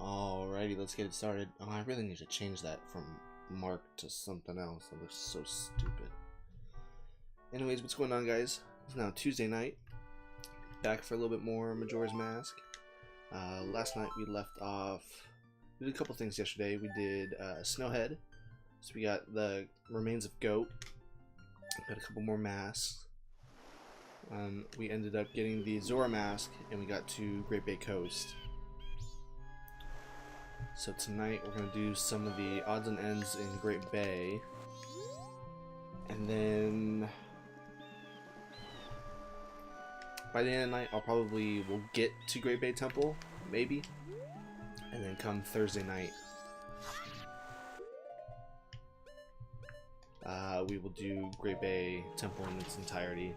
Alrighty, let's get it started. Oh, I really need to change that from Mark to something else. It looks so stupid. Anyways, what's going on, guys? It's now Tuesday night. Back for a little bit more Majora's Mask. Last night we left off. We did a couple things yesterday. We did Snowhead. So we got the remains of Goat. Got a couple more masks. We ended up getting the Zora mask, and we got to Great Bay Coast. So tonight we're going to do some of the odds and ends in Great Bay. And then by the end of the night we'll get to Great Bay Temple, maybe. And then come Thursday night, we will do Great Bay Temple in its entirety.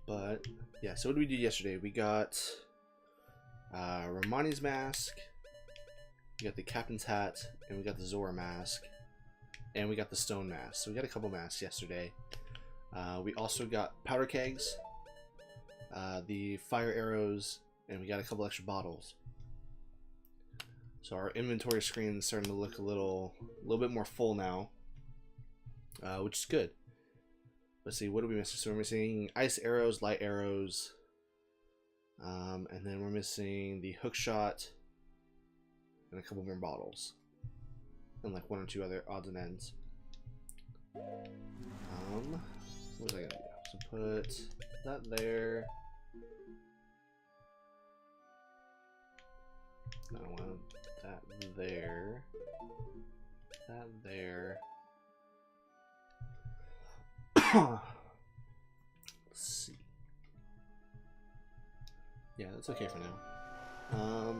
But yeah, so what did we do yesterday? We got Romani's mask, we got the captain's hat, and we got the Zora mask, and we got the stone mask. So we got a couple masks yesterday. We also got powder kegs, the fire arrows, and we got a couple extra bottles. So our inventory screen is starting to look a little bit more full now, which is good. Let's see, what do we miss? So we're missing ice arrows, light arrows, and then we're missing the hook shot and a couple more bottles, and like one or two other odds and ends. What was I gonna do? So put that there. I want that there. That there. Let's see. Yeah, that's okay for now.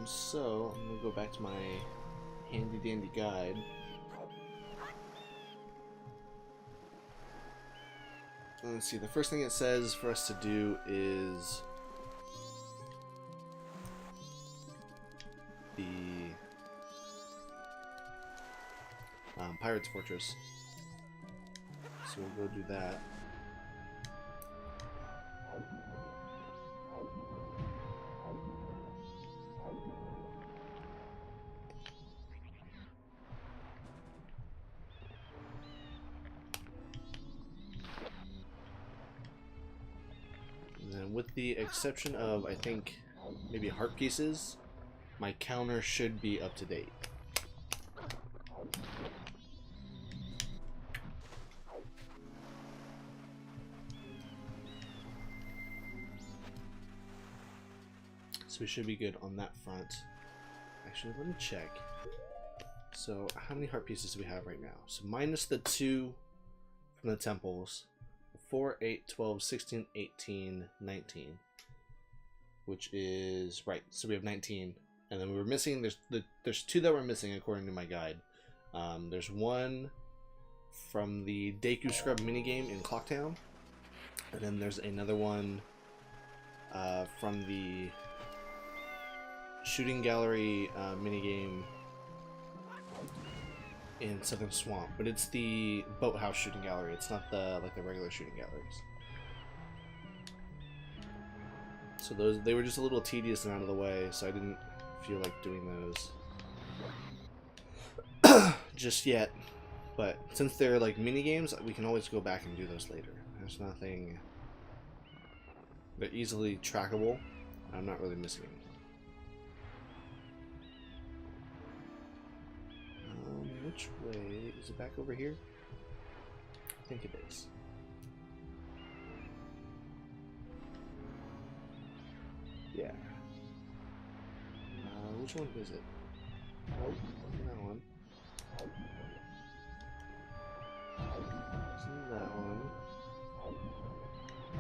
So I'm gonna go back to my handy dandy guide. Let's see. The first thing it says for us to do is the Pirate's Fortress. So we'll go do that. And then with the exception of, I think, maybe heart pieces, my counter should be up to date. So we should be good on that front. Actually, let me check. So how many heart pieces do we have right now? So minus the 2 from the temples. 4, 8, 12, 16, 18, 19. Which is, right, so we have 19. And then we were missing, there's 2 that we're missing according to my guide. There's one from the Deku Scrub minigame in Clocktown. And then there's another one from the shooting gallery minigame in Southern Swamp, but it's the boathouse shooting gallery. It's not the regular shooting galleries. So they were just a little tedious and out of the way, so I didn't feel like doing those just yet. But since they're like minigames, we can always go back and do those later. There's nothing. They're easily trackable. I'm not really missing anything. Which way? Is it back over here? I think it is. Yeah. Which one is it? Oh, that one. Isn't that one?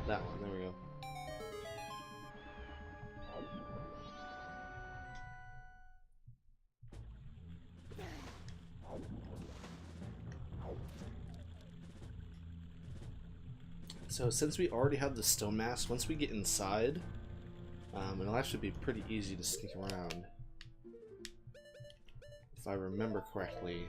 That one, there we go. So since we already have the stone mask, once we get inside, it'll actually be pretty easy to sneak around. If I remember correctly.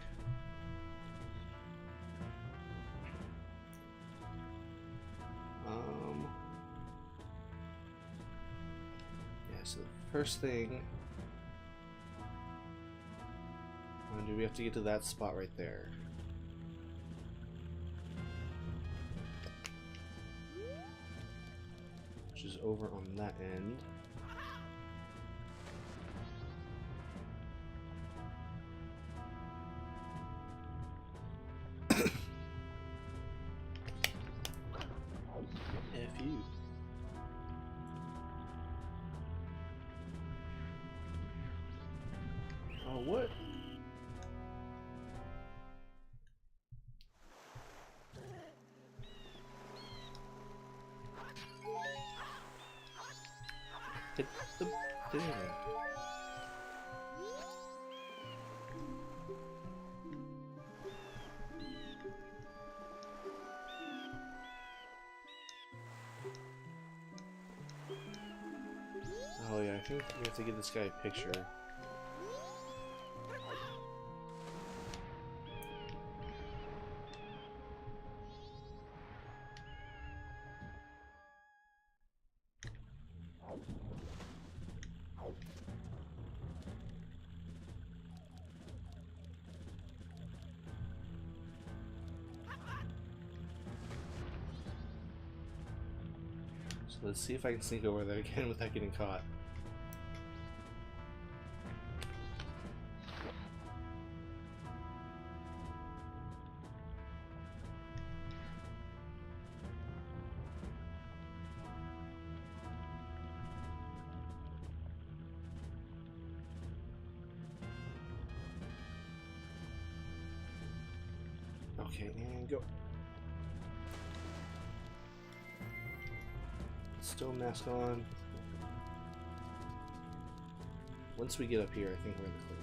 Yeah, so the first thing, do we have to get to that spot right there? Which is over on that end. F you. Oh, what? Hit the thing. Oh yeah, I think we have to give this guy a picture. So let's see if I can sneak over there again without getting caught. Okay, and go. Stone mask on. Once we get up here, I think we're in the clear.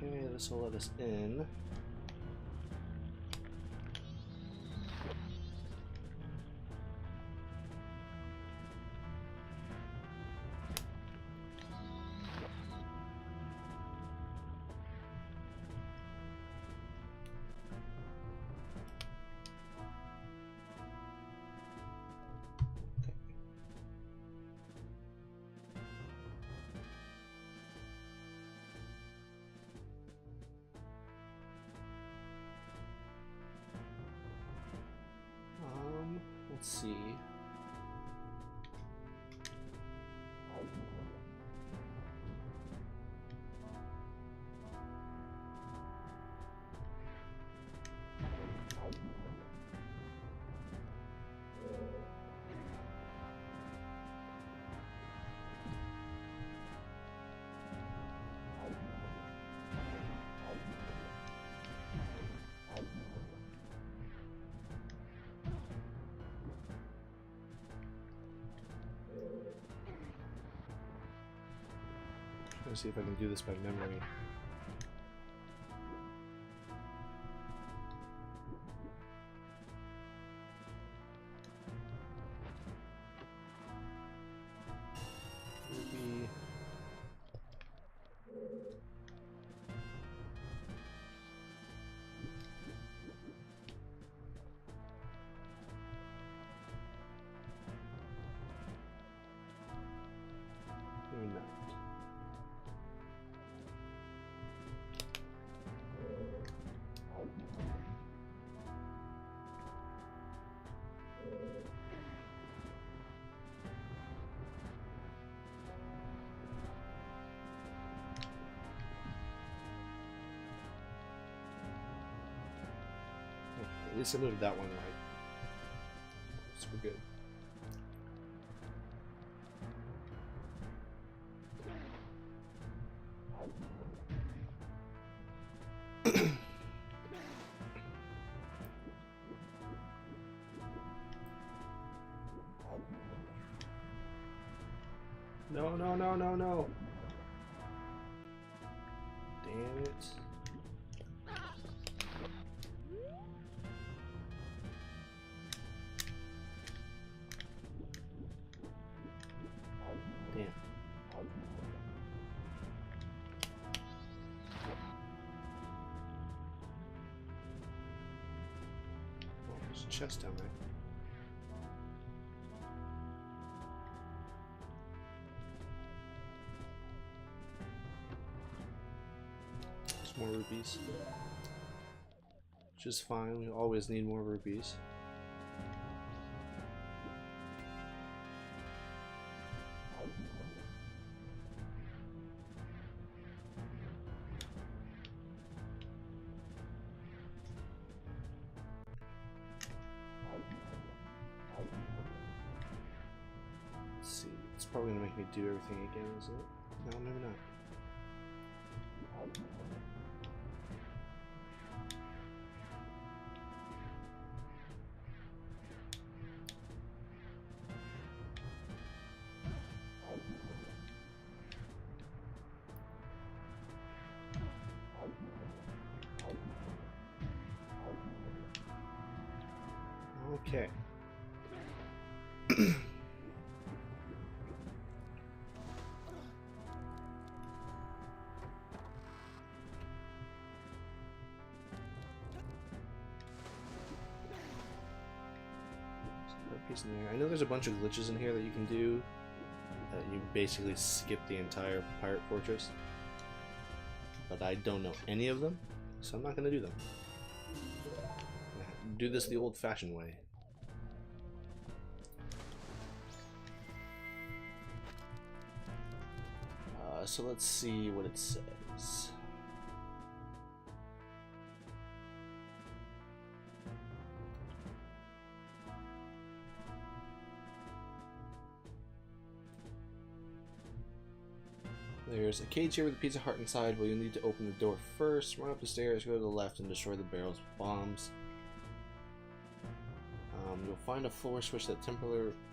Okay, this will let us in. Let's see. Let's see if I can do this by memory. Maybe. Maybe not. At least I moved that one right. So we're good. No, no, no, no, no. Damn Damn it. Damn. Oh, there's a chest down there. There's more rupees. Which is fine, we always need more rupees. Let's see, it's probably gonna make me do everything again, is it? No, maybe not. Okay. Piece in there. I know there's a bunch of glitches in here that you can do. You basically skip the entire pirate fortress, but I don't know any of them, so I'm not going to do them. I'm gonna do this the old-fashioned way. So let's see what it says. There's a cage here with a Pizza Hut inside, but you'll need to open the door first. Run up the stairs, go to the left, and destroy the barrels with bombs. You'll find a floor switch that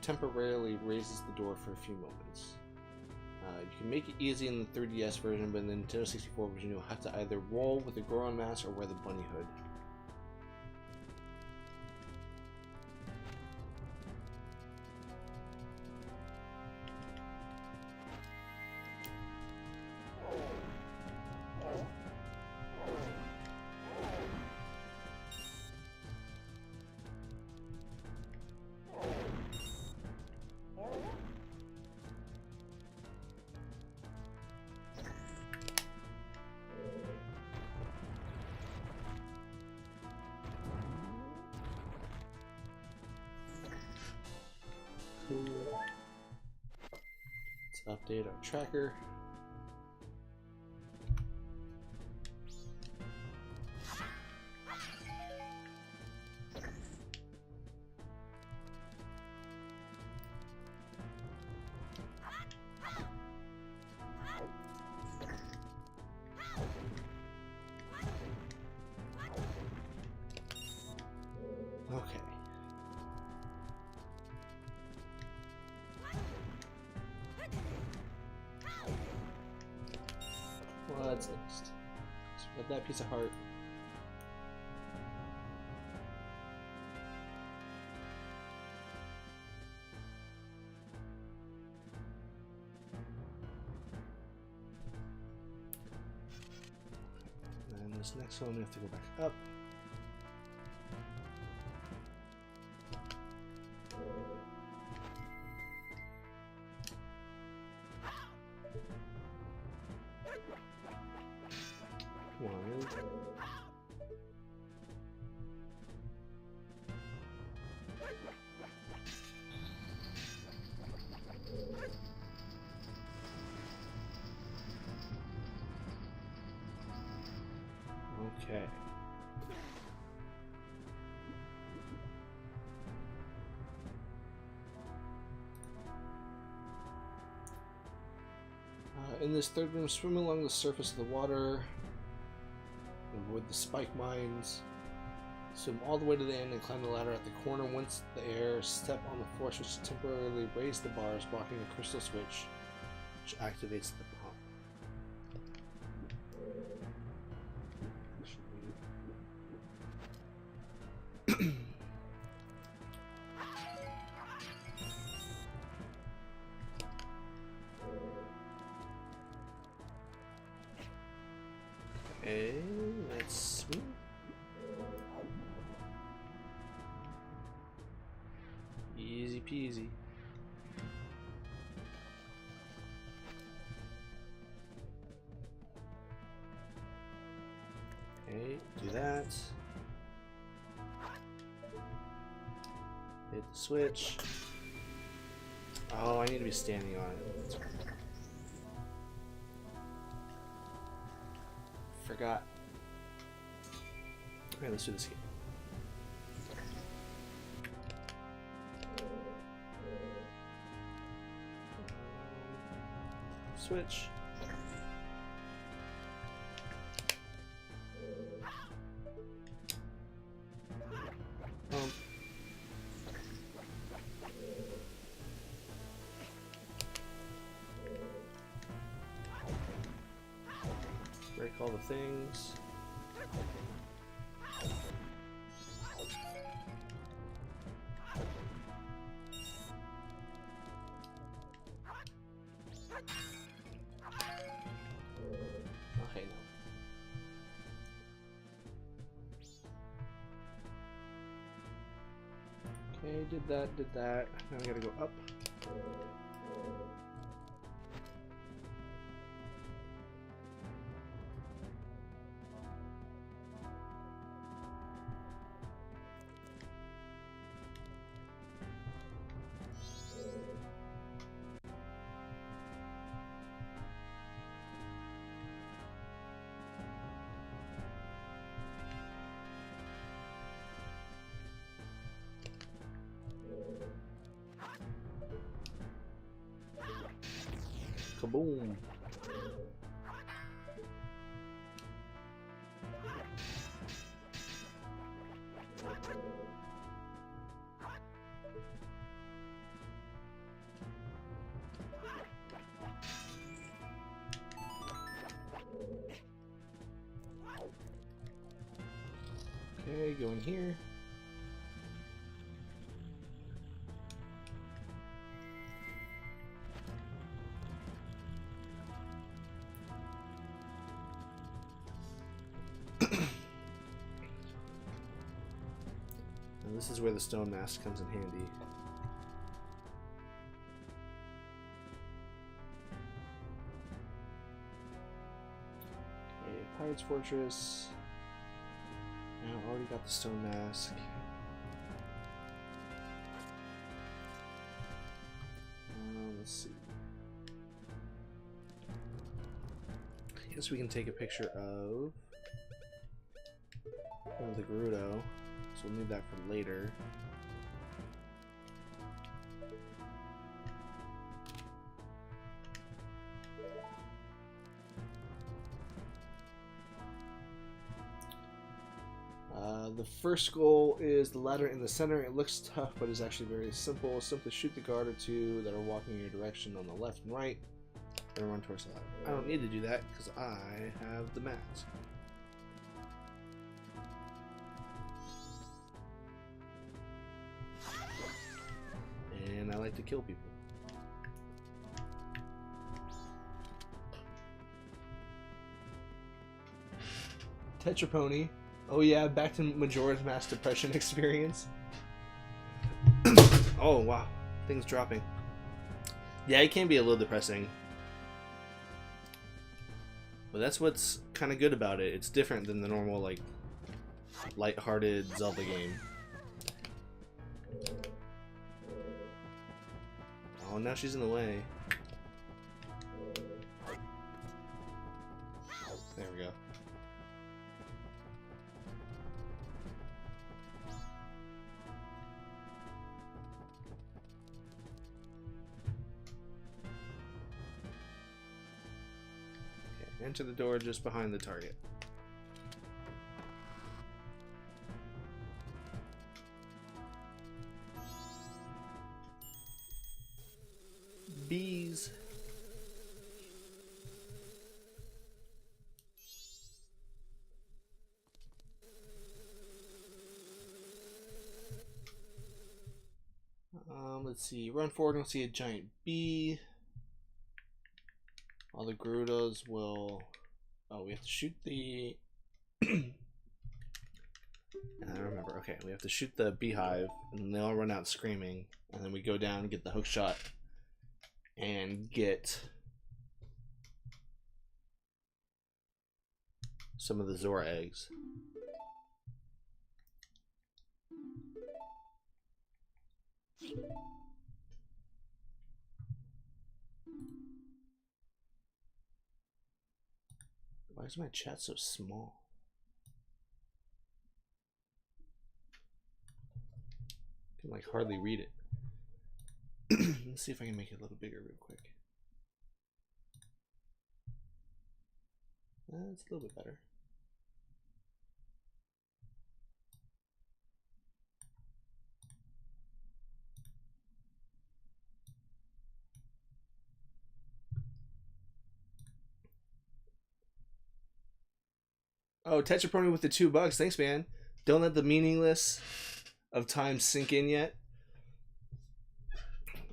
temporarily raises the door for a few moments. You can make it easy in the 3DS version, but in the Nintendo 64 version, you'll have to either roll with the Goron mask or wear the bunny hood. Let's update our tracker. Okay. What's next? So we got that piece of heart. And then this next one we have to go back up. Okay. In this third room, swim along the surface of the water, avoid the spike mines, swim all the way to the end and climb the ladder at the corner. Once there, step on the floor switch to temporarily raise the bars, blocking the crystal switch, which activates the pump. Okay, let's swing. Easy peasy. Okay, do that. Hit the switch. Oh, I need to be standing on it. That's right. Forgot. Okay, let's do this again. Switch. Break all the things. Okay, no. Okay, did that. Now we gotta go up. Kaboom. Okay, go in here. And this is where the stone mask comes in handy. Okay, Pirate's Fortress. Now I already got the stone mask. Let's see. I guess we can take a picture of the Gerudo, so we'll need that for later. The first goal is the ladder in the center. It looks tough, but is actually very simple. Simply shoot the guard or two that are walking in your direction on the left and right, and run towards the ladder. I don't need to do that because I have the mask. And I like to kill people. Tetrapony. Oh yeah, back to Majora's Mask Depression experience. Oh wow, things dropping. Yeah, it can be a little depressing. But that's what's kind of good about it. It's different than the normal, like, light-hearted Zelda game. Oh, now she's in the way. There we go. Enter the door just behind the target. Bees. Let's see. Run forward and see a giant bee. All the Gerudos will... Oh, we have to shoot the... I remember. Okay, we have to shoot the beehive, and they all run out screaming. And then we go down and get the hook shot and get some of the Zora eggs. Why is my chat so small? I can like hardly read it. Let's see if I can make it a little bigger real quick. It's a little bit better. Oh, Tetraprony with the $2. Thanks, man. Don't let the meaningless of time sink in yet.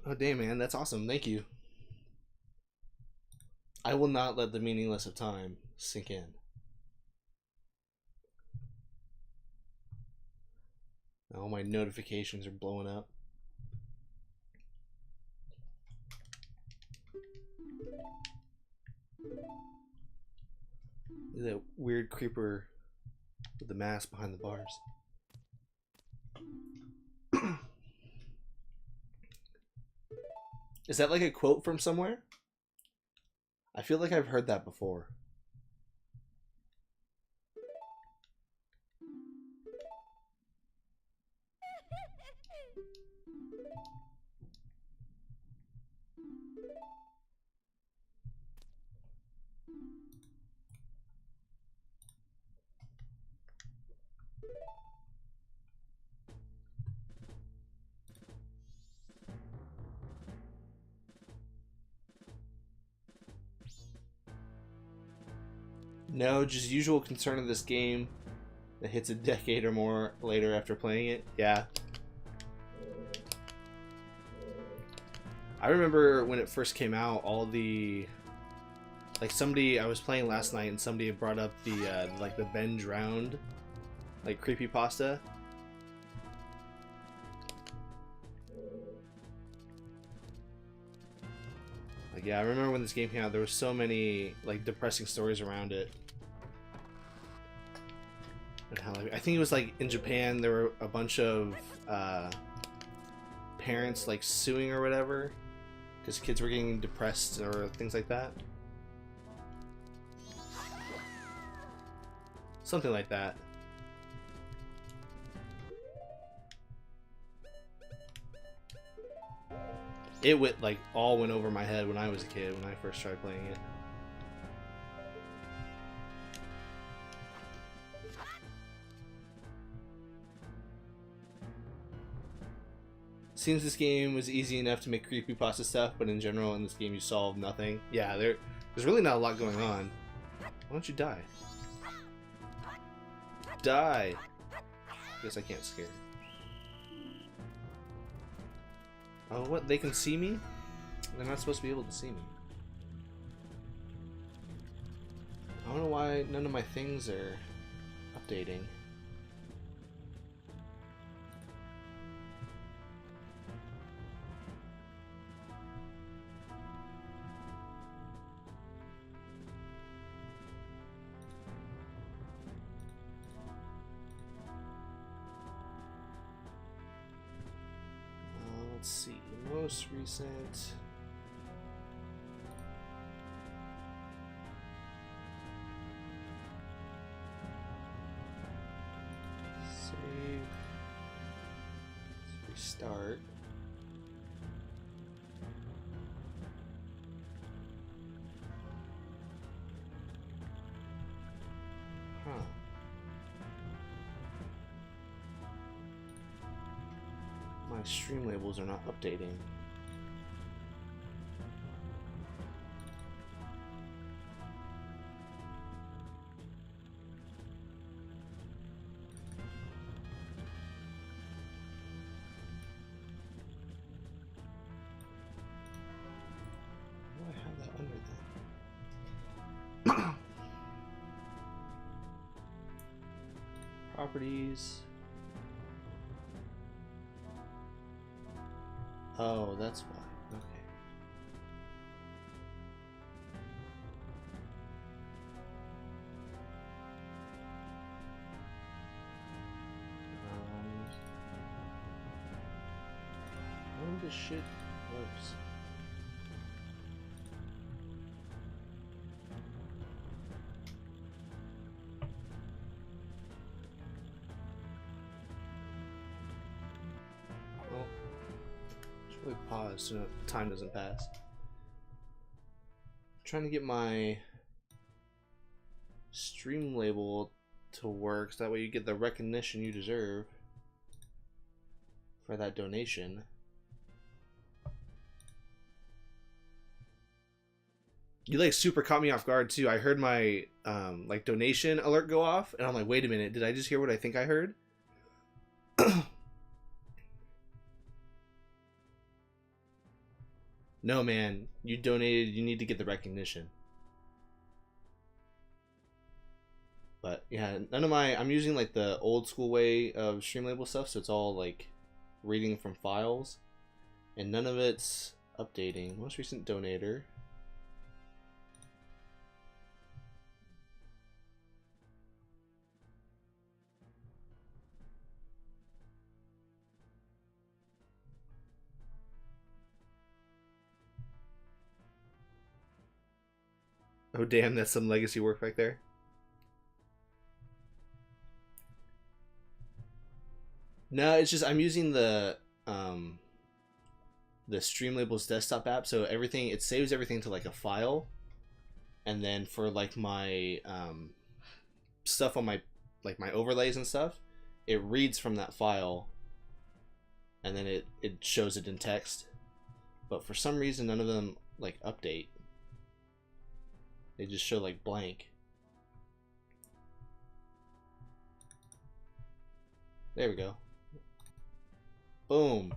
Oh, damn, man. That's awesome. Thank you. I will not let the meaningless of time sink in. All my notifications are blowing up. That weird creeper with the mask behind the bars. Is that like a quote from somewhere? I feel like I've heard that before. No, just usual concern of this game that hits a decade or more later after playing it. Yeah. I remember when it first came out, all the... Like somebody, I was playing last night and somebody had brought up the, like the Ben Drowned, like creepypasta. Like, yeah, I remember when this game came out, there were so many, like, depressing stories around it. And how, like, I think it was, like, in Japan, there were a bunch of, parents, like, suing or whatever, because kids were getting depressed or things like that. Something like that. It went, like, all went over my head when I was a kid, when I first tried playing it. Seems this game was easy enough to make creepypasta stuff, but in general, in this game, you solve nothing. Yeah, there's really not a lot going on. Why don't you die? Die! Guess I can't scare. Oh, what? They can see me? They're not supposed to be able to see me. I don't know why none of my things are updating. Let's see, most recent. Save. Let's restart. Huh. My stream labels are not updating. properties. Oh, that's why. Okay. How this shit works. Well, should really pause so time doesn't pass. I'm trying to get my stream label to work so that way you get the recognition you deserve for that donation. You like super caught me off guard too. I heard my like donation alert go off and I'm like, wait a minute, did I just hear what I think I heard? No man, you donated, you need to get the recognition. But yeah, none of my, I'm using like the old school way of stream label stuff, so it's all like reading from files and none of it's updating. Most recent donator. Oh damn, that's some legacy work back there. No, it's just I'm using the Streamlabels desktop app, so everything, it saves everything to like a file, and then for like my stuff on my like my overlays and stuff, it reads from that file, and then it shows it in text. But for some reason, none of them like update. They just show like blank. There we go. Boom.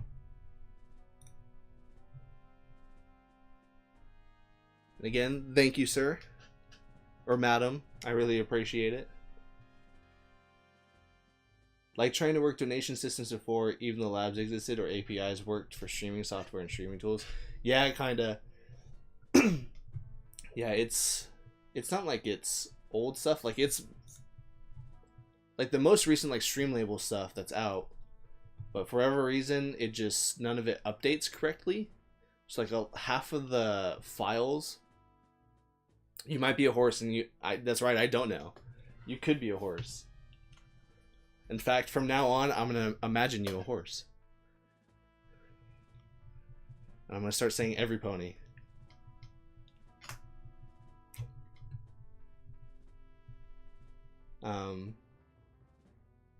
And again, thank you, sir. Or madam. I really appreciate it. Like trying to work donation systems before even the labs existed or APIs worked for streaming software and streaming tools. Yeah, kinda. Yeah, it's not like it's old stuff. Like it's like the most recent like Streamlabel stuff that's out. But for whatever reason, it just, none of it updates correctly. So like half of the files, you might be a horse and that's right, I don't know. You could be a horse. In fact, from now on, I'm going to imagine you a horse. And I'm going to start saying every pony.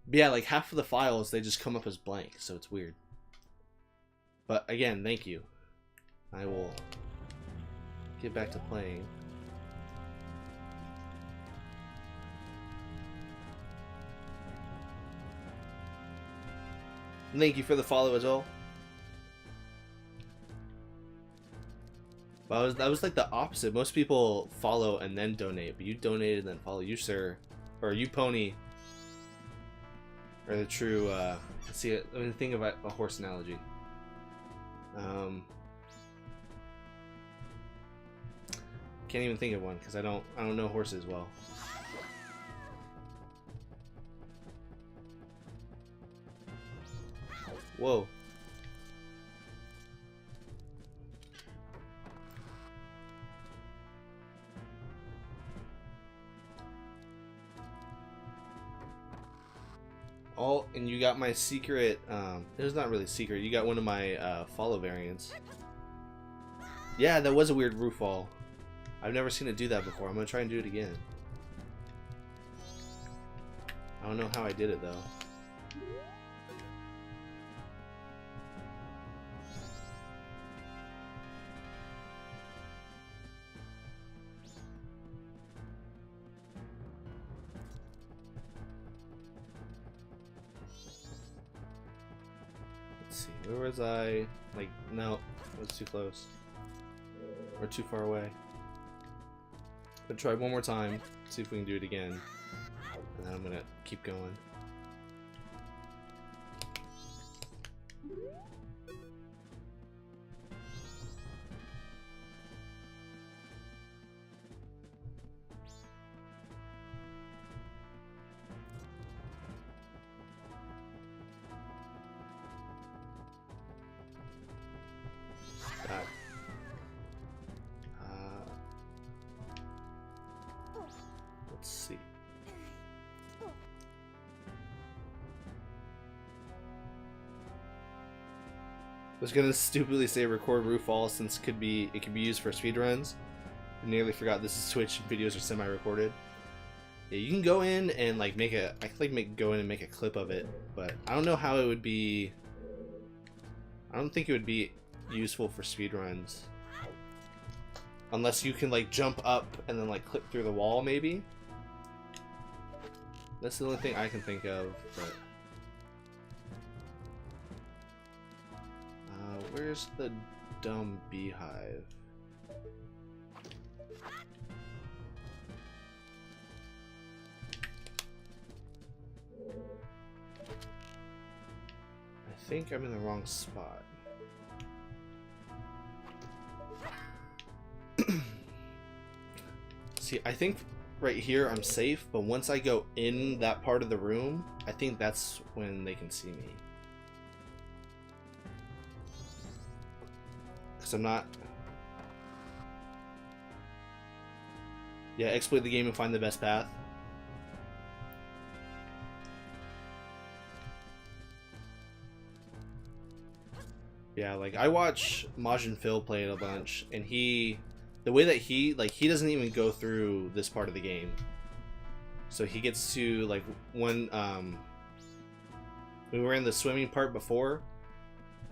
But yeah, like half of the files, they just come up as blank, so it's weird. But again, thank you. I will get back to playing. Thank you for the follow as well. But that was like the opposite. Most people follow and then donate, but you donated and then follow. You, sir, or you, pony, are the true. Let's see. Let me think about a horse analogy. Can't even think of one because I don't know horses well. Whoa. Oh, and you got my secret, it was not really secret, you got one of my follow variants. Yeah, that was a weird roof wall. I've never seen it do that before. I'm gonna try and do it again. I don't know how I did it though. Let's see, where was I? Like, no, it was too close. Or too far away. But try one more time, see if we can do it again. And then I'm gonna keep going. was gonna stupidly say record roof fall since it could be used for speedruns. I nearly forgot this is Twitch videos are semi-recorded. Yeah, you can go in and like make a go in and make a clip of it, but I don't know how it would be. I don't think it would be useful for speedruns. Unless you can like jump up and then like clip through the wall, maybe. That's the only thing I can think of, but where's the dumb beehive? I think I'm in the wrong spot. See, I think right here I'm safe, but once I go in that part of the room, I think that's when they can see me. Because I'm not... Yeah, exploit the game and find the best path. Yeah, like I watch Majin Phil play it a bunch, and the way that he doesn't even go through this part of the game. So he gets to like when we were in the swimming part before.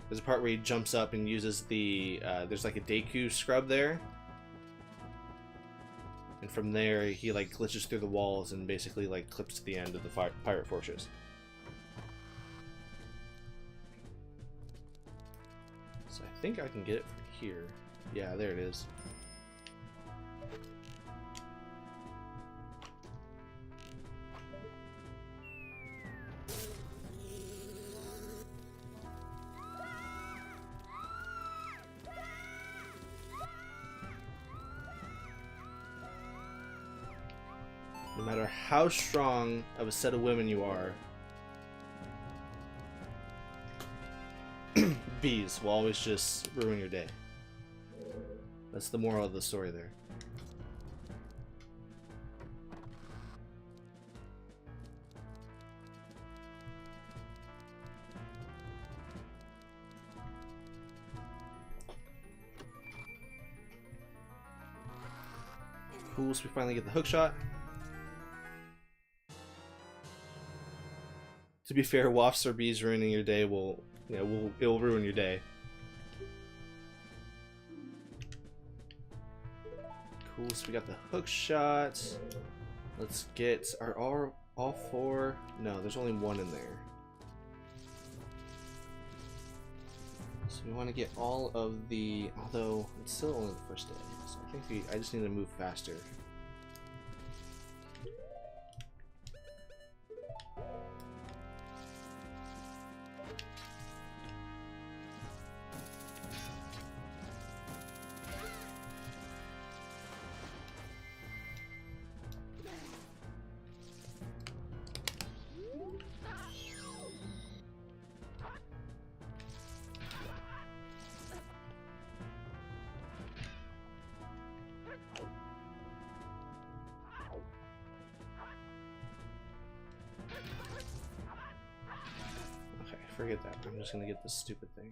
There's a part where he jumps up and uses the there's like a Deku scrub there, and from there he like glitches through the walls and basically like clips to the end of the pirate fortress. So I think I can get it from here. Yeah, there it is. No matter how strong of a set of women you are, bees will always just ruin your day. That's the moral of the story there. Cool, so we finally get the hook shot. To be fair, wafts or bees ruining your day will, it will ruin your day. Cool, so we got the hook shot. Let's get, are all four? No, there's only one in there. So we want to get all of the, although it's still only the first day, so I think I just need to move faster. Forget that. I'm just gonna get this stupid thing.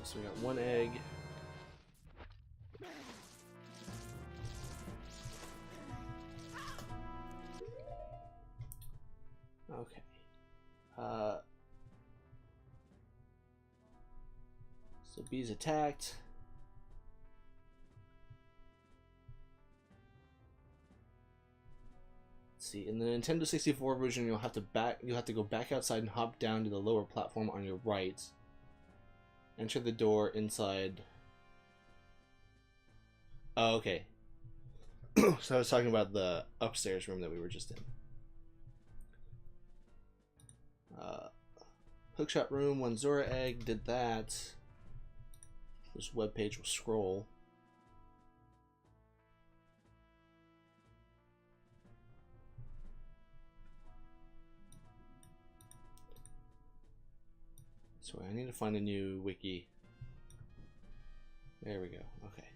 So we got one egg. Okay. So bees attacked. See, in the Nintendo 64 version, you'll have to go back outside and hop down to the lower platform on your right. Enter the door inside. Oh, okay. So I was talking about the upstairs room that we were just in. Hookshot room, one Zora egg, did that. This webpage will scroll. So I need to find a new wiki. There we go. Okay.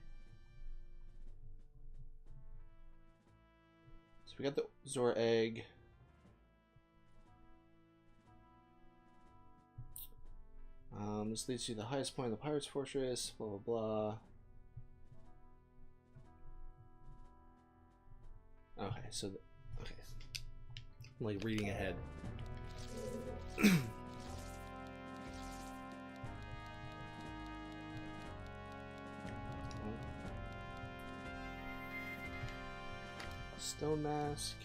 So we got the Zora egg. This leads to the highest point of the Pirate's Fortress, blah blah blah. Okay, so, okay. I'm like reading ahead. Stone mask.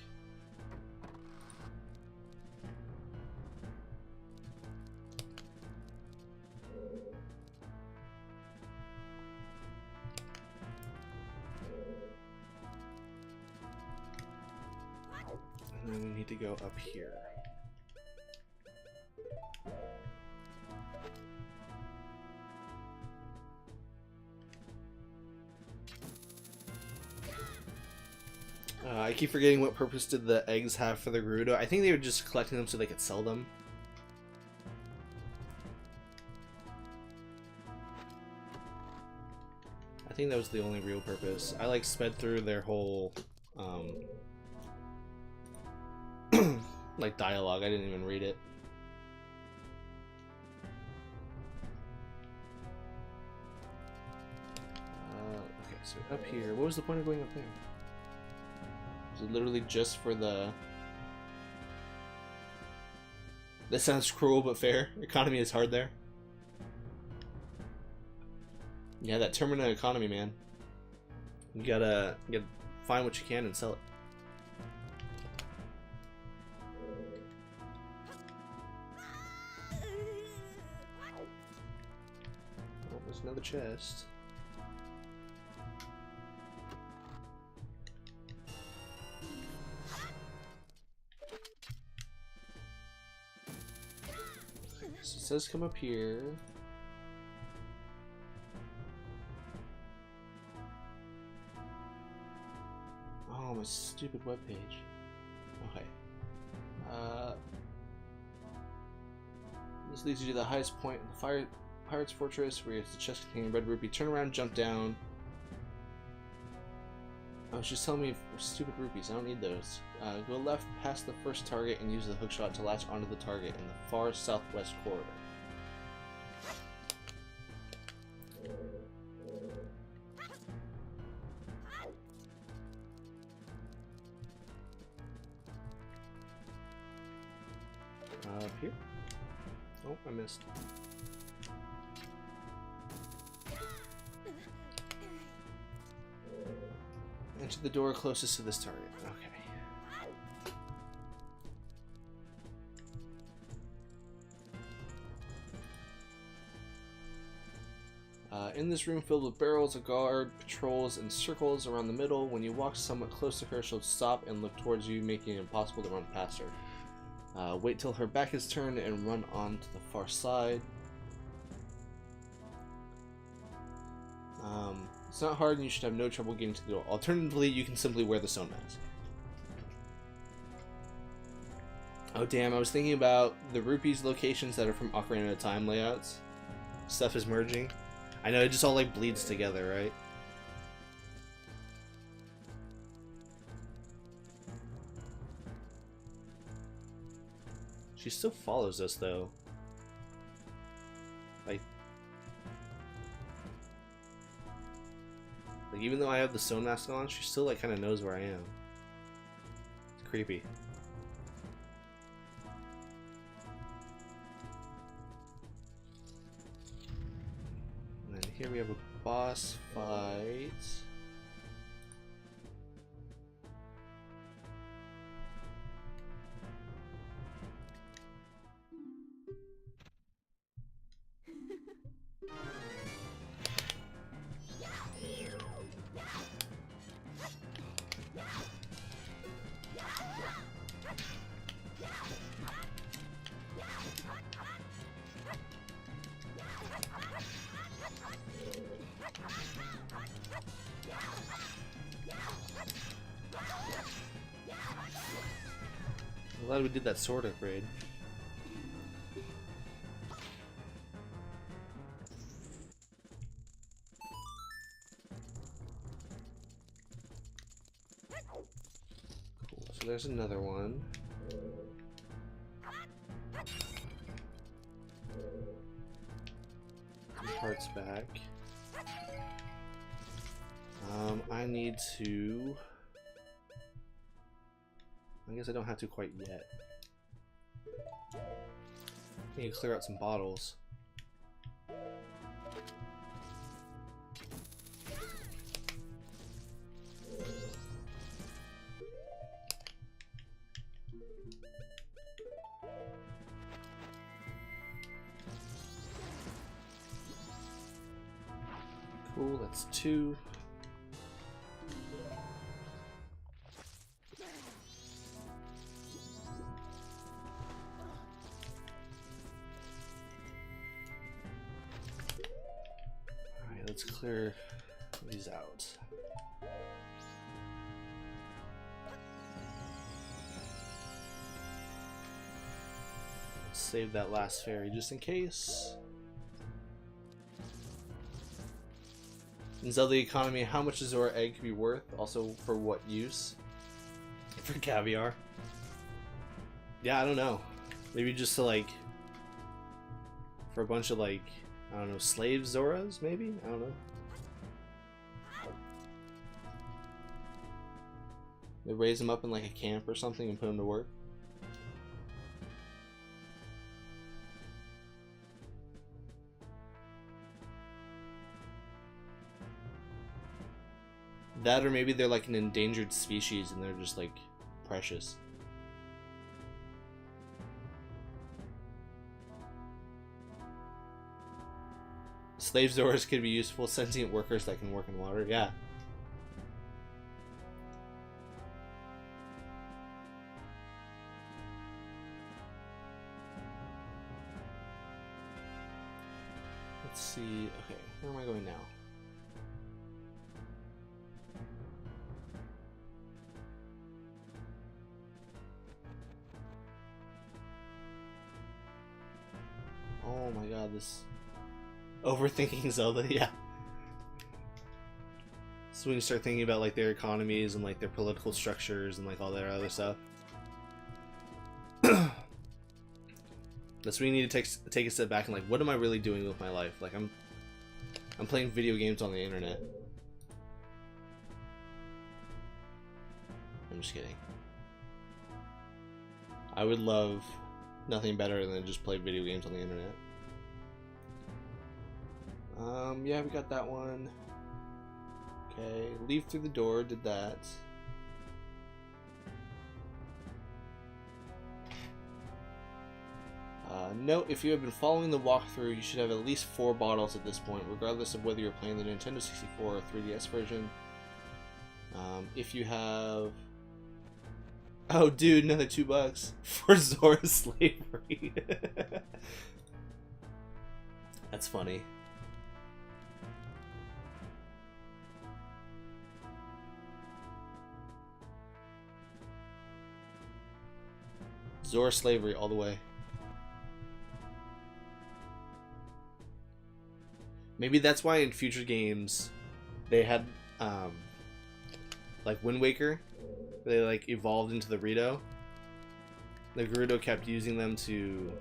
And then we need to go up here. I keep forgetting what purpose did the eggs have for the Gerudo. I think they were just collecting them so they could sell them. I think that was the only real purpose. I like sped through their whole like dialogue. I didn't even read it. Okay, so up here, what was the point of going up there? Was it literally just for the... That sounds cruel but fair. Economy is hard there. Yeah, that terminal economy, man. You gotta find what you can and sell it. Oh, there's another chest. So it says come up here. Oh, my stupid webpage. Okay. This leads you to the highest point in the Pirate's Fortress, where it's the chest containing red rupee. Turn around, jump down. Oh, she's telling me stupid rupees. I don't need those. Go left past the first target and use the hookshot to latch onto the target in the far southwest corridor. Up here? Oh, I missed. Enter the door closest to this target. Okay. In this room filled with barrels, a guard patrols in circles around the middle. When you walk somewhat close to her, she'll stop and look towards you, making it impossible to run past her. Wait till her back is turned and run on to the far side. It's not hard and you should have no trouble getting to the door. Alternatively, you can simply wear the stone mask. Oh damn, I was thinking about the rupees locations that are from Ocarina of Time layouts. Stuff is merging. I know, it just all like bleeds together, right? She still follows us though. Like even though I have the stone mask on, she still like kind of knows where I am. It's creepy. And then here we have a boss fight. I'm glad we did that sword upgrade. Cool. So there's another one. Hearts back. I need to... I guess I don't have to quite yet. I need to clear out some bottles. Cool, that's 2. Alright, let's clear these out. Save that last fairy just in case. In Zelda economy, how much does Zora egg be worth? Also, for what use? For caviar? Yeah, I don't know. Maybe just to like... for a bunch of like... I don't know, slave Zoras, maybe? I don't know. They raise them up in like a camp or something and put them to work. That, or maybe they're like an endangered species and they're just like precious. Slave Zoras could be useful, sentient workers that can work in water, yeah. Let's see, okay, where am I going now? Oh my god, this overthinking Zelda, yeah. So when you start thinking about like their economies and like their political structures and like all their other stuff. That's when you need to take a step back and like, what am I really doing with my life? Like I'm playing video games on the internet. I'm just kidding. I would love nothing better than just play video games on the internet. Yeah, we got that one. Okay, leave through the door, did that. Note, if you have been following the walkthrough, you should have at least 4 bottles at this point, regardless of whether you're playing the Nintendo 64 or 3DS version. If you have... Oh, dude, another $2 for Zora slavery. That's funny. Zora slavery all the way. Maybe that's why in future games they had like Wind Waker, they like evolved into the Rito. The Gerudo kept using them to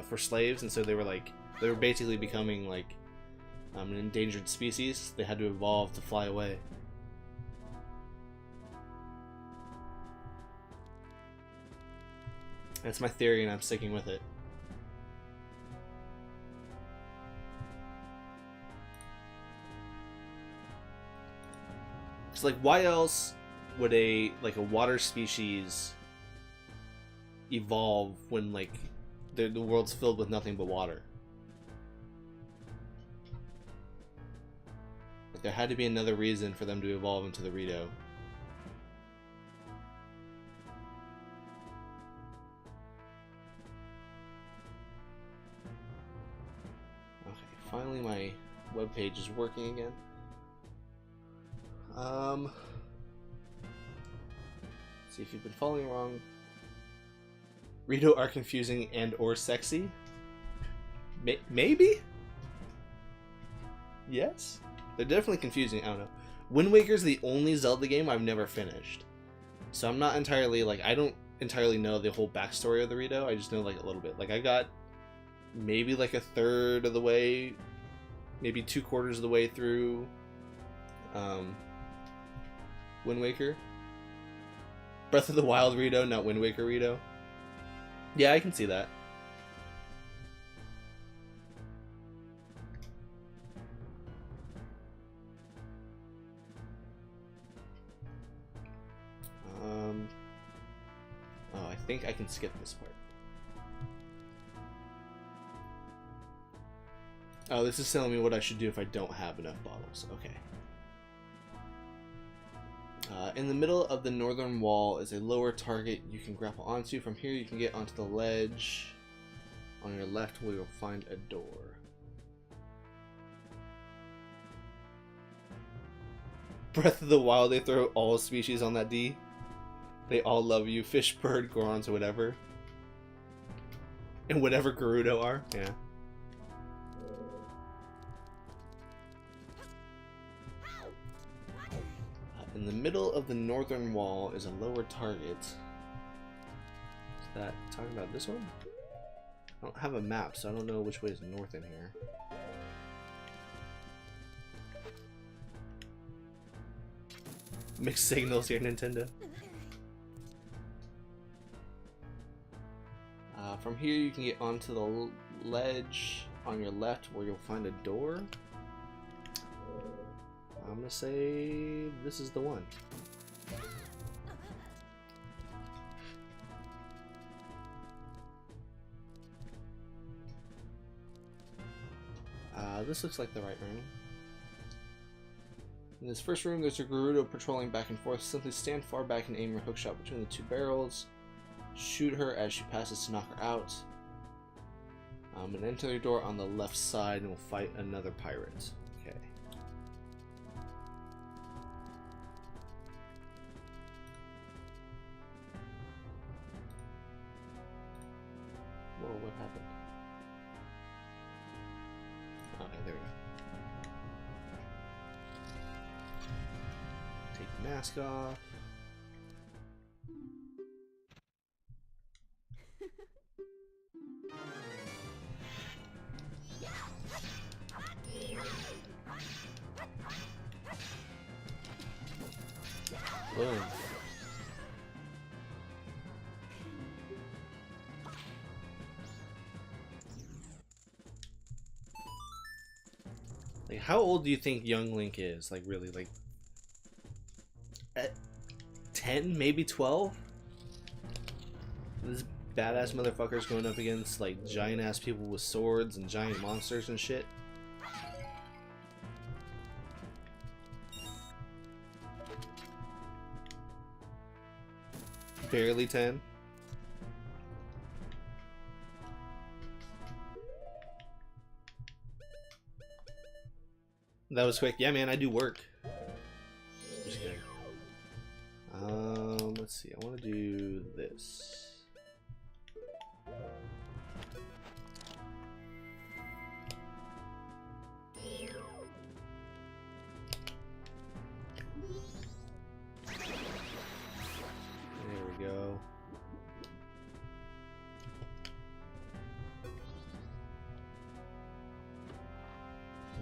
for slaves, and so they were basically becoming like an endangered species. They had to evolve to fly away. That's my theory, and I'm sticking with it. It's like, why else would a water species evolve when like the world's filled with nothing but water? Like, there had to be another reason for them to evolve into the Rito. Okay, finally my webpage is working again. See if you've been following along. Rito are confusing and or sexy? Maybe? Yes? They're definitely confusing, I don't know. Wind Waker's the only Zelda game I've never finished. So I'm not entirely, like, I don't entirely know the whole backstory of the Rito. I just know, like, a little bit. Like, I got maybe, like, a third of the way, maybe 3/4 of the way through Wind Waker. Breath of the Wild Rito, not Wind Waker Rito. Yeah, I can see that. Oh, I think I can skip this part. Oh, this is telling me what I should do if I don't have enough bottles. Okay. In the middle of the northern wall is a lower target you can grapple onto. From here you can get onto the ledge on your left where you'll find a door. Breath of the Wild, they throw all species on that D. They all love you. Fish, bird, Gorons, or whatever. And whatever Gerudo are. Yeah. In the middle of the northern wall is a lower target. Is that talking about this one? I don't have a map, so I don't know which way is north in here. Mixed signals here, Nintendo. From here you can get onto the ledge on your left where you'll find a door. I'm gonna say this is the one. This looks like the right room. In this first room, there's a Gerudo patrolling back and forth. Simply stand far back and aim your hookshot between the two barrels. Shoot her as she passes to knock her out. And enter the door on the left side and we'll fight another pirate. Okay. Whoa, what happened? Okay, there we go. Take the mask off. Boom. Like, how old do you think young Link is? Like, really, like, at 10, maybe 12? This badass motherfucker's going up against, like, giant-ass people with swords and giant monsters and shit. Barely 10. That was quick. Yeah, man, I do work. Just kidding. Let's see. I want to do this. There we go.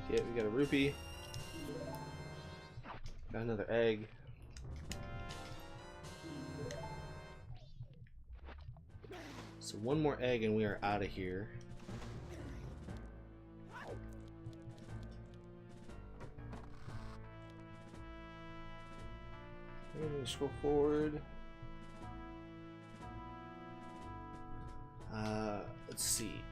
Yeah, we got a rupee. Got another egg. So one more egg and we are out of here. And we scroll forward. Let's see.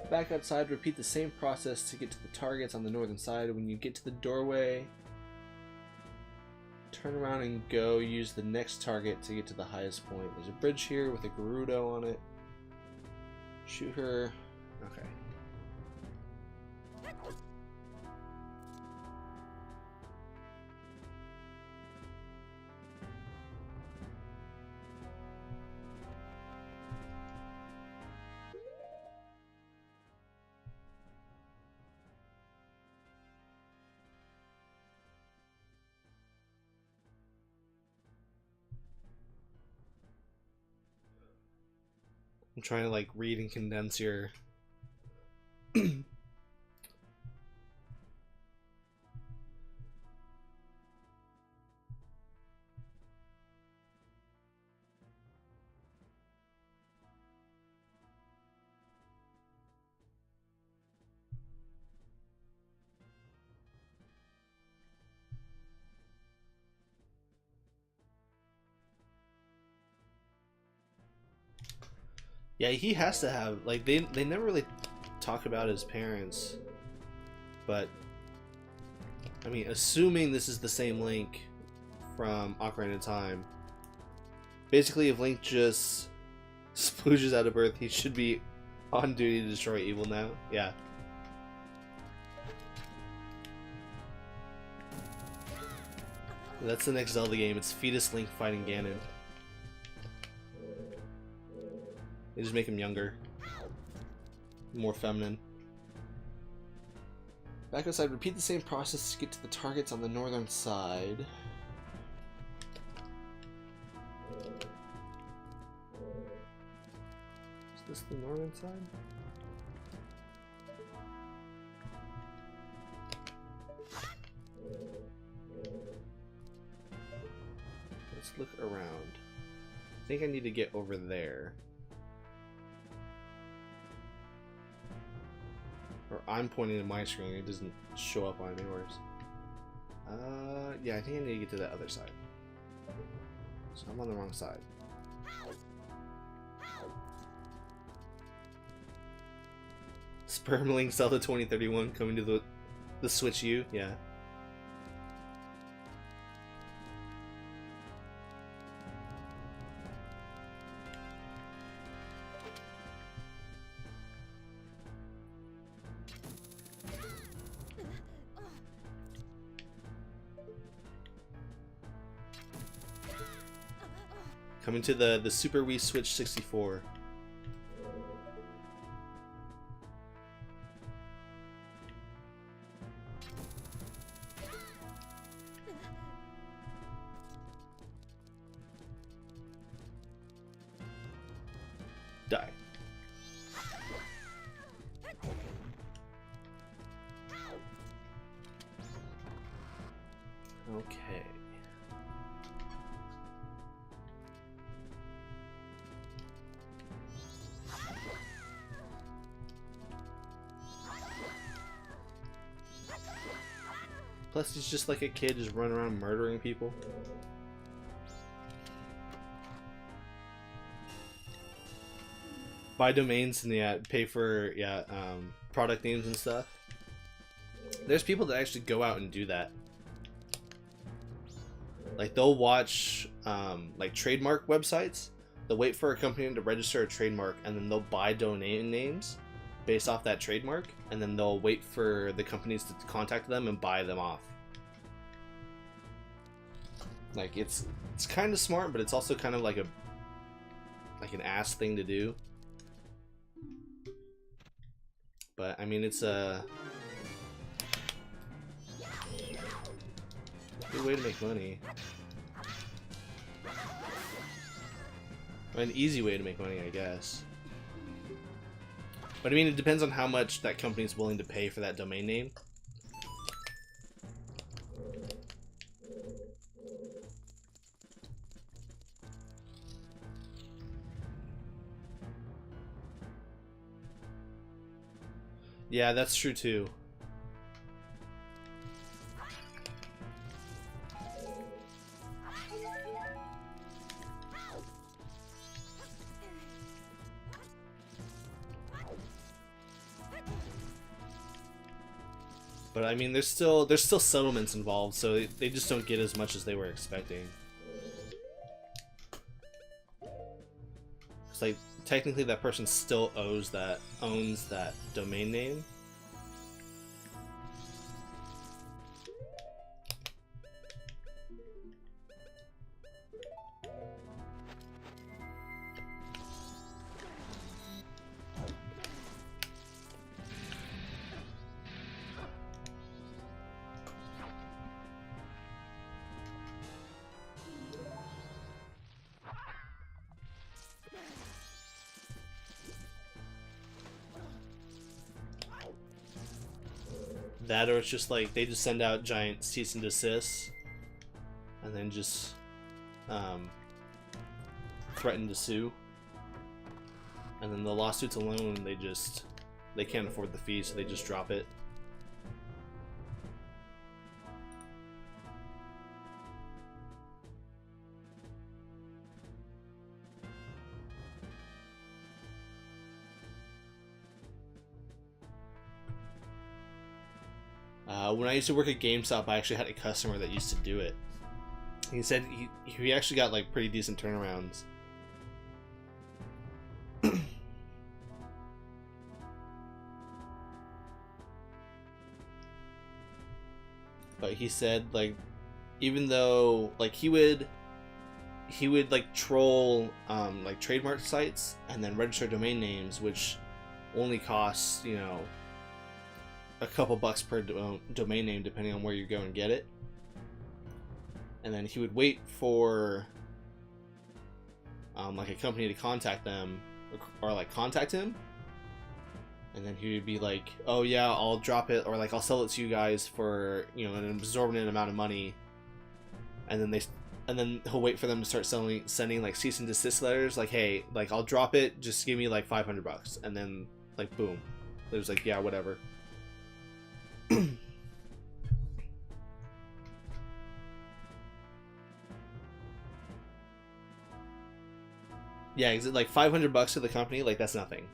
Back outside, repeat the same process to get to the targets on the northern side. When you get to the doorway, turn around and go. Use the next target to get to the highest point. There's a bridge here with a Gerudo on it. Shoot her. Okay. I'm trying to like read and condense your Yeah, he has to have, like, they never really talk about his parents, but I mean, assuming this is the same Link from Ocarina of Time, basically if Link just splooges out of Earth, he should be on duty to destroy evil now. Yeah. That's the next Zelda game. It's Fetus Link fighting Ganon. They just make him younger. More feminine. Back outside, repeat the same process to get to the targets on the northern side. Is this the northern side? Let's look around. I think I need to get over there. Or I'm pointing at my screen, it doesn't show up on yours. Yeah, I think I need to get to that other side. So I'm on the wrong side. Sperm Link Zelda 2031 coming to the Switch U, yeah. Coming to the Super Wii Switch 64. Die. Okay. Plus, he's just like a kid just running around murdering people. Buy domains and yeah, pay for product names and stuff. There's people that actually go out and do that. Like they'll watch like trademark websites. They'll wait for a company to register a trademark and then they'll buy domain names based off that trademark, and then they'll wait for the companies to contact them and buy them off. Like it's kind of smart, but it's also kind of like an ass thing to do. But I mean, it's a good way to make money. An easy way to make money, I guess. But I mean, it depends on how much that company is willing to pay for that domain name. Yeah, that's true too. But I mean, there's still settlements involved, so they just don't get as much as they were expecting. It's like technically that person still owns that domain name. That, or it's just like they just send out giant cease and desists, and then just threaten to sue. And then the lawsuits alone, they can't afford the fee, so they just drop it. When I used to work at GameStop, I actually had a customer that used to do it. He said he actually got like pretty decent turnarounds. But he said, like, even though like he would like troll like trademark sites and then register domain names, which only costs, you know, a couple bucks per domain name depending on where you go and get it. And then he would wait for like a company to contact them or like contact him, and then he would be like, oh yeah, I'll drop it, or like I'll sell it to you guys for, you know, an exorbitant amount of money. And then he'll wait for them to start sending like cease and desist letters, like, hey, like I'll drop it, just give me like $500. And then like boom, there's like, yeah, whatever. Yeah, is it like $500 to the company? Like, that's nothing.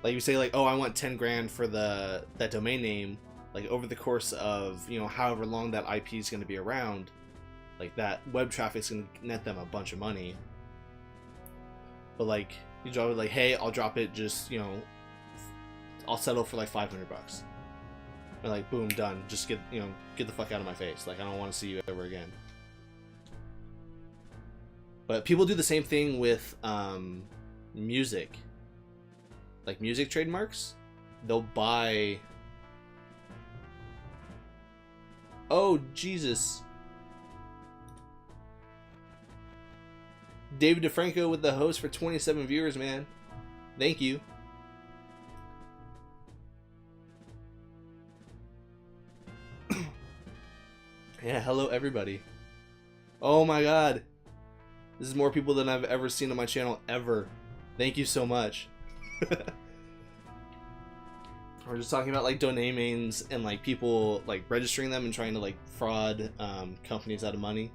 Like, you say like, oh, I want 10 grand for that domain name. Like, over the course of, you know, however long that IP is going to be around, like that web traffic's going to net them a bunch of money. But like, you drop it like, hey, I'll drop it, just, you know, I'll settle for like $500. And like, boom, done. Just get the fuck out of my face. Like, I don't want to see you ever again. But people do the same thing with music. Like music trademarks. They'll buy... Oh, Jesus. David DeFranco with the host for 27 viewers, man. Thank you. Yeah, hello everybody. Oh my god. This is more people than I've ever seen on my channel ever. Thank you so much. We're just talking about like domain names and like people like registering them and trying to like fraud companies out of money.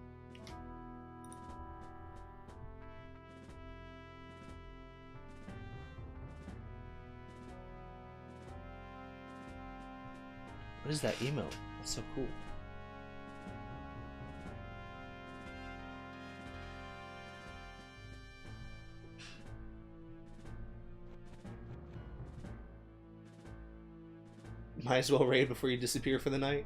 What is that emote? That's so cool. Might as well raid before you disappear for the night.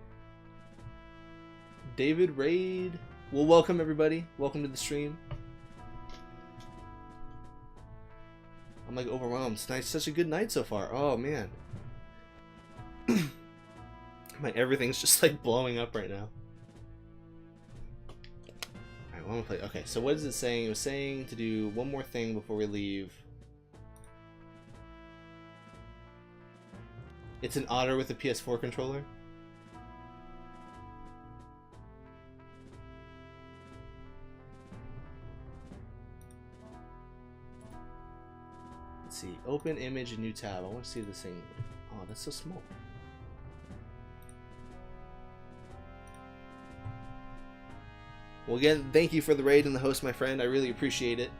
David raid. Well, welcome everybody. Welcome to the stream. I'm like overwhelmed. Tonight's such a good night so far. Oh man. Everything's just like blowing up right now. Alright, one more play. Okay, so what is it saying? It was saying to do one more thing before we leave. It's an otter with a PS4 controller. Let's see. Open image, new tab. I want to see this thing. Oh, that's so small. Well, again, thank you for the raid and the host, my friend. I really appreciate it.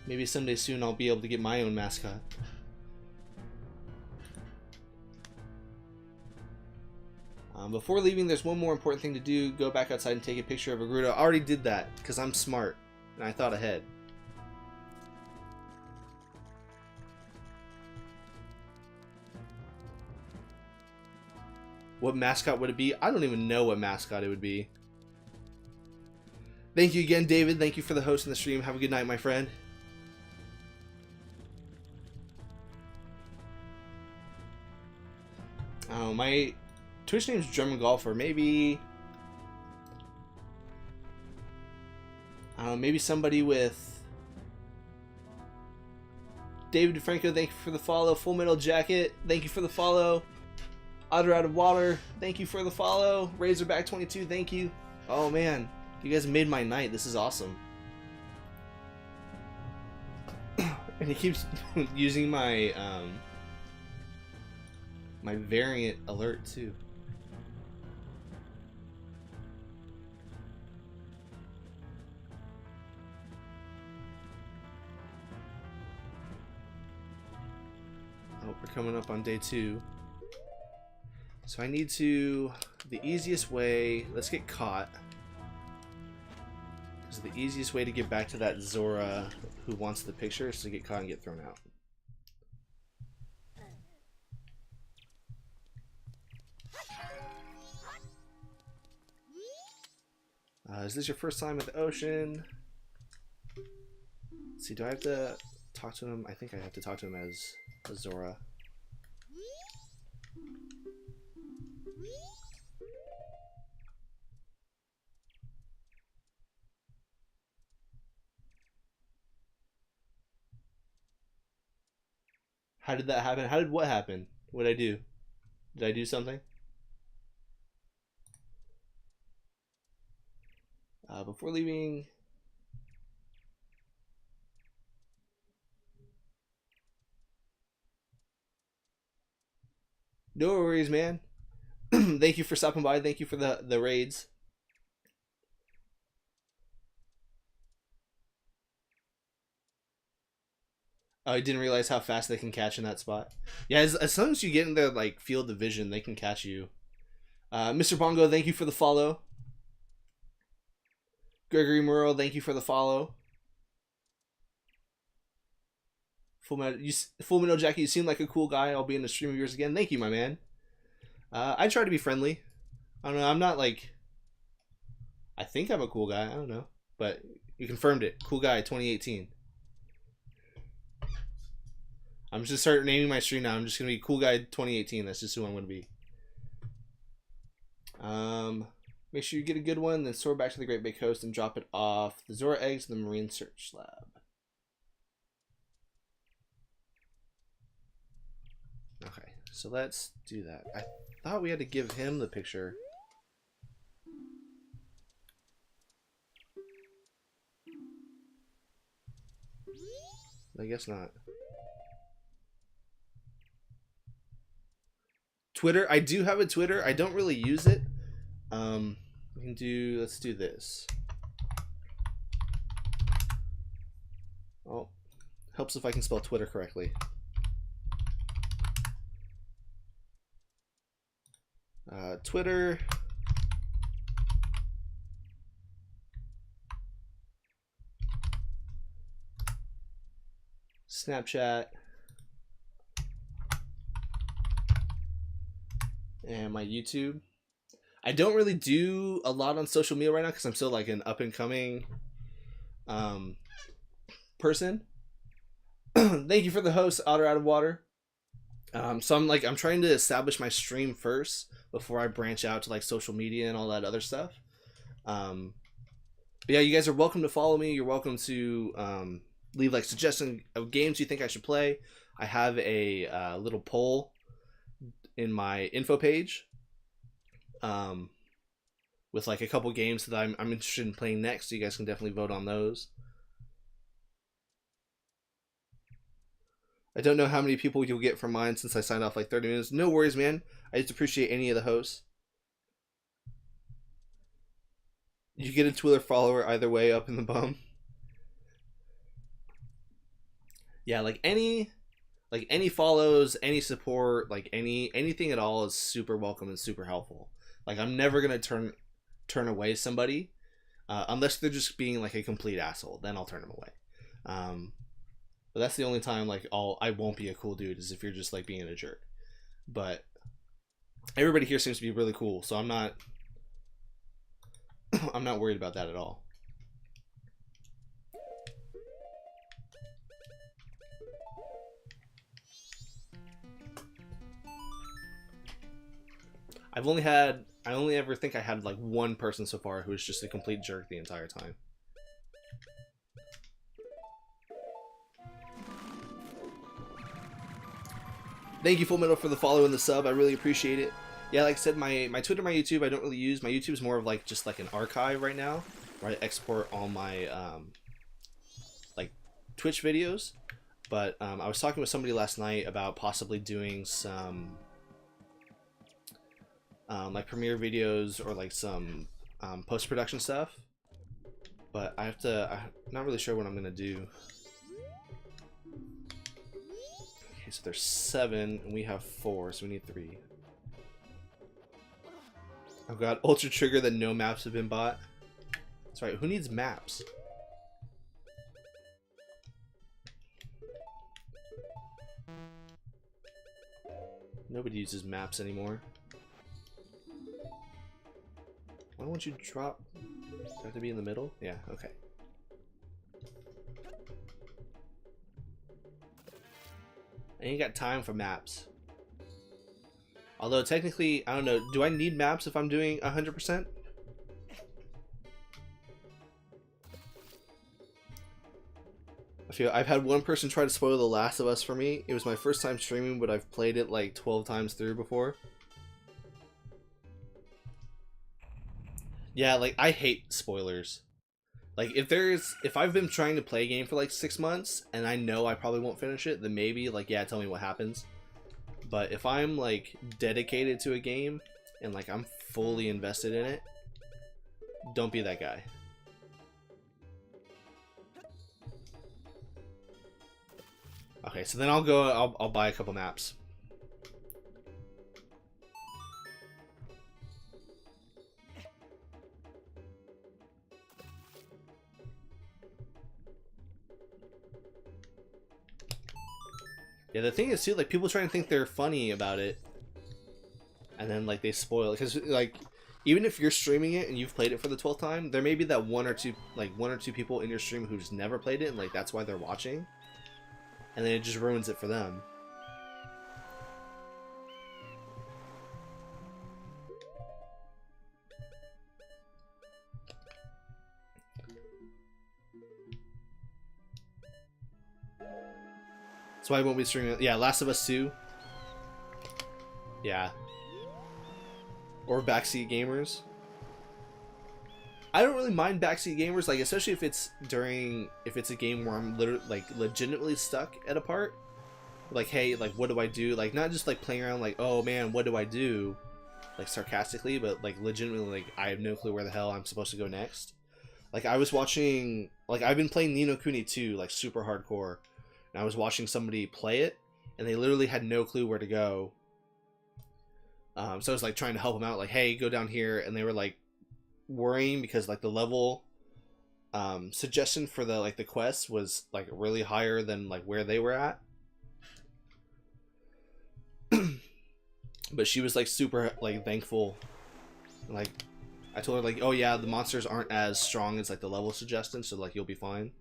Maybe someday soon I'll be able to get my own mascot. Before leaving, there's one more important thing to do. Go back outside and take a picture of a Gerudo. I already did that because I'm smart and I thought ahead. What mascot would it be? I don't even know what mascot it would be. Thank you again, David. Thank you for the host in the stream. Have a good night, my friend. My Twitch name's German Golfer. Maybe maybe somebody with David DeFranco, thank you for the follow. Full Metal Jacket, thank you for the follow. Otter Out of Water, thank you for the follow. Razorback22, thank you. Oh man, you guys made my night. This is awesome. And he keeps using my my variant alert too. Oh, we're coming up on day 2. So I need to, the easiest way, let's get caught. Because the easiest way to get back to that Zora who wants the picture is to get caught and get thrown out. Is this your first time at the ocean? Let's see, do I have to talk to him? I think I have to talk to him as Zora. How did that happen? How did what happen? What did I do? Did I do something? Before leaving... No worries, man. Thank you for stopping by. Thank you for the raids. Oh, I didn't realize how fast they can catch in that spot. Yeah, as long as you get in their like field of vision, they can catch you. Mr. Bongo, thank you for the follow. Gregory Murrow, thank you for the follow. Full Metal Jackie, you seem like a cool guy. I'll be in the stream of yours again. Thank you, my man. I try to be friendly. I don't know. I'm not like... I think I'm a cool guy. I don't know. But you confirmed it. Cool guy 2018. I'm just going to start naming my stream now. I'm just going to be Cool Guy 2018. That's just who I'm going to be. Make sure you get a good one, then soar back to the Great Bay Coast and drop it off the Zora eggs in the Marine Search Lab. Okay, so let's do that. I thought we had to give him the picture. I guess not. Twitter, I do have a Twitter. I don't really use it. We can do, let's do this. Oh, helps if I can spell Twitter correctly. Twitter. Snapchat. And my YouTube. I don't really do a lot on social media right now because I'm still like an up and coming person. Thank you for the host, Otter Out of Water. So I'm trying to establish my stream first before I branch out to like social media and all that other stuff. But yeah, you guys are welcome to follow me. You're welcome to leave like suggestions of games you think I should play. I have a little poll in my info page with like a couple games that I'm interested in playing next, so you guys can definitely vote on those. I don't know how many people you'll get from mine since I signed off like 30 minutes. No worries, man. I just appreciate any of the hosts. You get a Twitter follower either way up in the bum. Yeah, like any follows, any support, like anything at all is super welcome and super helpful. Like I'm never gonna turn away somebody unless they're just being like a complete asshole. Then I'll turn them away. But that's the only time like I won't be a cool dude is if you're just like being a jerk. But everybody here seems to be really cool, so I'm not I'm not worried about that at all. I only ever think I had like one person so far who was just a complete jerk the entire time. Thank you, Full Metal, for the follow and the sub. I really appreciate it. Yeah, like I said, my Twitter, my YouTube, I don't really use. My YouTube is more of like just like an archive right now, where I export all my like Twitch videos. But I was talking with somebody last night about possibly doing some like premiere videos or like some post-production stuff. But I'm not really sure what I'm gonna do. Okay, so there's 7 and we have 4, so we need 3. I've got Ultra Trigger that no maps have been bought. That's right, who needs maps? Nobody uses maps anymore. Why don't you drop? Do I have to be in the middle? Yeah, okay. I ain't got time for maps. Although technically, I don't know, do I need maps if I'm doing 100%? I feel I've had one person try to spoil The Last of Us for me. It was my first time streaming, but I've played it like 12 times through before. Yeah, like I hate spoilers. Like if I've been trying to play a game for like 6 months and I know I probably won't finish it, then maybe like, yeah, tell me what happens. But if I'm like dedicated to a game and like I'm fully invested in it, don't be that guy. Okay, so then I'll buy a couple maps. Yeah, the thing is too, like people try to think they're funny about it, and then like they spoil it, because like even if you're streaming it and you've played it for the 12th time, there may be that one or two people in your stream who's never played it, and like that's why they're watching, and then it just ruins it for them. That's why I won't be streaming. Yeah, Last of Us 2. Yeah. Or backseat gamers. I don't really mind backseat gamers, like especially if it's a game where I'm literally like legitimately stuck at a part. Like, hey, like what do I do? Like not just like playing around like, oh man, what do I do? Like sarcastically, but like legitimately like I have no clue where the hell I'm supposed to go next. Like I was watching, like I've been playing Ni no Kuni 2 like super hardcore. And I was watching somebody play it, and they literally had no clue where to go. So I was like trying to help them out, like, hey, go down here, and they were like worrying because like the level suggestion for the like the quest was like really higher than like where they were at. But she was like super like thankful. Like I told her like, oh yeah, the monsters aren't as strong as like the level suggestion, so like you'll be fine.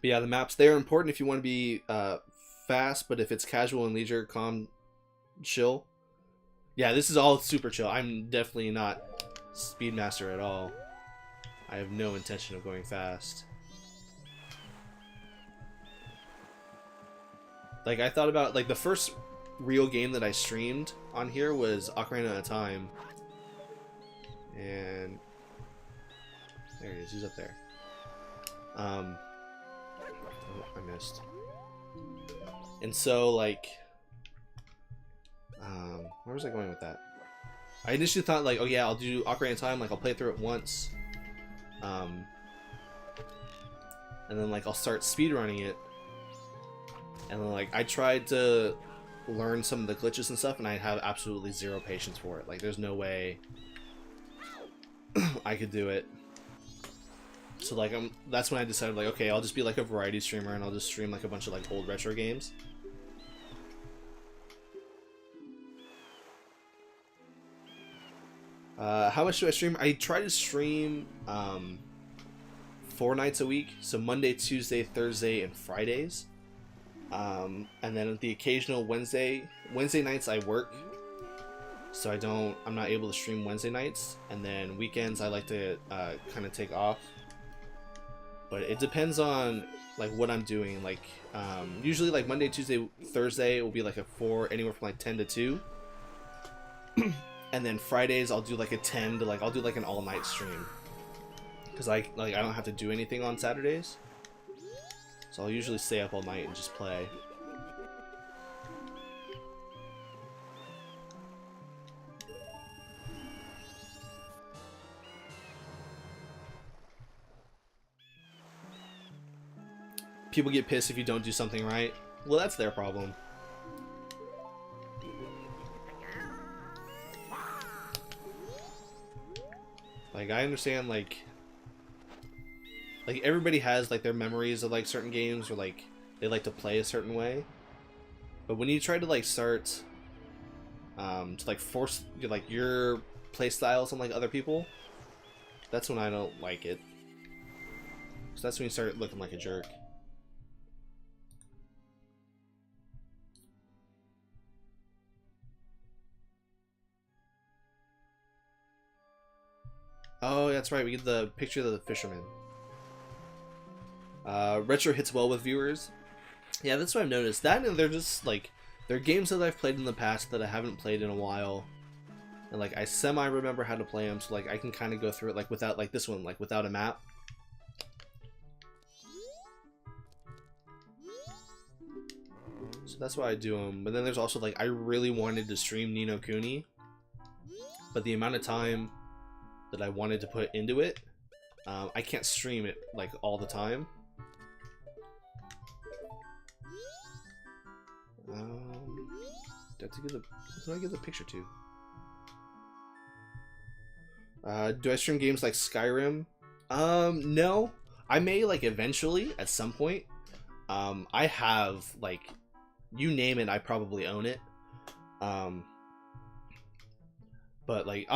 But yeah, the maps, they're important if you want to be fast, but if it's casual and leisure, calm, chill. Yeah, this is all super chill. I'm definitely not Speedmaster at all. I have no intention of going fast. Like, I thought about, like, the first real game that I streamed on here was Ocarina of Time. And there he is, he's up there. Oh, I missed. And so, like, where was I going with that? I initially thought, like, oh yeah, I'll do Ocarina of Time, like, I'll play through it once. And then, like, I'll start speedrunning it. And then, like, I tried to learn some of the glitches and stuff, and I have absolutely zero patience for it. Like, there's no way I could do it. So, like, that's when I decided, like, okay, I'll just be, like, a variety streamer, and I'll just stream, like, a bunch of, like, old retro games. How much do I stream? I try to stream 4 nights a week, so Monday, Tuesday, Thursday, and Fridays. And then the occasional Wednesday nights I work, so I'm not able to stream Wednesday nights, and then weekends I like to kind of take off. but it depends on like what I'm doing. Like usually like Monday, Tuesday, Thursday will be like a 4, anywhere from like 10 to 2. And then Fridays I'll do like a 10 to like, I'll do like an all-night stream, because I don't have to do anything on Saturdays, so I'll usually stay up all night and just play. People get pissed if you don't do something right. Well, that's their problem. Like, I understand, like everybody has like their memories of like certain games, or like they like to play a certain way. But when you try to like start to like force like your play styles on like other people, that's when I don't like it. So that's when you start looking like a jerk. Oh, that's right, we get the picture of the fisherman. Retro hits well with viewers. Yeah, that's what I've noticed. That, and they're just like, they're games that I've played in the past that I haven't played in a while, and like I semi remember how to play them, so like I can kind of go through it like without, like this one, like without a map. So that's why I do them. But then there's also like, I really wanted to stream Ni no Kuni, but the amount of time that I wanted to put into it, I can't stream it like all the time. Who do I give the picture to? Do I stream games like Skyrim? No. I may, like, eventually at some point. I have, like, you name it, I probably own it. But like,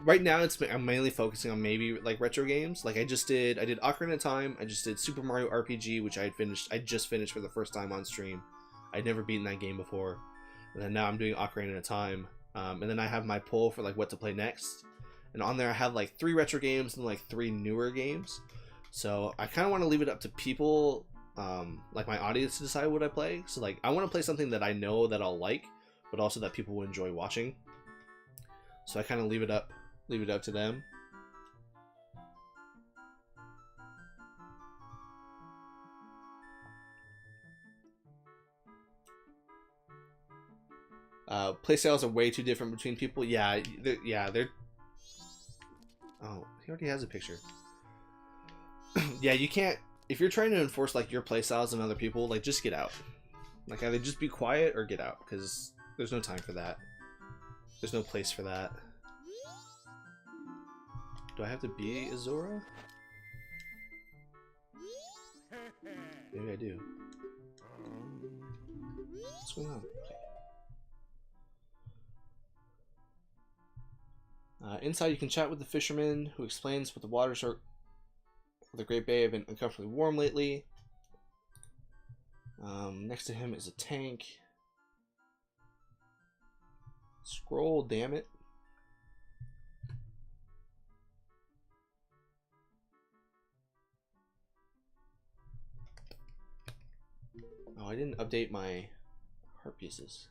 right now I'm mainly focusing on maybe like retro games. Like I did Ocarina of Time. I just did Super Mario RPG, which I just finished for the first time on stream. I'd never beaten that game before, and then now I'm doing Ocarina of Time. And then I have my poll for like what to play next, and on there I have like 3 retro games and like 3 newer games. So I kind of want to leave it up to people, like my audience, to decide what I play. So like I want to play something that I know that I'll like, but also that people will enjoy watching. So I kind of leave it up to them. Playstyles are way too different between people. Yeah, they're. Oh, he already has a picture. Yeah, you can't. If you're trying to enforce like your playstyles on other people, like just get out. Like either just be quiet or get out, because there's no time for that. There's no place for that. Do I have to be Azora? Maybe I do. What's going on? Inside, you can chat with the fisherman, who explains what the waters are. The Great Bay have been uncomfortably warm lately. Next to him is a tank. Scroll, damn it. Oh, I didn't update my heart pieces.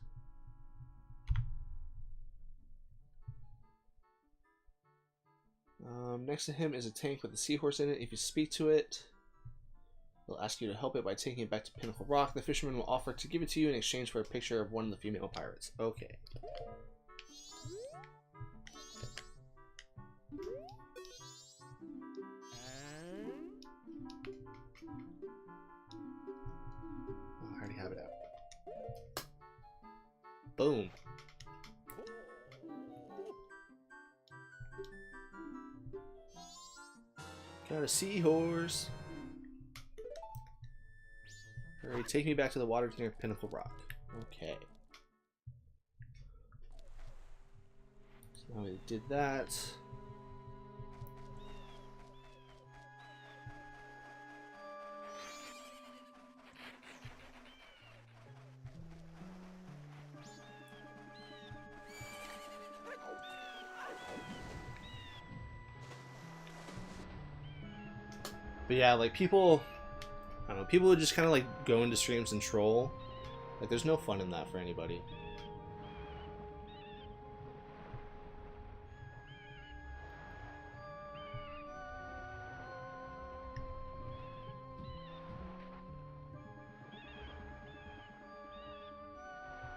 Next to him is a tank with a seahorse in it. If you speak to it, they'll ask you to help it by taking it back to Pinnacle Rock. The fisherman will offer to give it to you in exchange for a picture of one of the female pirates. Okay. Oh, I already have it out. Boom. Got a seahorse. Hurry, take me back to the water near Pinnacle Rock. Okay. So now we did that. But yeah, like people, I don't know, people would just kind of like go into streams and troll. Like there's no fun in that for anybody.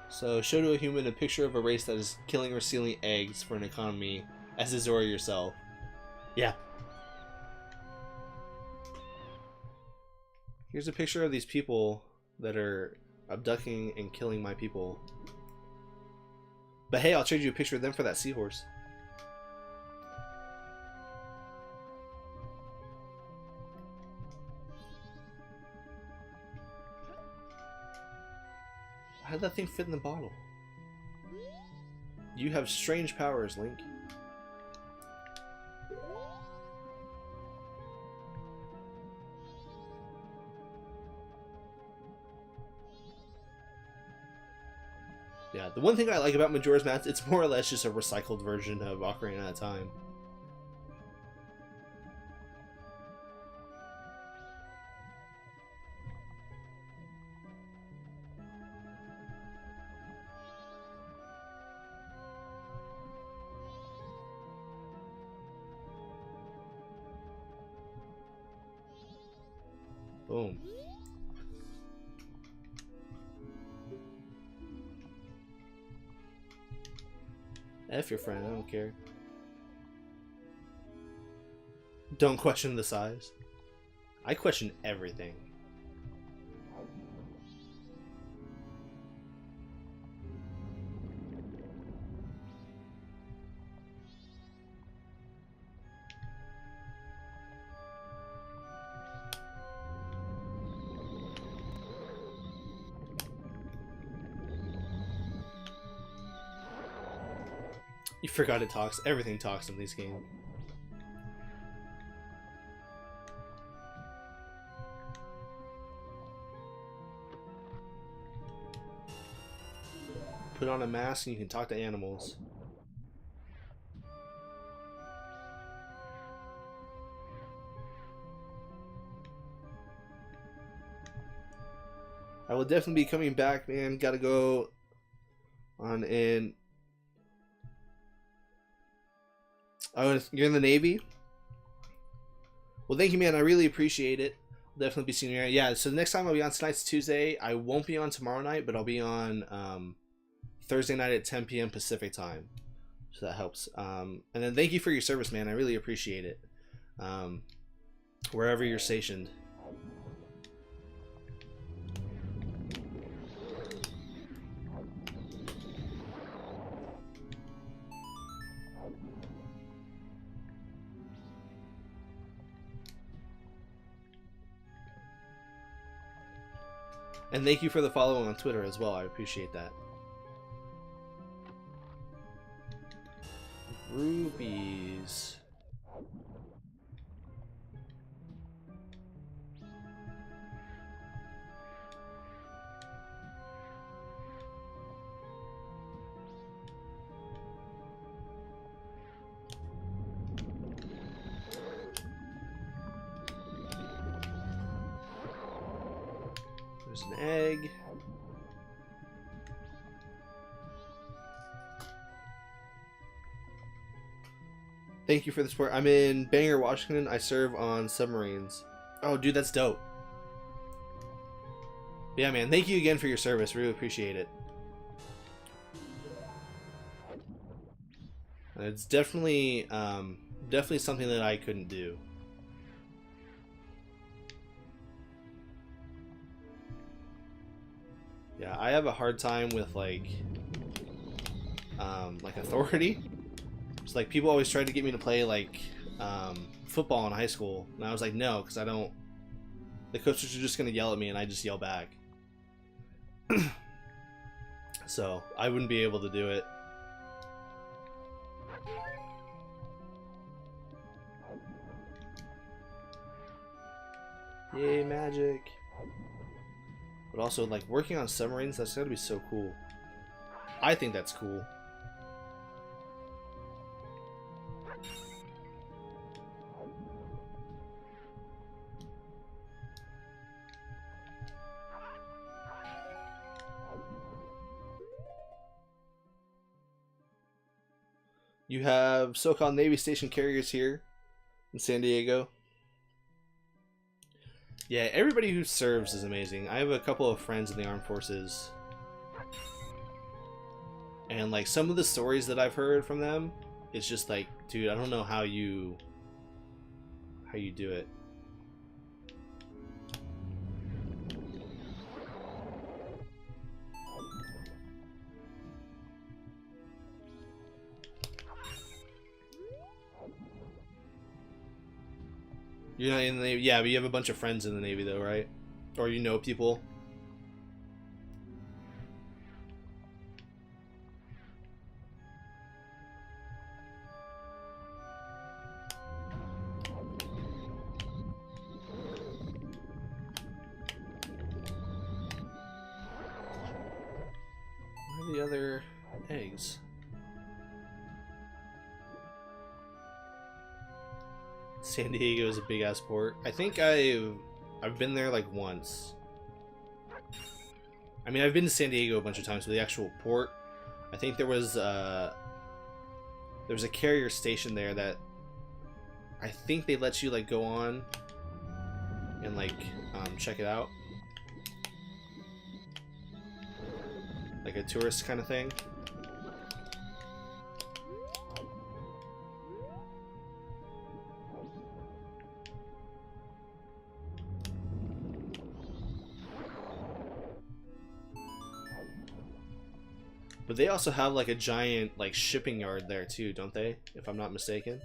So, show to a human a picture of a race that is killing or stealing eggs for an economy, as is Zora yourself. Yeah. Here's a picture of these people that are abducting and killing my people. But hey, I'll trade you a picture of them for that seahorse. How did that thing fit in the bottle? You have strange powers, Link. Yeah, the one thing I like about Majora's Mask, it's more or less just a recycled version of Ocarina of Time. Boom. F your friend, I don't care. Don't question the size. I question everything. You forgot it talks. Everything talks in these games. Put on a mask and you can talk to animals. I will definitely be coming back, man. Gotta go on in. Oh, you're in the Navy? Well, thank you, man. I really appreciate it. I'll definitely be seeing you. Yeah, so the next time I'll be on tonight's Tuesday. I won't be on tomorrow night, but I'll be on Thursday night at 10 p.m. Pacific time. So that helps. And then thank you for your service, man. I really appreciate it. Wherever you're stationed. And thank you for the follow on Twitter as well. I appreciate that. Rubies. There's an egg. Thank you for the support. I'm in Bangor, Washington. I serve on submarines. Oh, dude, that's dope. Yeah, man. Thank you again for your service. Really appreciate it. It's definitely, definitely something that I couldn't do. Yeah, I have a hard time with like authority. It's like people always tried to get me to play like football in high school, and I was like, no, because I don't. The coaches are just gonna yell at me, and I just yell back. So I wouldn't be able to do it. Yay, magic! But also, like, working on submarines, that's gotta be so cool. I think that's cool. You have so-called Navy station carriers here in San Diego. Yeah, everybody who serves is amazing. I have a couple of friends in the armed forces. And like some of the stories that I've heard from them, it's just like, dude, I don't know how you do it. You're not in the Navy? Yeah, but you have a bunch of friends in the Navy though, right? Or you know people? Where are the other eggs? San Diego is a big ass port. I think I've been there like once. I mean, I've been to San Diego a bunch of times, but the actual port, I think there was a carrier station there that I think they let you like go on and like check it out, like a tourist kind of thing. But they also have like a giant like shipping yard there too, don't they? If I'm not mistaken.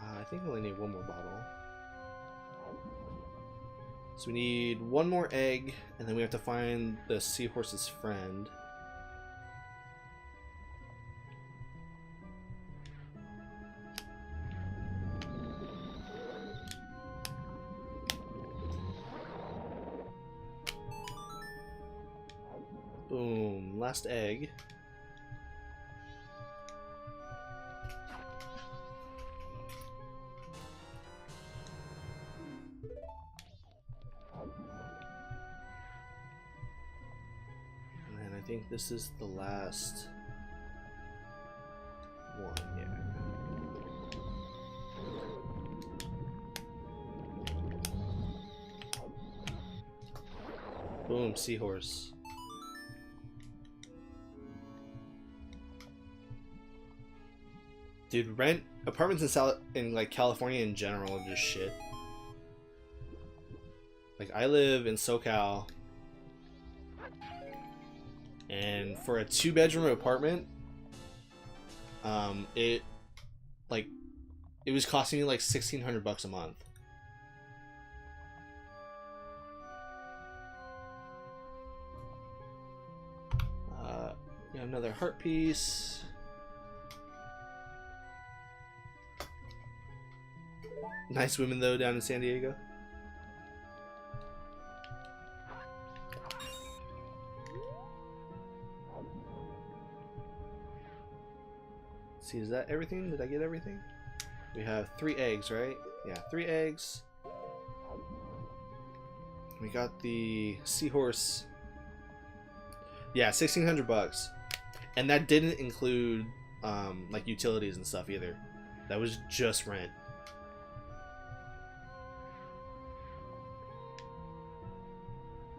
I think I only need one more bottle. So we need one more egg, and then we have to find the seahorse's friend. Boom, last egg. I think this is the last one, yeah. Boom, seahorse. Dude, apartments in like California in general are just shit. Like I live in SoCal. And for a 2-bedroom apartment, it was costing me like $1,600 a month. Yeah, another heart piece. Nice women though down in San Diego. See, is that everything? Did I get everything? We have 3 eggs, right? Yeah, 3 eggs. We got the seahorse. Yeah, $1,600, and that didn't include like utilities and stuff either. That was just rent.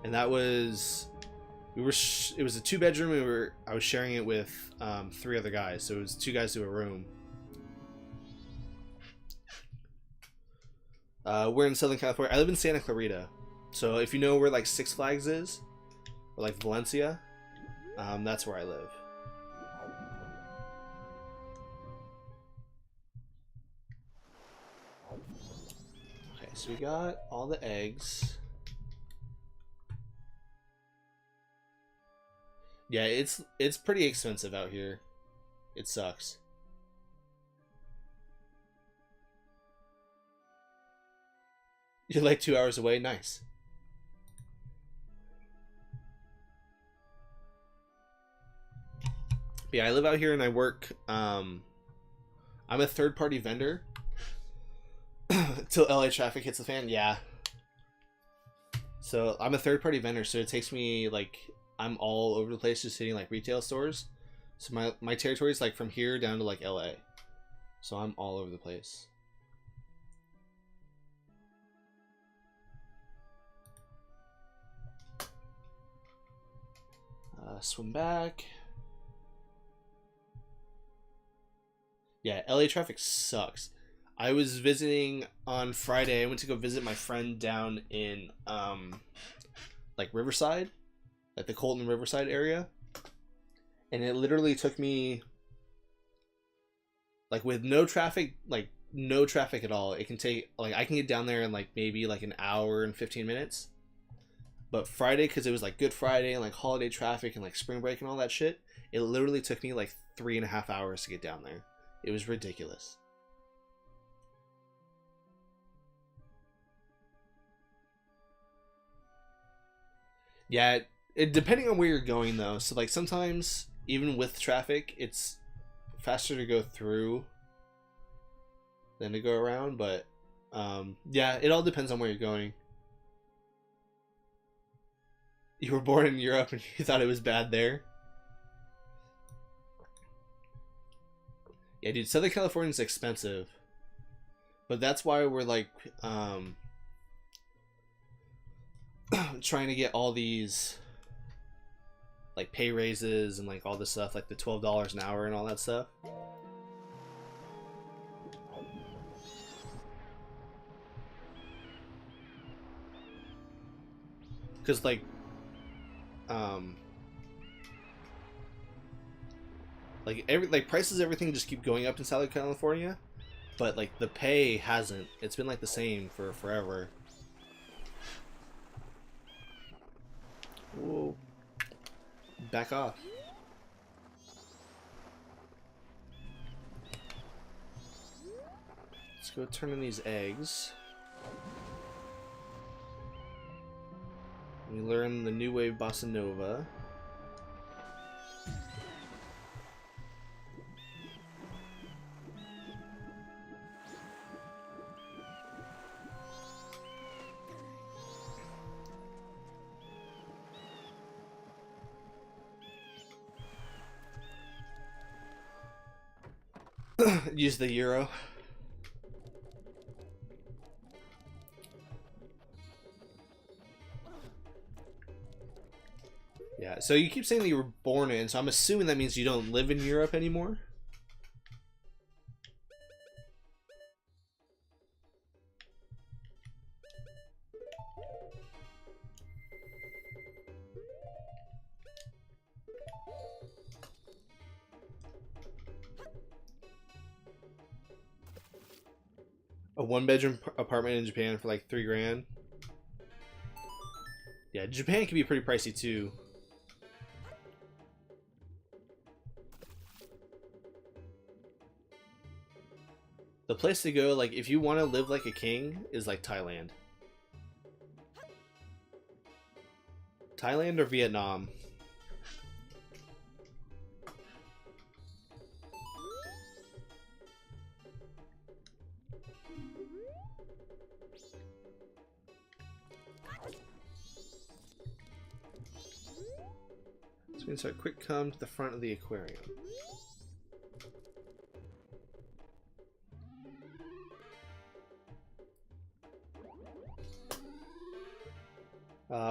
And that was it was a 2-bedroom. I was sharing it with 3 other guys, so it was 2 guys to a room. We're in Southern California. I live in Santa Clarita, so if you know where like Six Flags is, or like Valencia, that's where I live. Okay, so we got all the eggs. Yeah, it's pretty expensive out here. It sucks. You're like 2 hours away? Nice. But yeah, I live out here and I work. I'm a third-party vendor till LA traffic hits the fan. Yeah. So I'm a third-party vendor, so it takes me like I'm all over the place, just hitting like retail stores. So my territory is like from here down to like LA. So I'm all over the place. Swim back. Yeah, LA traffic sucks. I was visiting on Friday. I went to go visit my friend down in like Riverside, like the Colton Riverside area. And it literally took me like with no traffic, like no traffic at all. It can take like I can get down there in like maybe like an hour and 15 minutes. But Friday, because it was like Good Friday and like holiday traffic and like spring break and all that shit, it literally took me like 3.5 hours to get down there. It was ridiculous. Yeah, depending on where you're going though. So like sometimes even with traffic, it's faster to go through than to go around. But yeah, it all depends on where you're going. You were born in Europe and you thought it was bad there? Yeah, dude, Southern California's expensive. But that's why we're like trying to get all these like pay raises and like all this stuff, like the $12 an hour and all that stuff. Because like prices, everything just keep going up in Southern California, but like the pay hasn't. It's been like the same for forever. Whoa. Back off. Let's go turn in these eggs. We learn the new wave bossa nova. Use the euro. Yeah, so you keep saying that you were born in, so I'm assuming that means you don't live in Europe anymore? A one-bedroom apartment in Japan for like $3 grand. Yeah, Japan can be pretty pricey too. The place to go, like, if you want to live like a king, is like Thailand. Thailand or Vietnam. So we can start quick come to the front of the aquarium.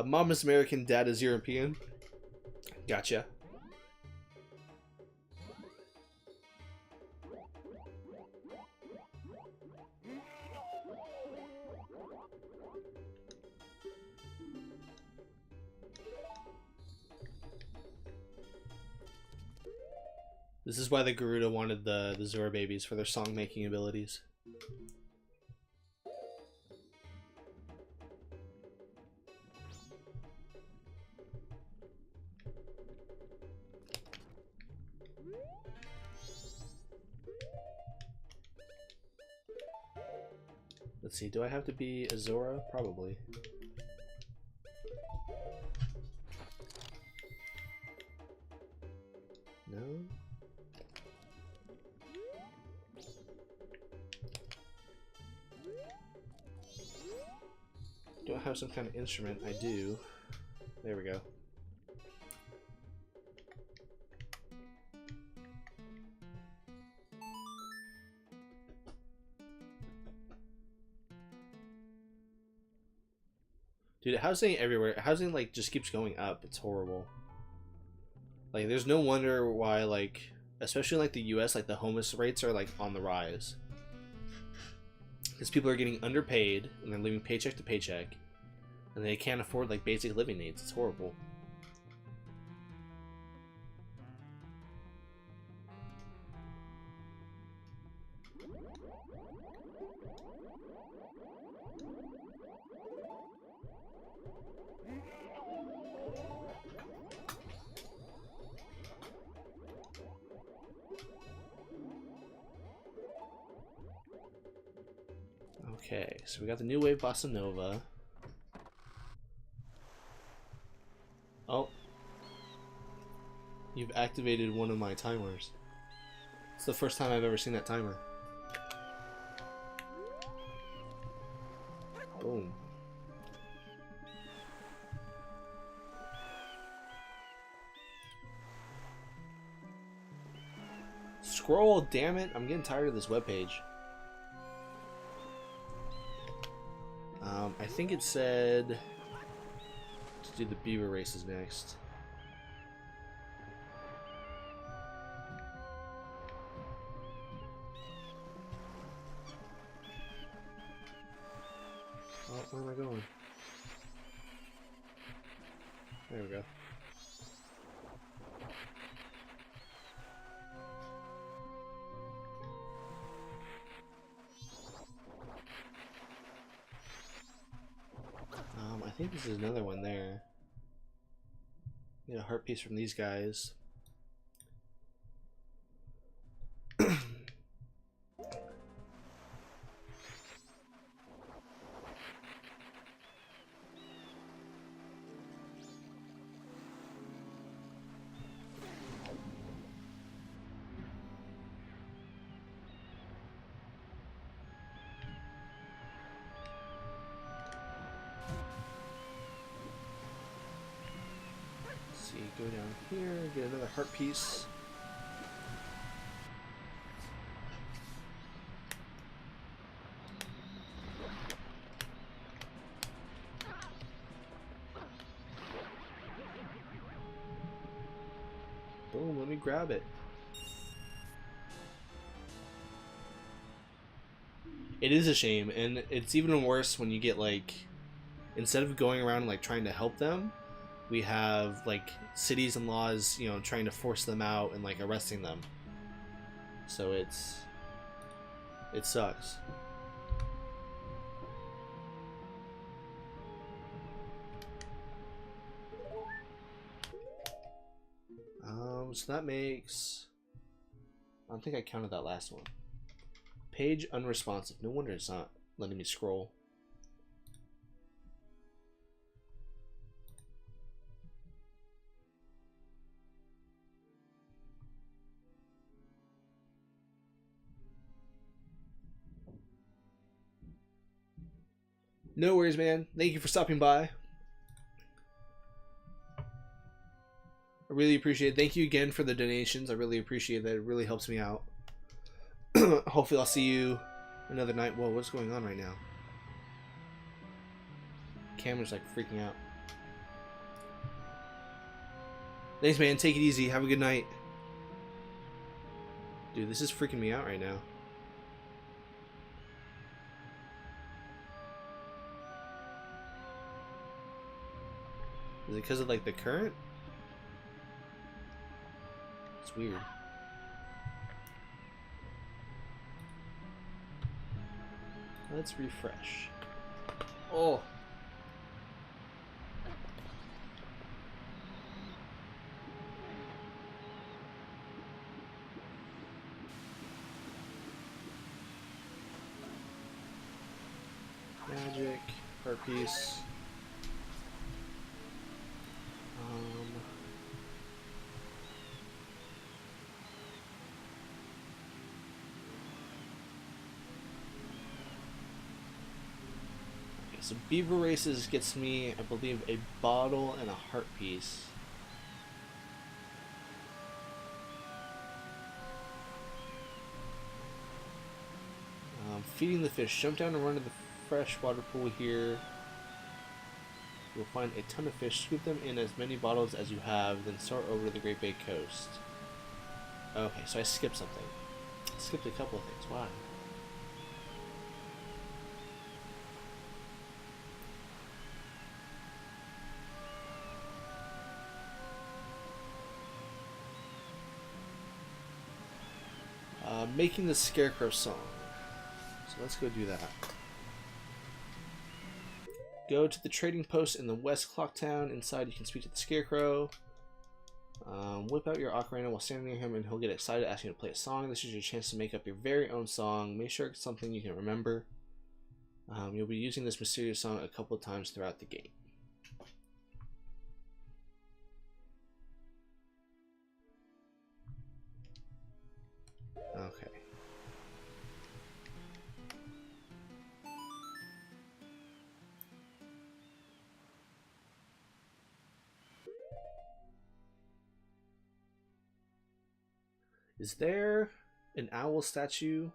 Mom is American, dad is European. Gotcha. This is why the Garuda wanted the Zora babies, for their song-making abilities. Let's see, do I have to be a Zora? Probably. No? Don't have some kind of instrument. I do. There we go. Dude, housing everywhere. Housing like just keeps going up. It's horrible. Like there's no wonder why like especially in like the US like the homeless rates are like on the rise. Because people are getting underpaid and they're living paycheck to paycheck and they can't afford like basic living needs. It's horrible. Okay, so we got the new wave bossa nova. Oh, you've activated one of my timers. It's the first time I've ever seen that timer. Boom. Scroll, damn it! I'm getting tired of this webpage. I think it said to do the beaver races next. Oh, where am I going? There we go. I think this is another one there. Get a heart piece from these guys. Go down here, get another heart piece. Boom, let me grab it. It is a shame, and it's even worse when you get like, instead of going around like trying to help them, we have like cities and laws, you know, trying to force them out and like arresting them. So it sucks. So that makes, I don't think I counted that last one. Page unresponsive. No wonder it's not letting me scroll. No worries, man. Thank you for stopping by. I really appreciate it. Thank you again for the donations. I really appreciate that. It really helps me out. Hopefully I'll see you another night. Whoa, what's going on right now? Camera's like freaking out. Thanks, man. Take it easy. Have a good night. Dude, this is freaking me out right now. Is it because of like the current? It's weird. Let's refresh. Oh. Magic, heart piece. So Beaver Races gets me, I believe, a bottle and a heart piece. Feeding the fish. Jump down and run to the freshwater pool here. You'll find a ton of fish. Scoop them in as many bottles as you have, then soar over to the Great Bay Coast. Okay, so I skipped something. I skipped a couple of things. Why? Making the Scarecrow song. So let's go do that. Go to the trading post in the West Clock Town. Inside, you can speak to the Scarecrow. Whip out your ocarina while standing near him, and he'll get excited, asking you to play a song. This is your chance to make up your very own song. Make sure it's something you can remember. You'll be using this mysterious song a couple of times throughout the game. Okay. Is there an owl statue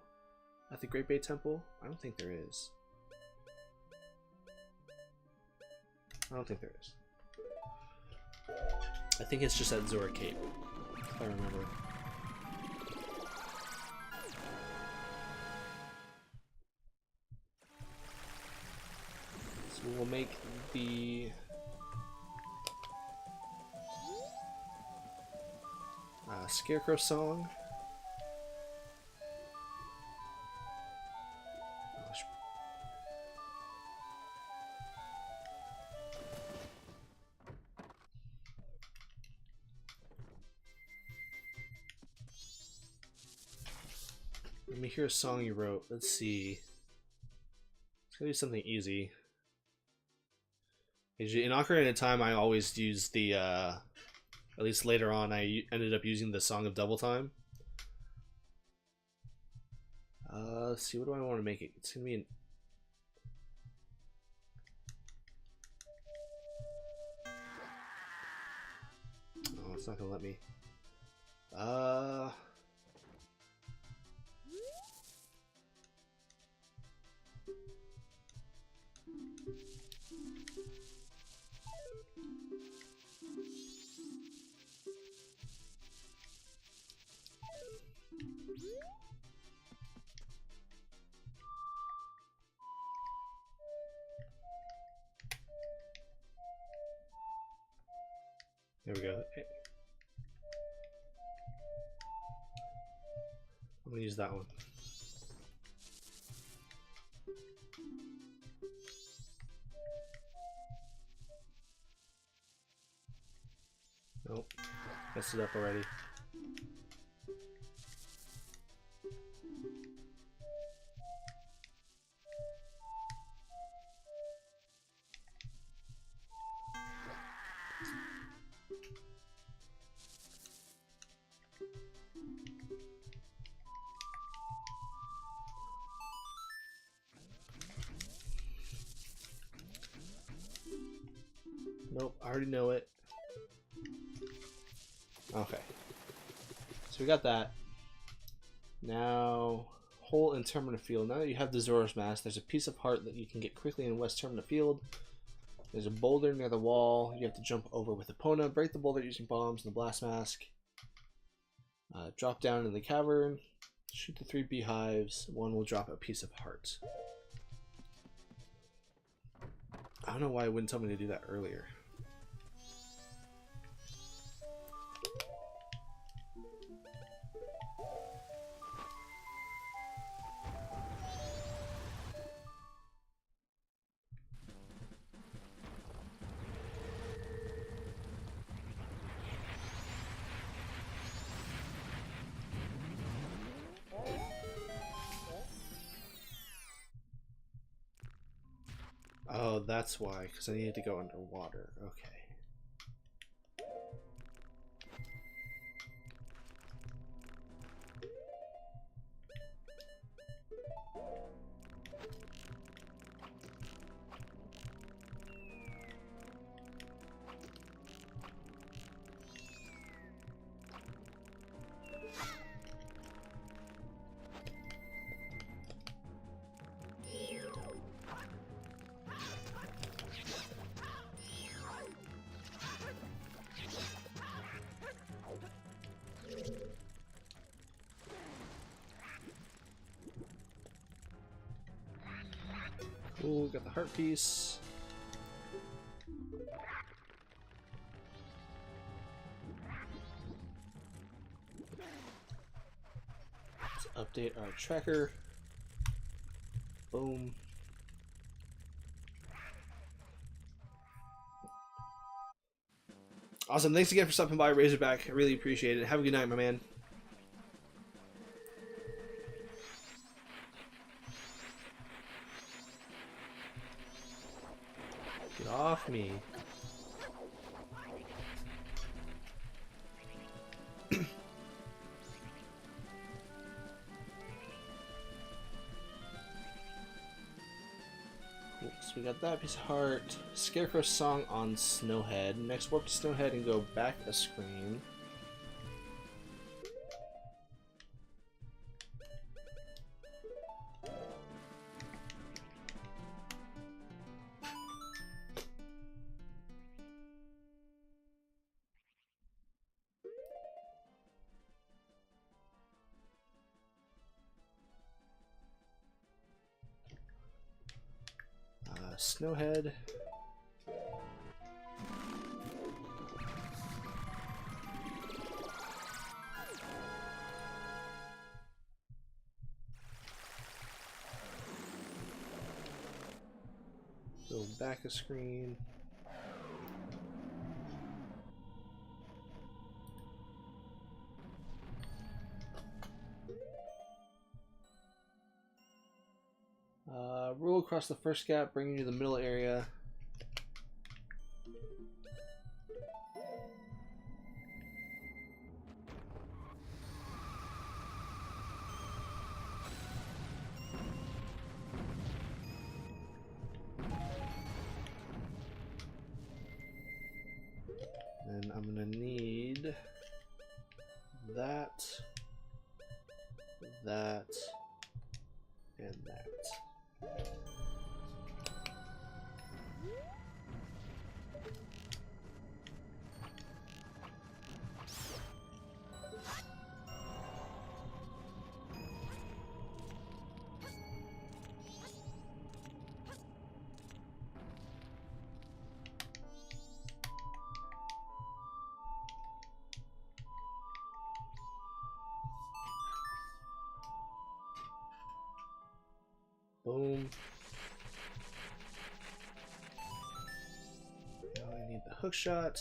at the Great Bay Temple? I don't think there is. I don't think there is. I think it's just at Zora Cape, if I remember. So we'll make the Scarecrow song. Let me hear a song you wrote. Let's see. It's gonna be something easy. In Ocarina of Time, I always use the, at least later on, I ended up using the Song of Double Time. Let's see, what do I want to make it? It's gonna be an... Oh, it's not gonna let me. There we go. I'm gonna use that one. Nope. Messed it up already. Nope, I already know it. Okay. So we got that. Now, hole in Termina Field. Now that you have the Zora's Mask, there's a piece of heart that you can get quickly in West Termina Field. There's a boulder near the wall. You have to jump over with Epona. Break the boulder using bombs and the blast mask. Drop down in the cavern. Shoot the 3 beehives. One will drop a piece of heart. I don't know why it wouldn't tell me to do that earlier. Oh, that's why, because I needed to go underwater. Okay. Ooh, got the heart piece. Let's update our tracker. Boom. Awesome. Thanks again for stopping by, Razorback. I really appreciate it. Have a good night, my man. Get off me. So we got that piece of heart. Scarecrow song on Snowhead. Next, warp to Snowhead and go back a screen. Snowhead. Go back a screen. Roll across the first gap, bringing you to the middle area. And I'm gonna need that, that, and that. Boom. Now I need the hook shot.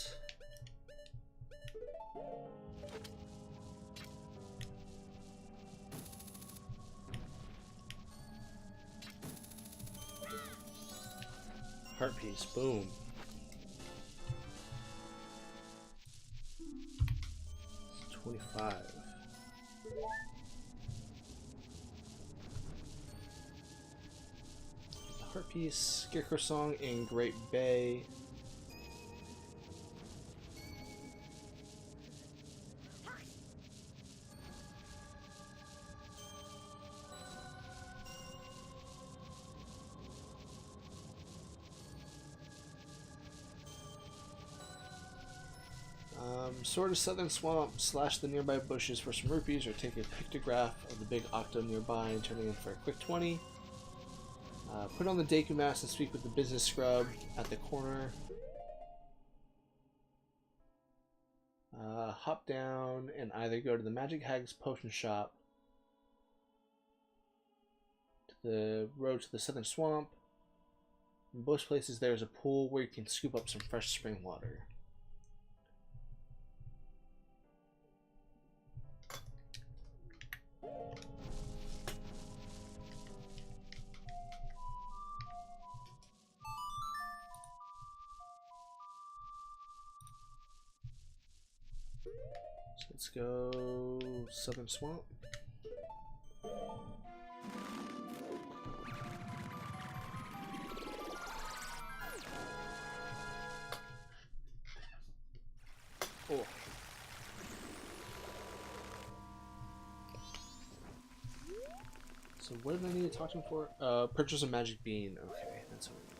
Heart piece, boom. It's 25. Heart piece, Scarecrow song in Great Bay. Sword of Southern Swamp, slash the nearby bushes for some rupees, or take a pictograph of the big octo nearby and turn it in for a quick 20. Put on the Deku mask and speak with the business scrub at the corner. Hop down and either go to the Magic Hag's potion shop, to the road to the Southern Swamp. In both places there's a pool where you can scoop up some fresh spring water. So let's go Southern Swamp. Oh. So what did I need to talk to him for? Purchase a magic bean. Okay, that's what we need.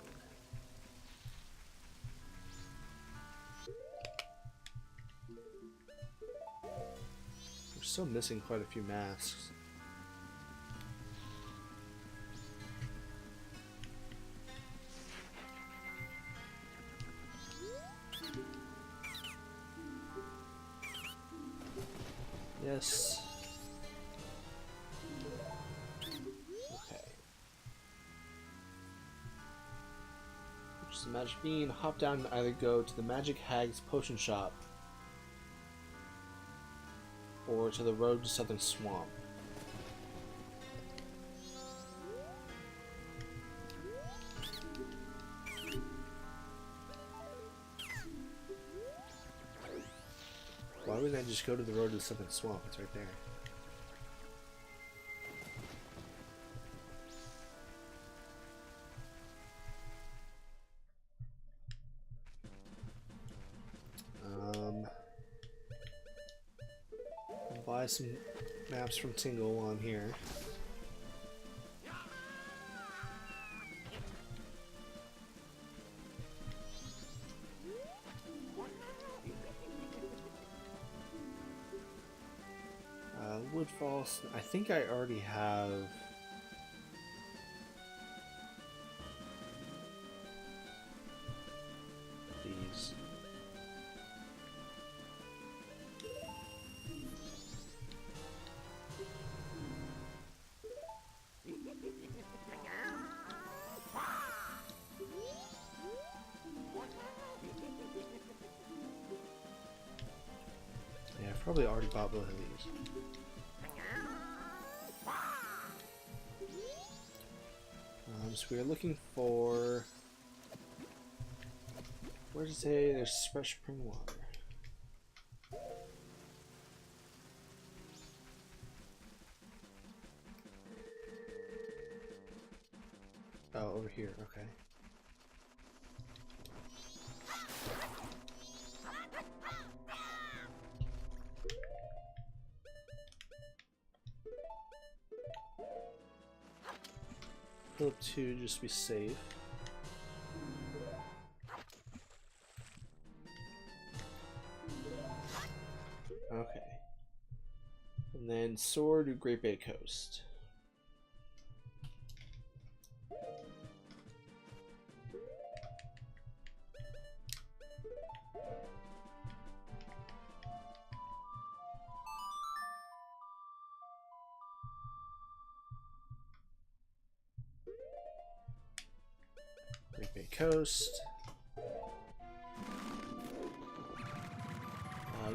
We're still missing quite a few masks. Yes. Okay. Purchase the magic bean, hop down and either go to the Magic Hag's potion shop or to the road to Southern Swamp. Why wouldn't I just go to the road to the Southern Swamp? It's right there. I'll buy some maps from Tingle while I'm here. Woodfalls. I think I already have these. Yeah, I've probably already bought both of these. So we're looking for... Where does it say there's fresh spring water? Oh, over here, okay. Fill up 2 just to be safe. Okay. And then soar to Great Bay Coast. Great Bay Coast.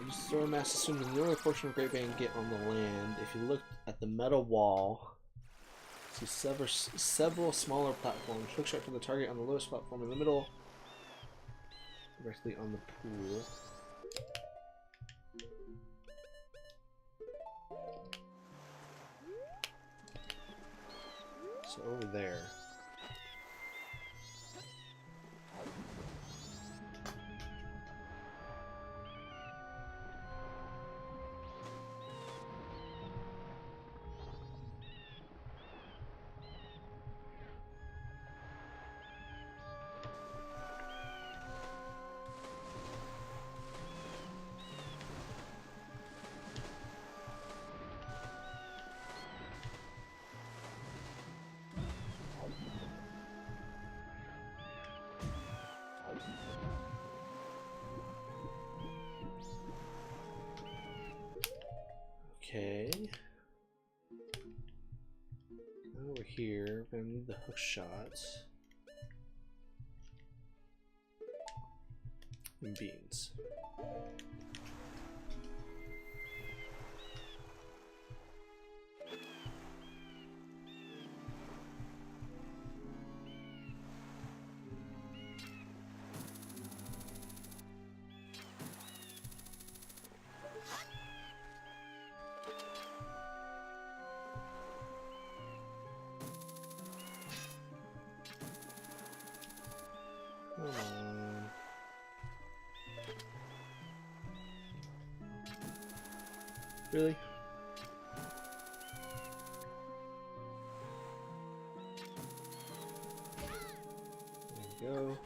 Use the Zora Mass to swim to the northern portion of Great Bay and get on the land. If you look at the metal wall, see several smaller platforms. Hook shot for the target on the lowest platform in the middle, directly on the pool. So over there. Okay. Now we're here. We're gonna need the hook shots. And beans. Come on. Really? There we go.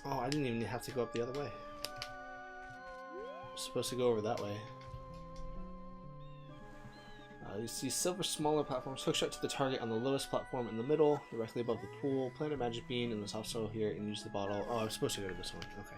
Oh, I didn't even have to go up the other way. I'm supposed to go over that way. You see several smaller platforms. Hook shot to the target on the lowest platform in the middle, directly above the pool. Plant a magic bean in the soft soil here and use the bottle. Oh, I was supposed to go to this one. Okay.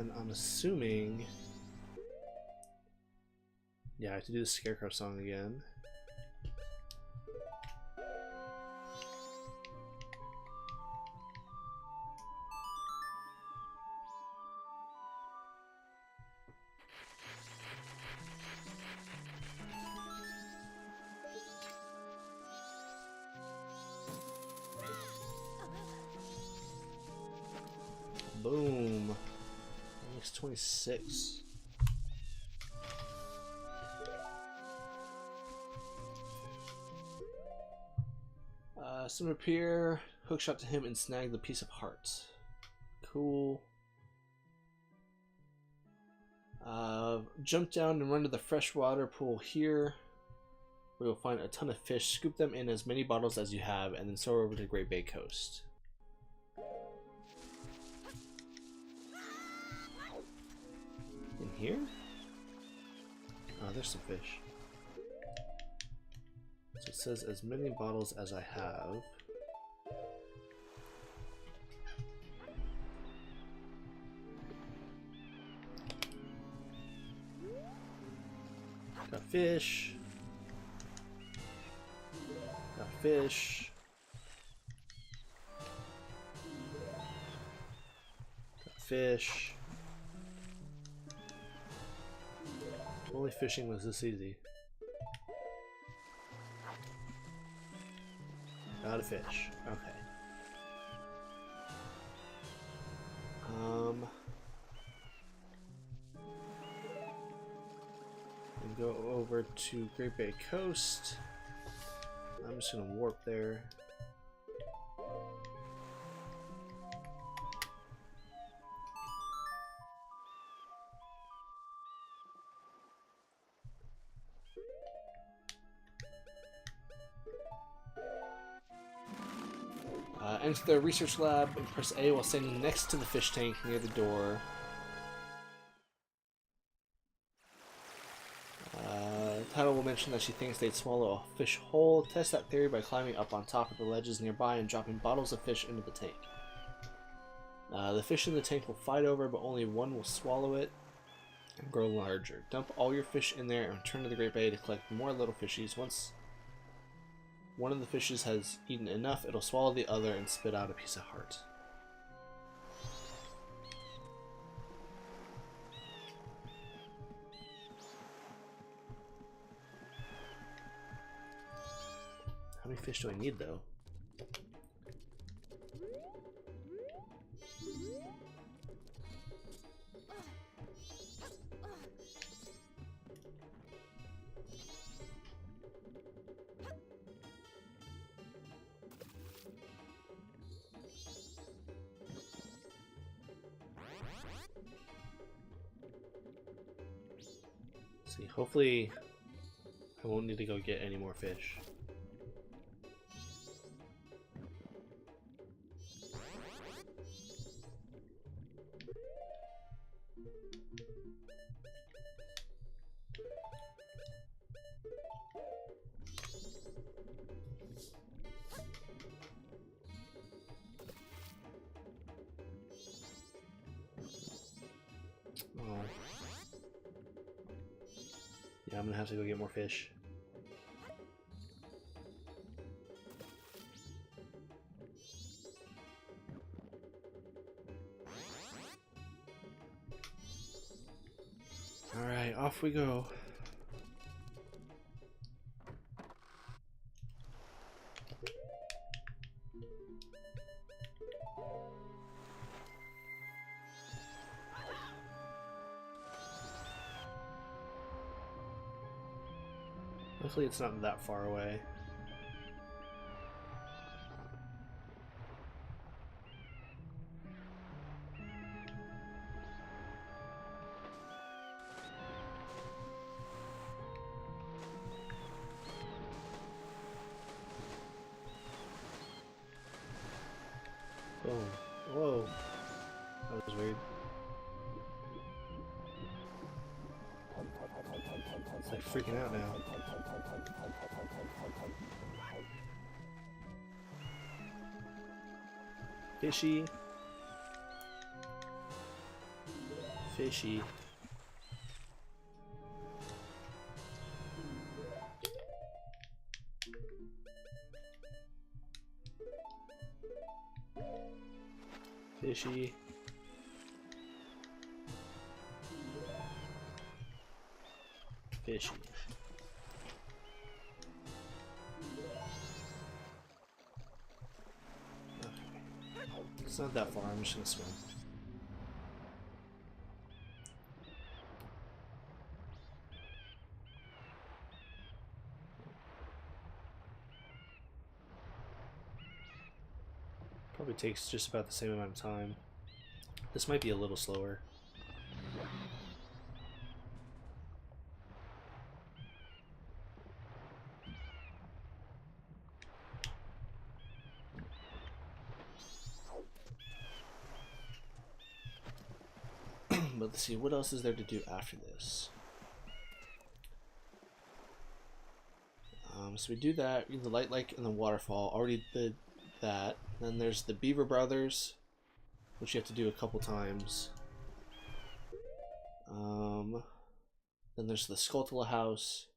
then I'm assuming... Yeah, I have to do the Scarecrow song again. Boom. That makes 26. Someone appear, hookshot to him and snag the piece of heart. Cool. Jump down and run to the freshwater pool here. We will find a ton of fish, scoop them in as many bottles as you have, and then soar over to Great Bay Coast. In here? Oh, there's some fish. So it says as many bottles as I have. Got fish. Got fish. Got fish. If only fishing was this easy. Got a fish. Okay. And go over to Great Bay Coast. I'm just gonna warp there. Enter the research lab and press A while standing next to the fish tank near the door. The title will mention that she thinks they'd swallow a fish whole. Test that theory by climbing up on top of the ledges nearby and dropping bottles of fish into the tank. The fish in the tank will fight over, but only one will swallow it and grow larger. Dump all your fish in there and return to the Great Bay to collect more little fishies. Once one of the fishes has eaten enough, it'll swallow the other and spit out a piece of heart. How many fish do I need, though? See, hopefully I won't need to go get any more fish. Oh. Yeah, I'm gonna have to go get more fish. Alright, off we go. Luckily it's not that far away. Boom. Whoa. That was weird. It's like freaking out now. Fishy. Fishy. Fishy. Fishy. Okay. It's not that far, I'm just gonna swim. Probably takes just about the same amount of time. This might be a little slower. But let's see, what else is there to do after this? So we do that, we do the light lake and the waterfall. Already did that. Then there's the Beaver Brothers, which you have to do a couple times. Then there's the Skulltula house.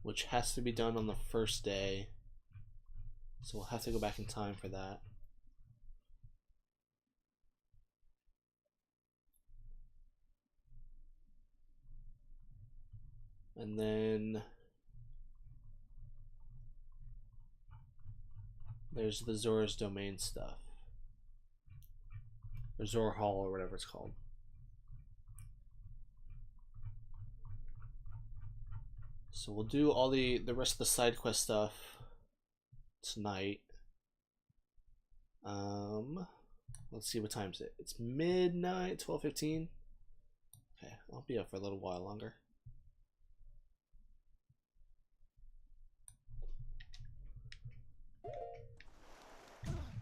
Which has to be done on the first day. So we'll have to go back in time for that. And then there's the Zora's Domain stuff. Or Zora Hall or whatever it's called. So we'll do all the rest of the side quest stuff tonight. Let's see, what time is it? It's midnight, 12:15. Okay, I'll be up for a little while longer.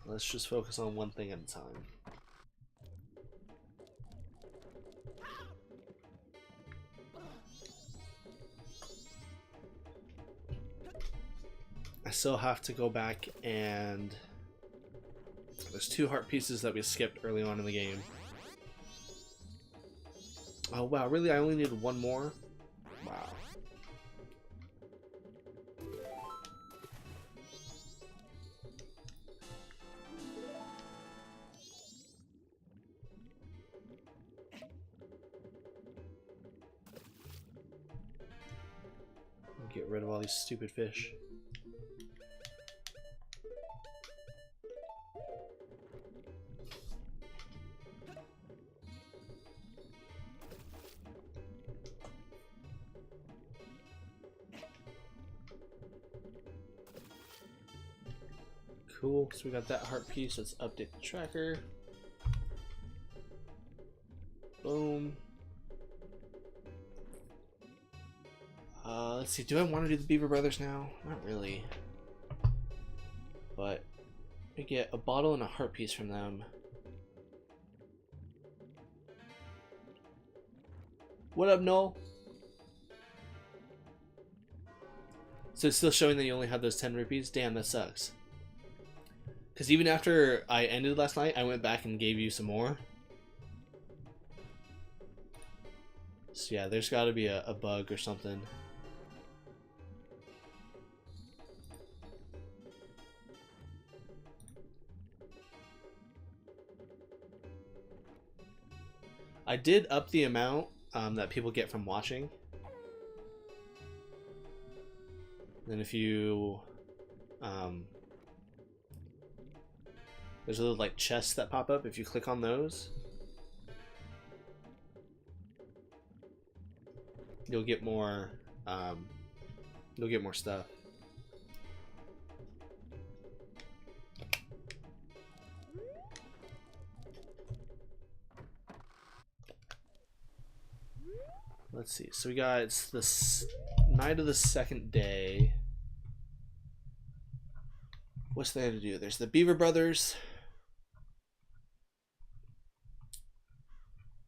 Let's just focus on one thing at a time. I still have to go back and there's 2 heart pieces that we skipped early on in the game. Oh wow, really? I only needed 1 more? Wow. Get rid of all these stupid fish. Cool, so we got that heart piece. Let's update the tracker. Boom. Let's see, do I want to do the Beaver Brothers now? Not really. But I get a bottle and a heart piece from them. What up, Noel? So it's still showing that you only have those 10 rupees? Damn, that sucks. Because even after I ended last night, I went back and gave you some more. So yeah, there's got to be a bug or something. I did up the amount that people get from watching. And if you... there's a little like chests that pop up. If you click on those, you'll get more stuff. Let's see. So we got, it's the night of the 2nd day. What's there to do? There's the Beaver Brothers,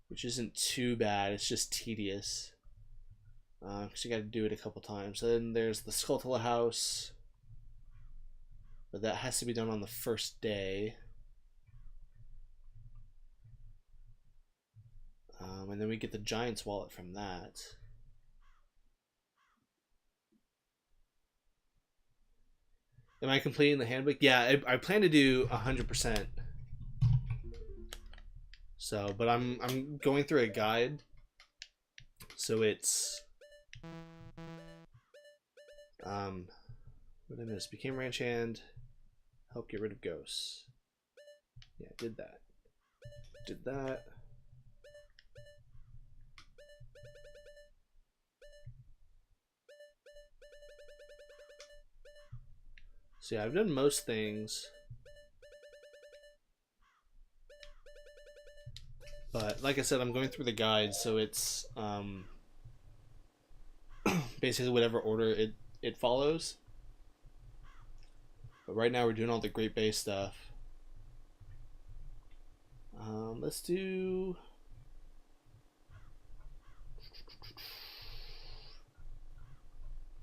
which isn't too bad. It's just tedious. because you got to do it a couple times. Then there's the Skulltula house, but that has to be done on the first day. And then we get the Giant's wallet from that. Am I completing the handbook? Yeah, I plan to do 100%. So, but I'm going through a guide. So it's what did I miss? Became ranch hand, help get rid of ghosts. Yeah, did that. Did that. So yeah, I've done most things. But like I said, I'm going through the guide, so it's basically whatever order it follows. But right now we're doing all the Great Bay stuff. Let's do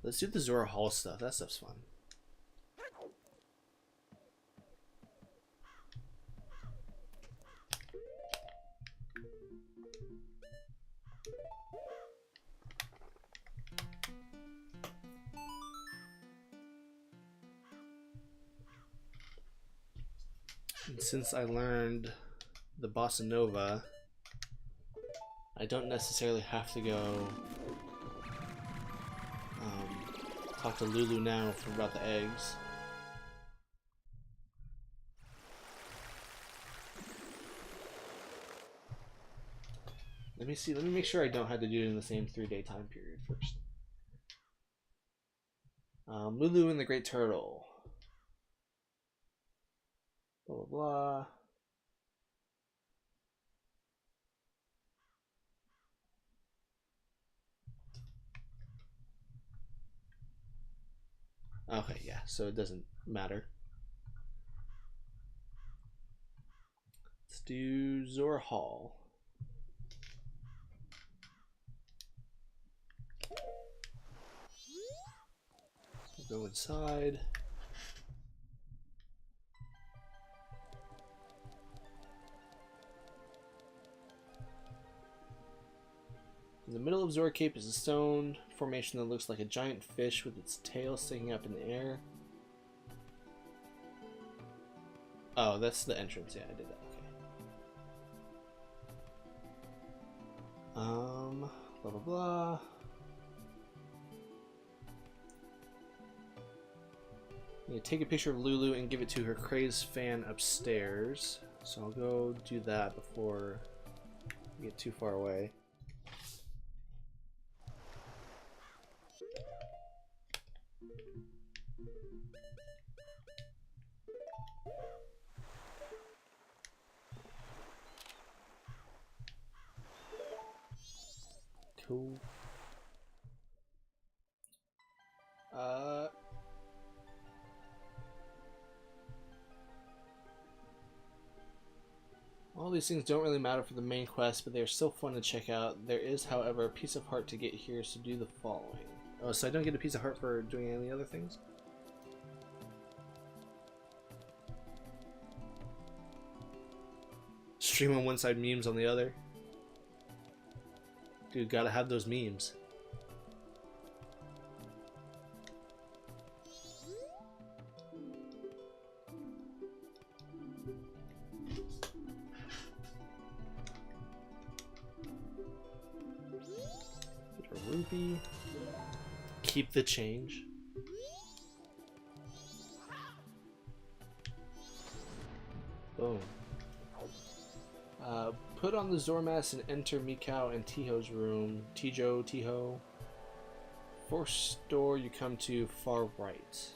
the Zora Hall stuff. That stuff's fun. And since I learned the Bossa Nova, I don't necessarily have to go talk to Lulu now about the eggs. Let me see. Let me make sure I don't have to do it in the same 3-day time period first. Lulu and the Great Turtle. Blah blah blah. Okay, yeah, so it doesn't matter. Let's do Zora Hall. So go inside. In the middle of Zora Cape is a stone formation that looks like a giant fish with its tail sticking up in the air. Oh, that's the entrance. Yeah, I did that. Okay. Blah blah blah. I'm gonna take a picture of Lulu and give it to her crazed fan upstairs. So I'll go do that before we get too far away. Cool. All these things don't really matter for the main quest, but they are still fun to check out. There is, however, a piece of heart to get here, so do the following. Oh, so I don't get a piece of heart for doing any other things? Stream on one side, memes on the other. Dude, gotta have those memes. Get a rupee. Keep the change. Boom. Put on the Zormas and enter Mikau and Tiho's room. Tiho. First door you come to, far right.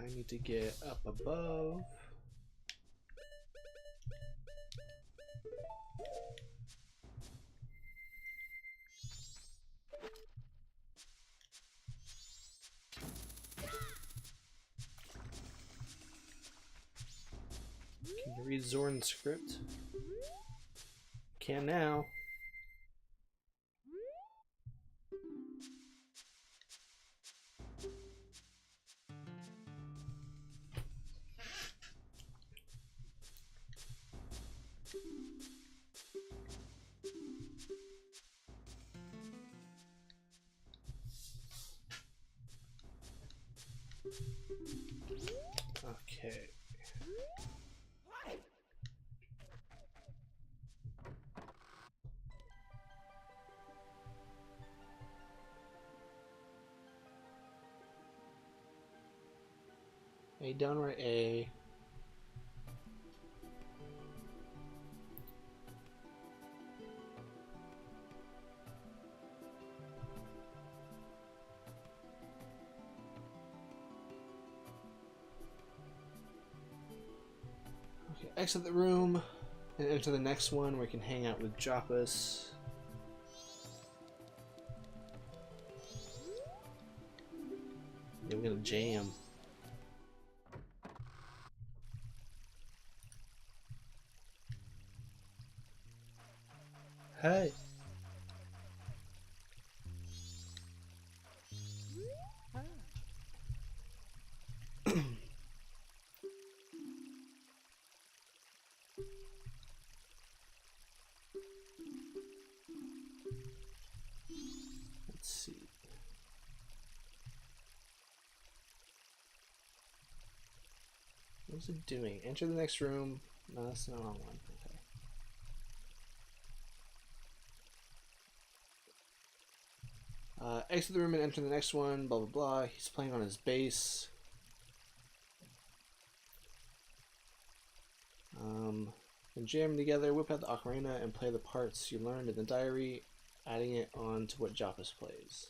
I need to get up above. Can you read Zoran's script? Can now. Okay. A downright A. Okay, exit the room and enter the next one where we can hang out with Joppas. Yeah, we're gonna jam. Hey. Let's see. What is it doing? Enter the next room. No, that's the wrong one. Okay. Exit the room and enter the next one. Blah blah blah. He's playing on his bass. And jam together. Whip out the ocarina and play the parts you learned in the diary, adding it on to what Joppas plays.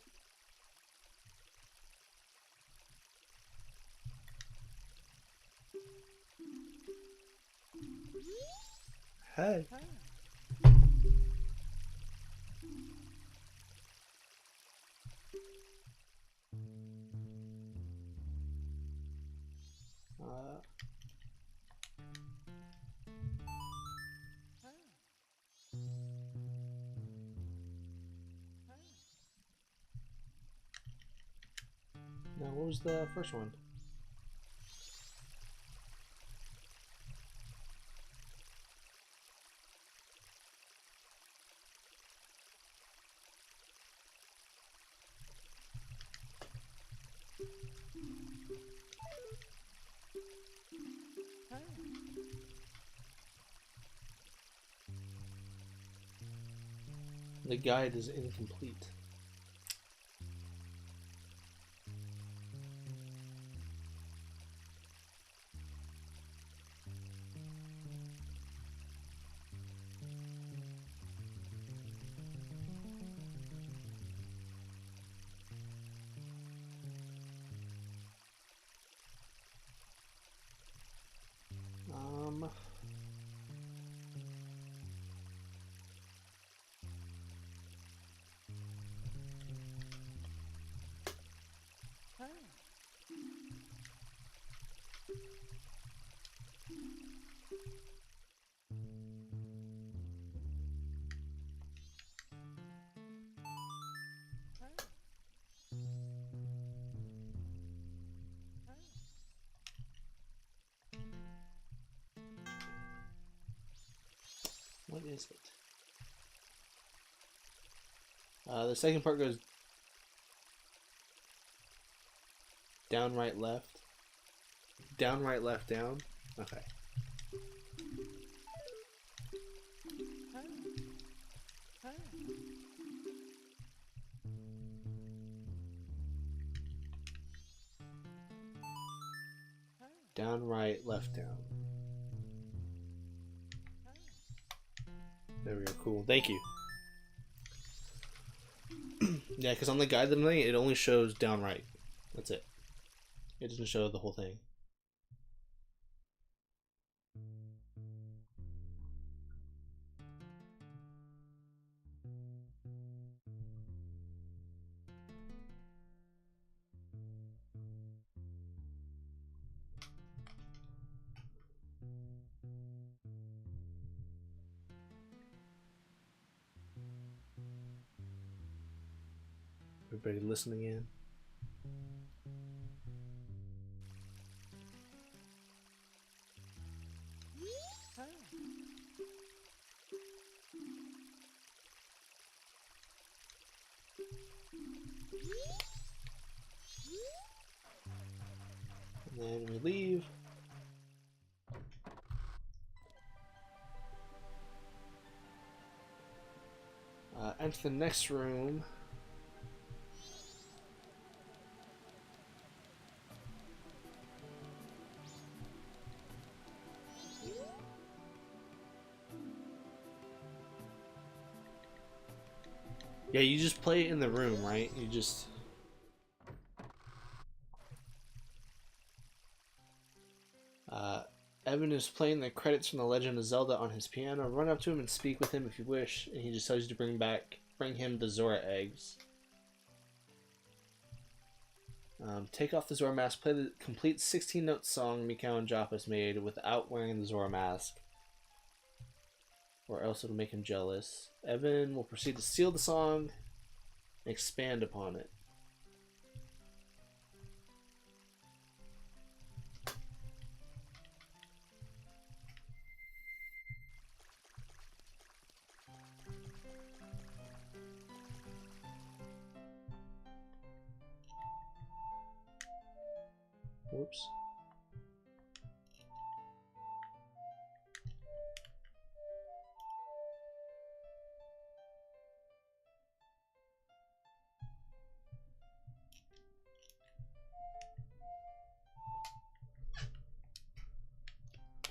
Hey. Now, what was the first one? The guide is incomplete. What is it? The second part goes down, right, left. Down, right, left, down. Okay. Down, right, left, down. There we go. Cool. Thank you. Yeah, because on the guide thing, it only shows down, right. That's it. It doesn't show the whole thing. Everybody listening in. And then we leave. Enter the next room. Yeah, you just play it in the room, right? You just... Evan is playing the credits from The Legend of Zelda on his piano. Run up to him and speak with him if you wish, and he just tells you to bring him the Zora eggs. Take off the Zora mask. Play the complete 16-note song Mikau and Joppa's made without wearing the Zora mask, or else it'll make him jealous. Evan will proceed to steal the song and expand upon it. Whoops.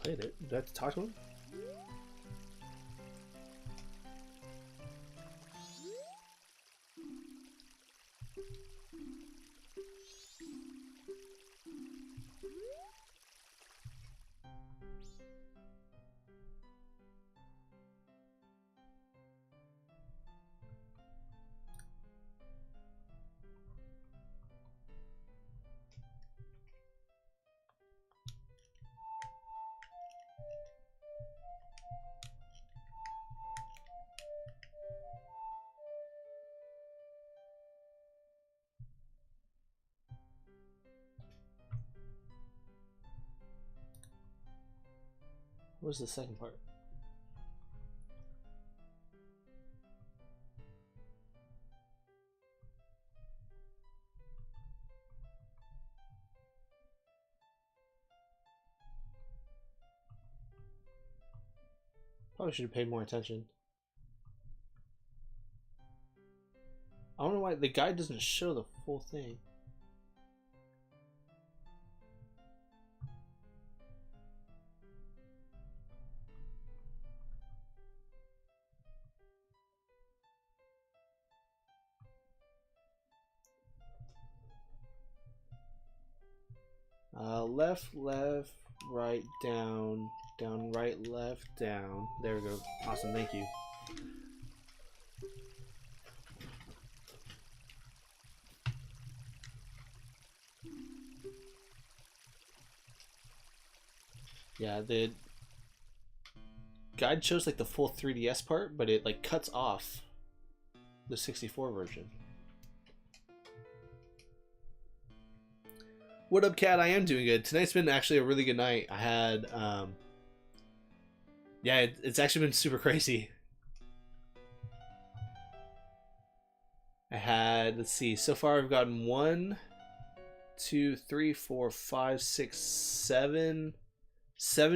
Played it. Did I have to talk to him? What was the second part? Probably should have paid more attention. I don't know why the guide doesn't show the full thing. Left, left, right, down, down, right, left, down. There we go. Awesome, thank you. Yeah, the guide shows like the full 3DS part, but it like cuts off the 64 version. What up, Cat? I am doing good. Tonight's been actually a really good night. I had, yeah, it's actually been super crazy. I had, let's see, so far I've gotten 1, 2, 3, 4, 5, 6, 7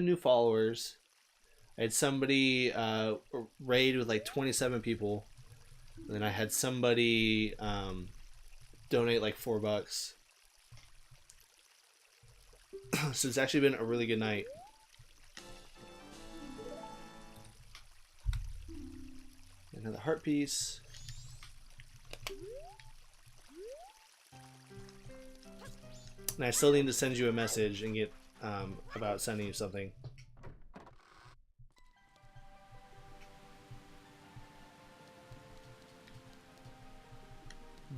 new followers. I had somebody raid with like 27 people. And then I had somebody donate like $4. So it's actually been a really good night. Another heart piece. And I still need to send you a message and get about sending you something.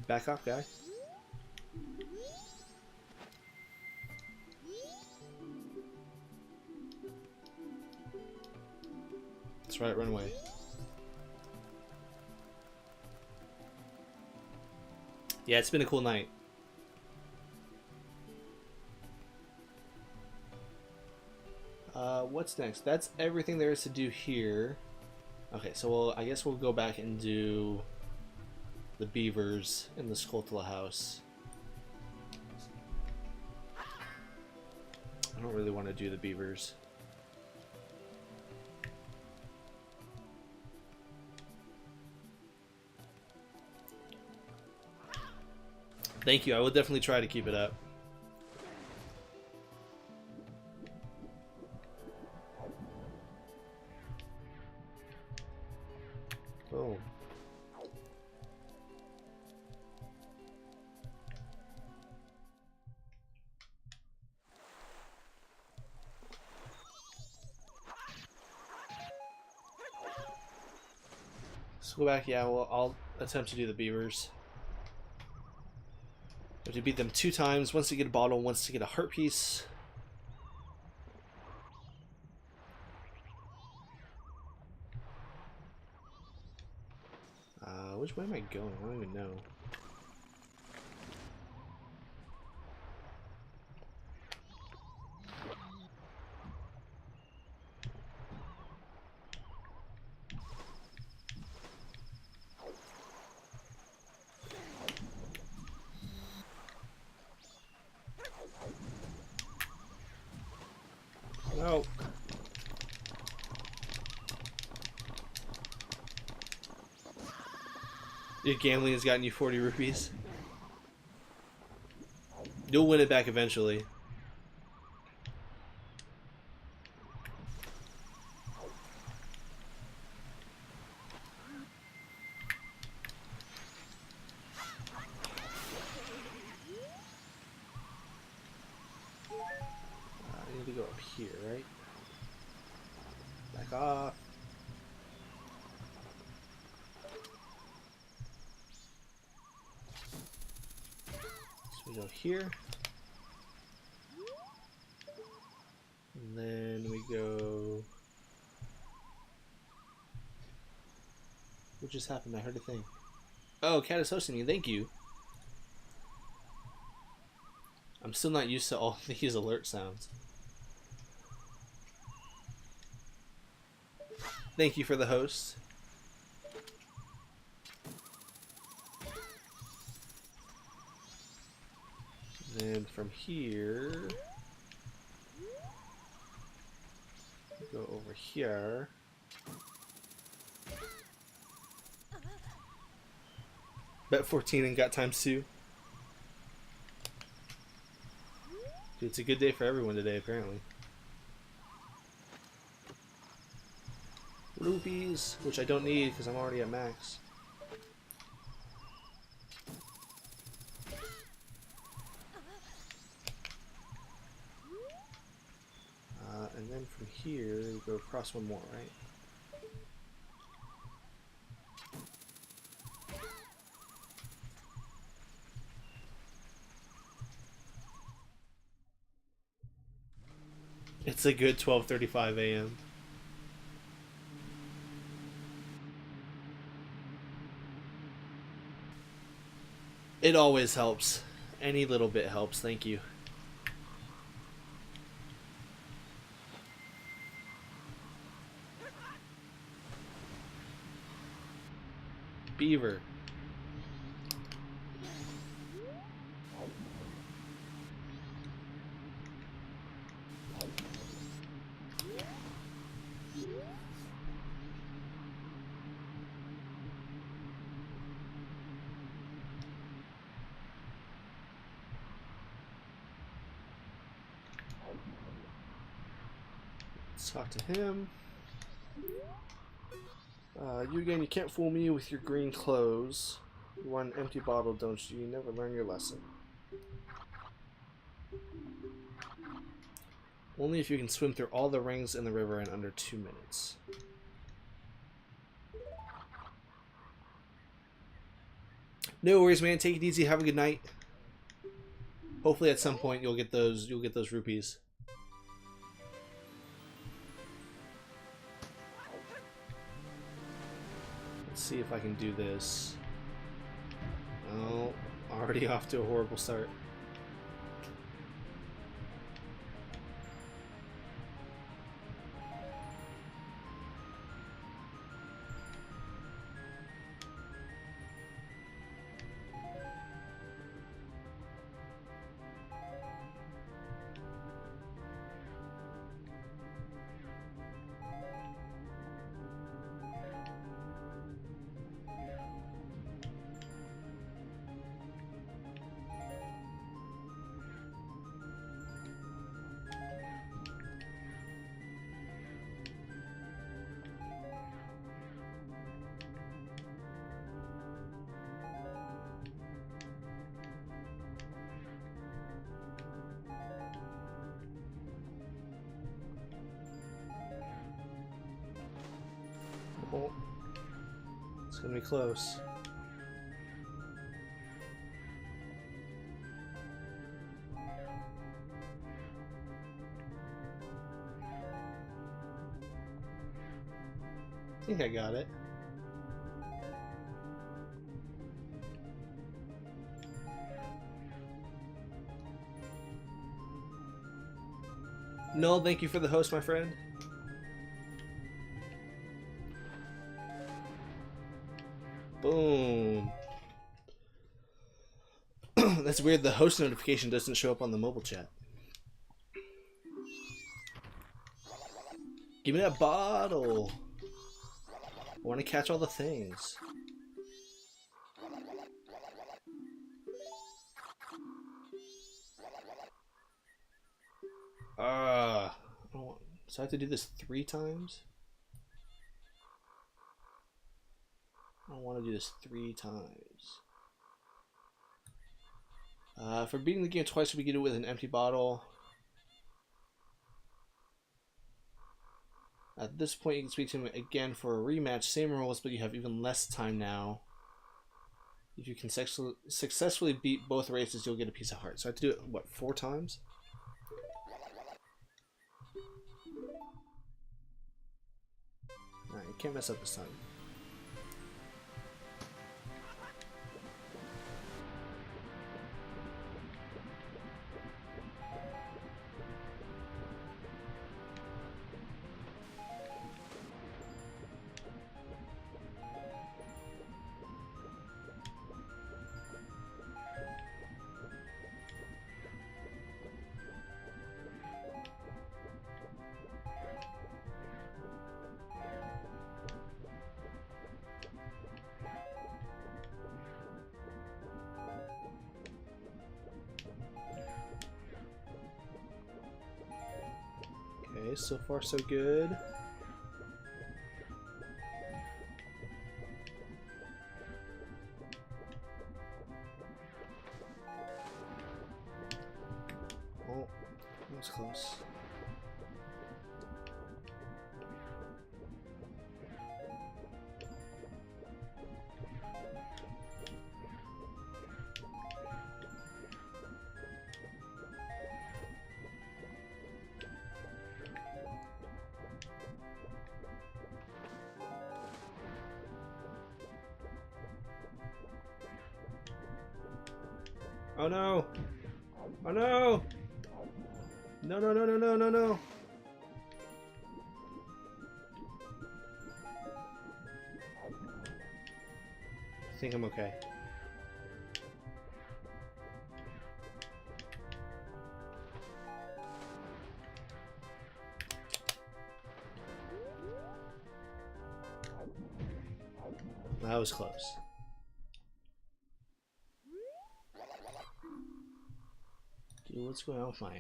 Back off, guy. That's right, run away. Yeah, it's been a cool night. What's next? That's everything there is to do here. Okay, so I guess we'll go back and do the beavers in the Skulltula house. I don't really want to do the beavers. Thank you. I will definitely try to keep it up. Oh. Let's go back. Yeah, well, I'll attempt to do the beavers. We have to beat them 2 times. Once to get a bottle, once to get a heart piece. Which way am I going? I don't even know. No. Your gambling has gotten you 40 rupees. You'll win it back eventually. I need to go up here, right? Back off. So we go here. And then we go... What just happened? I heard a thing. Oh, Cat is hosting me. Thank you. I'm still not used to all these alert sounds. Thank you for the host. Then from here, go over here. Bet 14 and got ×2. Dude, it's a good day for everyone today, apparently. Rupees, which I don't need because I'm already at max. And then from here, we go across one more, right? It's a good 12:35 a.m. It always helps. Any little bit helps, thank you. Beaver. Let's talk to him. You again, you can't fool me with your green clothes. You want an empty bottle, don't you? You never learn your lesson. Only if you can swim through all the rings in the river in under 2 minutes. No worries, man. Take it easy. Have a good night. Hopefully at some point you'll get those rupees. Let's see if I can do this. Oh, Already off to a horrible start. Oh, it's gonna be close. I think I got it. No, thank you for the host, my friend. Boom. That's weird, the host notification doesn't show up on the mobile chat. Give me that bottle. I want to catch all the things. So I have to do this 3 times? I don't want to do this 3 times. For beating the game twice, we get it with an empty bottle. At this point, you can speak to him again for a rematch. Same rules, but you have even less time now. If you can successfully beat both races, you'll get a piece of heart. So I have to do it, what, 4 times? Alright, you can't mess up this time. Okay, so far so good. Oh, that was close. Oh no! Oh no! No, no, no, no, no, no, no! I think I'm okay. That was close. Dude, what's going on with my...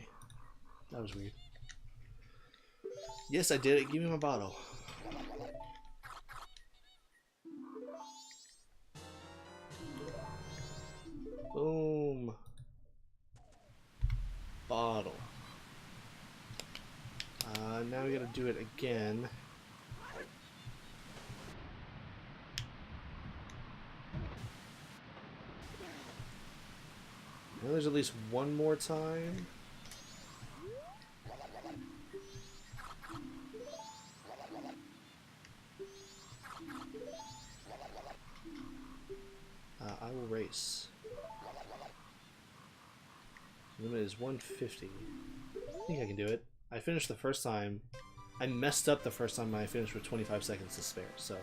That was weird. Yes, I did it. Give me my bottle. Boom. Bottle. Now we gotta do it again. Now there's at least one more time. I will race. Limit is 150. I think I can do it. I finished the first time. I messed up the first time and I finished with 25 seconds to spare, so.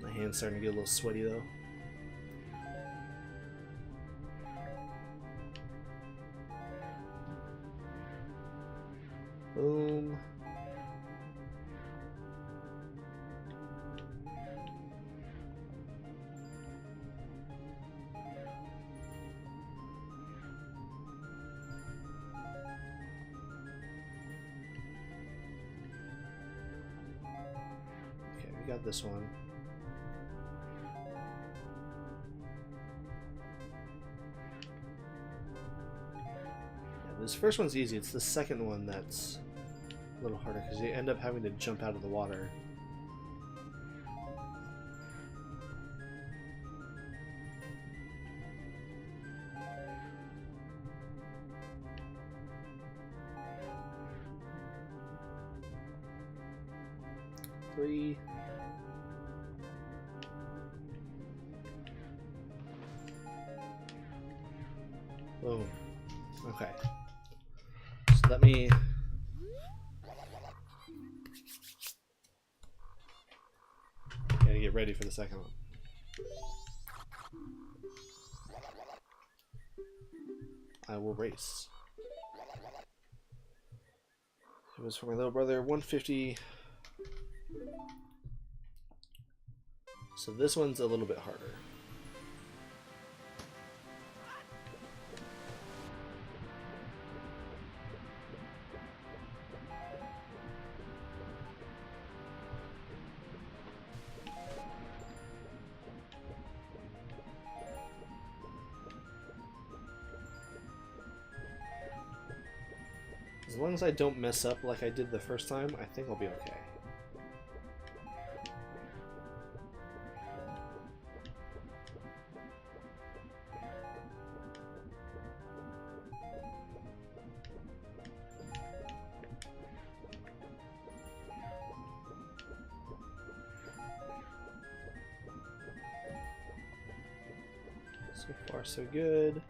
My hand's starting to get a little sweaty though. Boom. Okay, we got this one. Yeah, this first one's easy. It's the second one that's a little harder because you end up having to jump out of the water. Three. Boom. Okay. So let me gotta get ready for the second one. I will race. It was for my little brother, 150. So this one's a little bit harder. As long as I don't mess up like I did the first time, I think I'll be okay. So far, so good.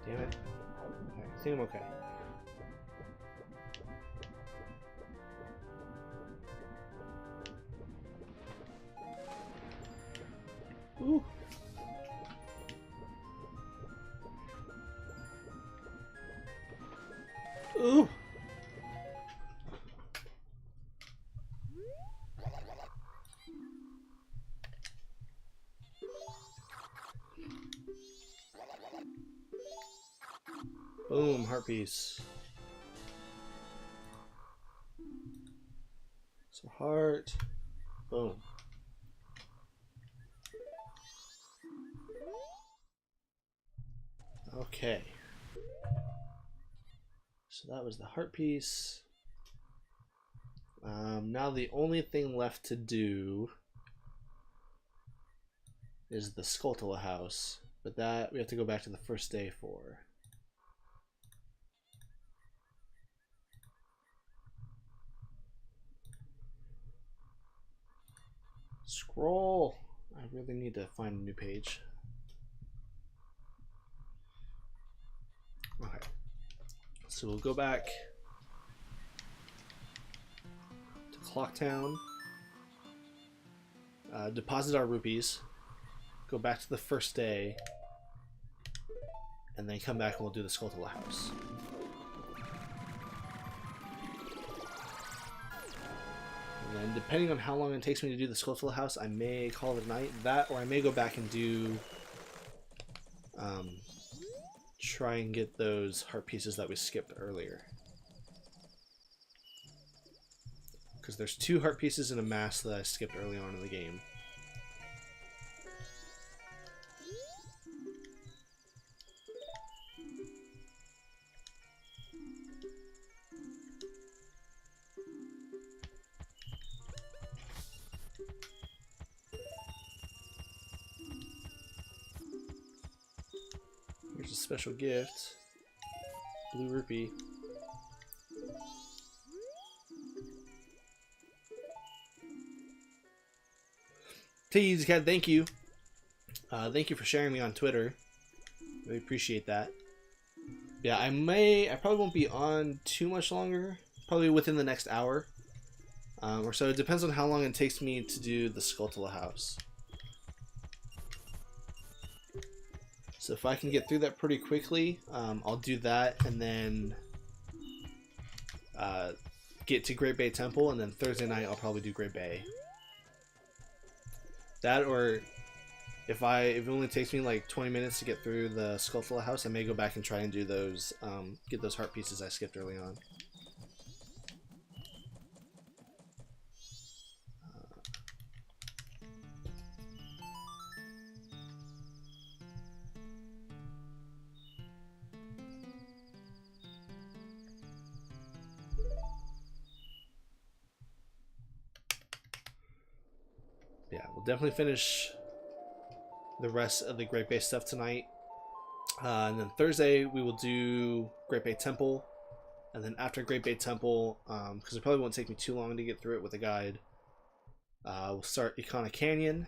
Damn it. Okay, I think I'm okay. Ooh. Ooh. Boom, heart piece. So heart. Boom. Okay. So that was the heart piece. Now the only thing left to do is the Skulltula house, but that we have to go back to the first day for. Scroll. I really need to find a new page. Okay. So we'll go back to Clocktown, deposit our rupees, go back to the first day, and then come back and we'll do the Skulltula house. And then depending on how long it takes me to do the Skulltula house, I may call it a night. That, or I may go back and do try and get those heart pieces that we skipped earlier. because there's 2 heart pieces and a mask that I skipped early on in the game. Here's a special gift. Blue rupee. Tease Cat, thank you. Thank you for sharing me on Twitter. Really appreciate that. Yeah, I probably won't be on too much longer. Probably within the next hour. Or so. It depends on how long it takes me to do the Skulltula house. So if I can get through that pretty quickly, I'll do that and then get to Great Bay Temple, and then Thursday night I'll probably do Great Bay. That, or if it only takes me like 20 minutes to get through the Skulltula house, I may go back and try and do those, get those heart pieces I skipped early on. Yeah, we'll definitely finish the rest of the Great Bay stuff tonight. And then Thursday we will do Great Bay Temple. And then after Great Bay Temple, because it probably won't take me too long to get through it with a guide, we'll start Ikana Canyon.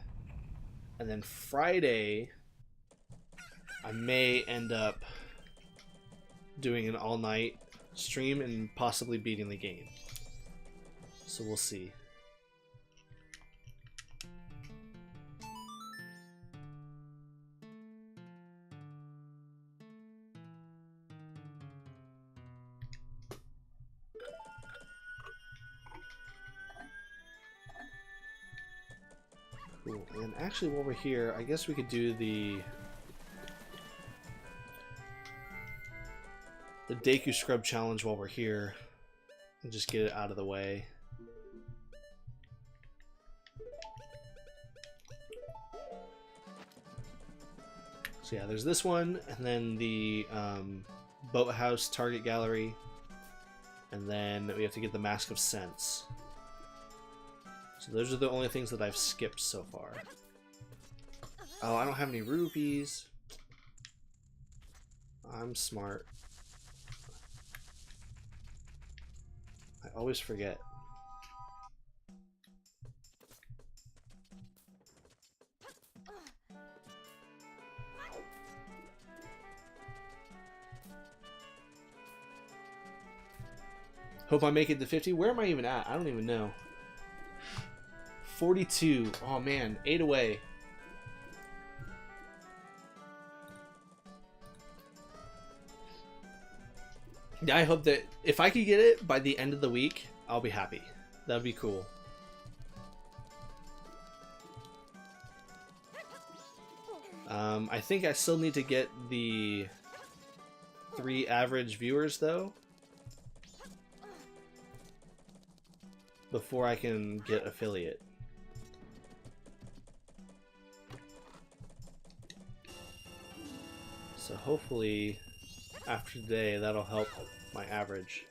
And then Friday, I may end up doing an all-night stream and possibly beating the game. So we'll see. Cool. And actually, while we're here, I guess we could do the Deku Scrub Challenge while we're here and just get it out of the way. So yeah, there's this one, and then the Boathouse Target Gallery, and then we have to get the Mask of Sense. So those are the only things that I've skipped so far. Oh, I don't have any rupees. I'm smart. I always forget. Hope I make it to 50. Where am I even at? I don't even know. 42. Oh man, 8 away. Yeah, I hope that if I could get it by the end of the week, I'll be happy. That'd be cool. I think I still need to get the 3 average viewers though before I can get affiliate. So hopefully after today that'll help my average.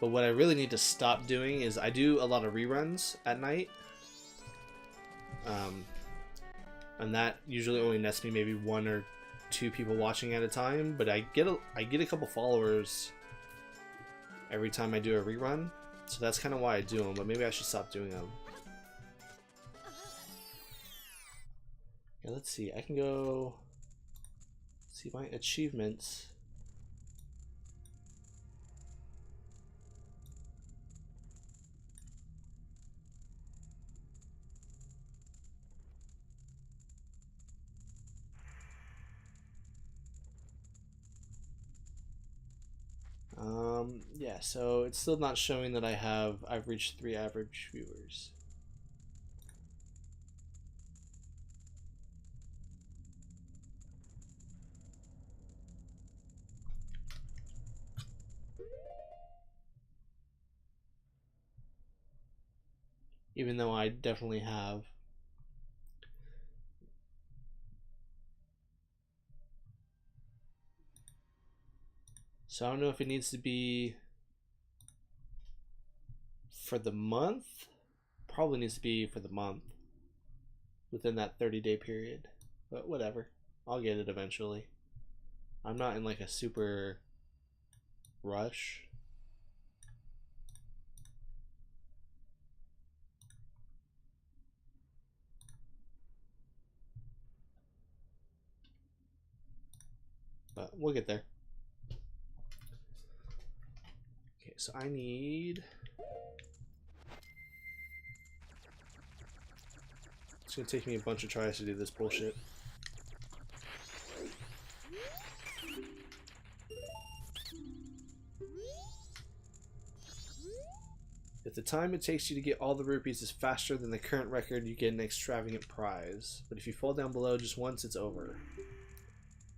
But what I really need to stop doing is I do a lot of reruns at night. And that usually only nets me maybe 1 or 2 people watching at a time, but I get a couple followers every time I do a rerun. So that's kind of why I do them, but maybe I should stop doing them. Yeah, let's see. I can go see my achievements. Yeah, so it's still not showing that I've reached 3 average viewers. even though I definitely have. So I don't know if it needs to be for the month. Probably needs to be for the month within that 30-day period, but whatever, I'll get it eventually. I'm not in like a super rush. But we'll get there. Okay, so I need... It's gonna take me a bunch of tries to do this bullshit. If the time it takes you to get all the rupees is faster than the current record, you get an extravagant prize. But if you fall down below just once, it's over.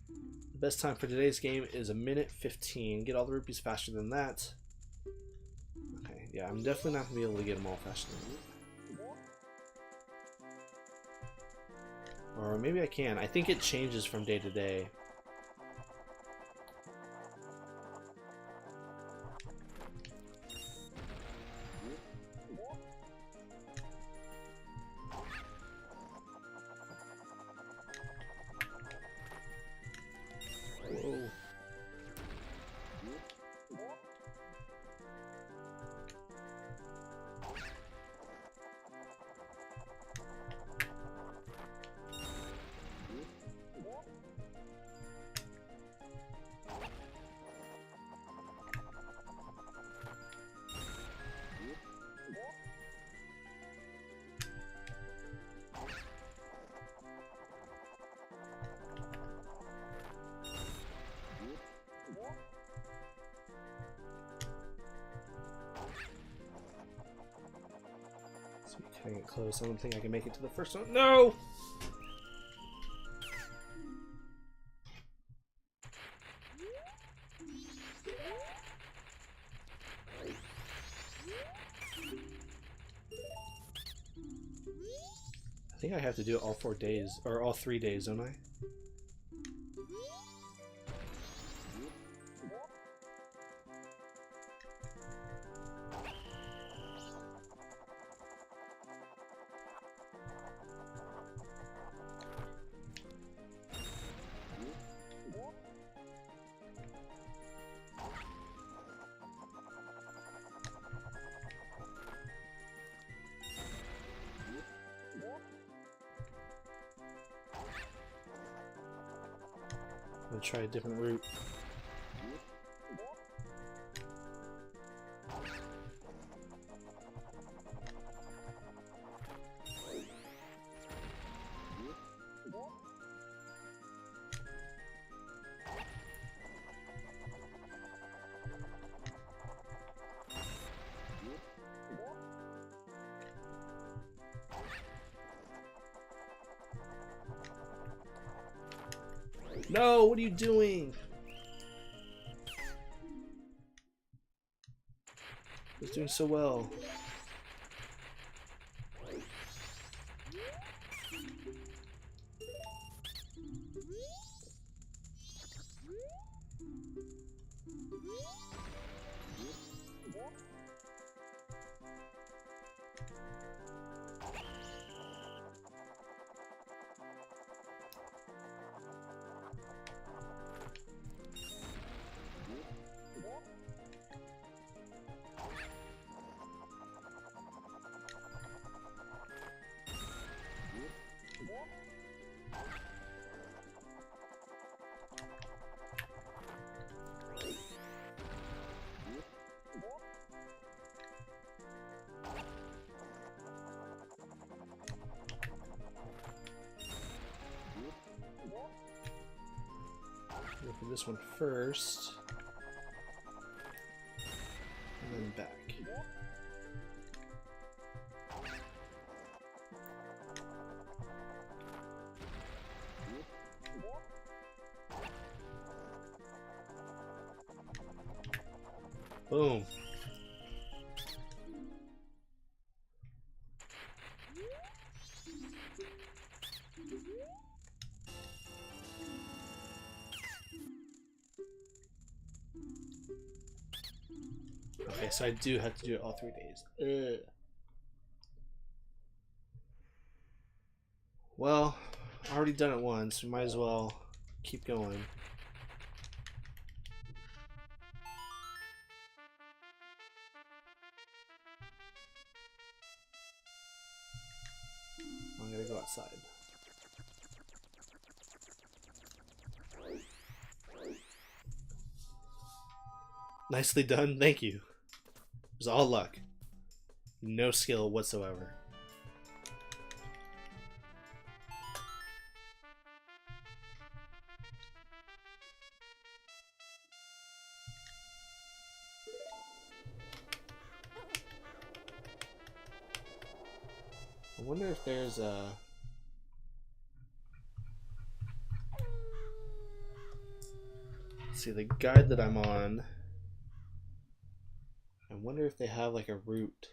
The best time for today's game is 1:15. Get all the rupees faster than that. Okay, yeah, I'm definitely not going to be able to get them all faster than that. Or maybe I can. I think it changes from day to day. Whoa. Cutting it close. I don't think I can make it to the first one. No! I think I have to do it all 4 days, or all 3 days, don't I? I'm gonna try a different route. No, what are you doing? I was doing so well. Go for this one first, and then back. Boom. Okay, so I do have to do it all 3 days. Ugh. Well, I already done it once. We might as well keep going. I'm gonna go outside. Nicely done, thank you. It was all luck. No skill whatsoever. I wonder if there's a... Let's see, the guide that I'm on, I wonder if they have like a route.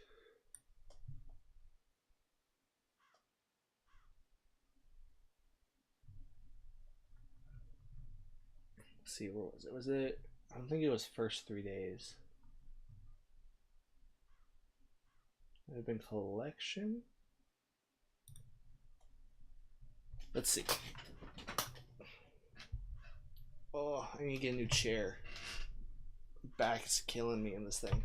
Let's see, where was it? Was it? I don't think it was first 3 days. Might have been collection. Let's see. Oh, I need to get a new chair. My back is killing me in this thing.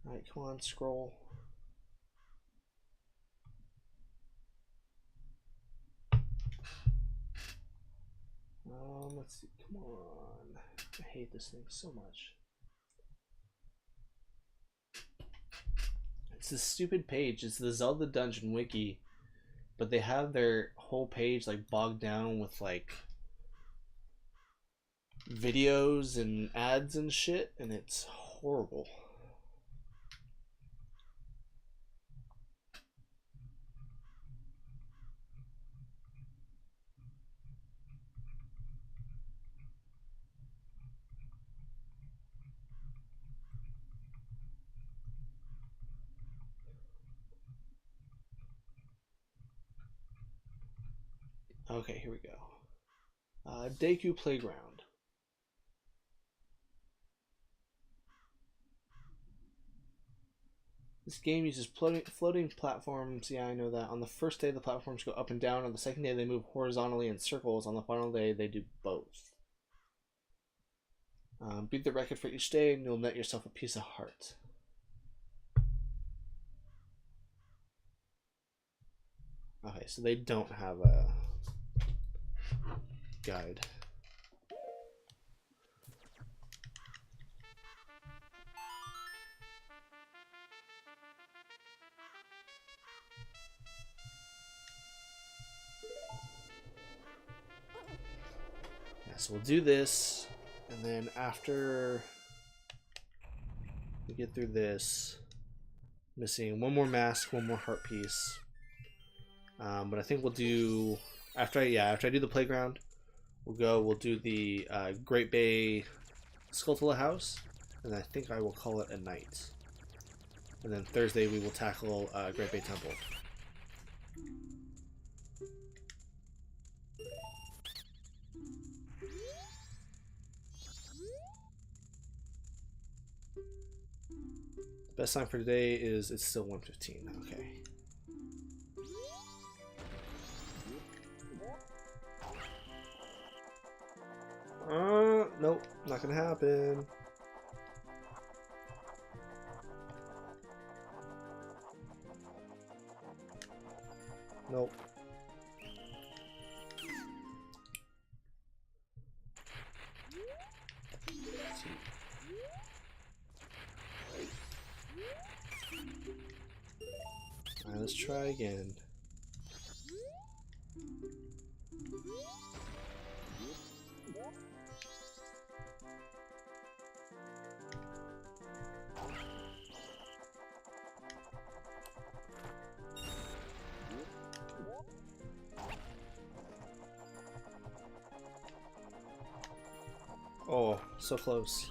Alright, come on, scroll. Let's see, come on. I hate this thing so much. It's this stupid page. It's the Zelda Dungeon Wiki, but they have their whole page like bogged down with like videos and ads and shit, and it's horrible. Okay, here we go. Deku Playground. This game uses floating platforms. Yeah, I know that. On the first day, the platforms go up and down. On the second day, they move horizontally in circles. On the final day, they do both. Beat the record for each day, and you'll net yourself a piece of heart. Okay, so they don't have a guide. Yeah, so we'll do this, and then after we get through this, missing one more mask, one more heart piece. But I think we'll do after I do the playground, we'll do the Great Bay Skulltula house, and I think I will call it a night. And then Thursday we will tackle Great Bay Temple. Best time for today is it's still 1:15. Okay. Nope, not gonna happen. Nope. Alright, let's try again. Oh, so close.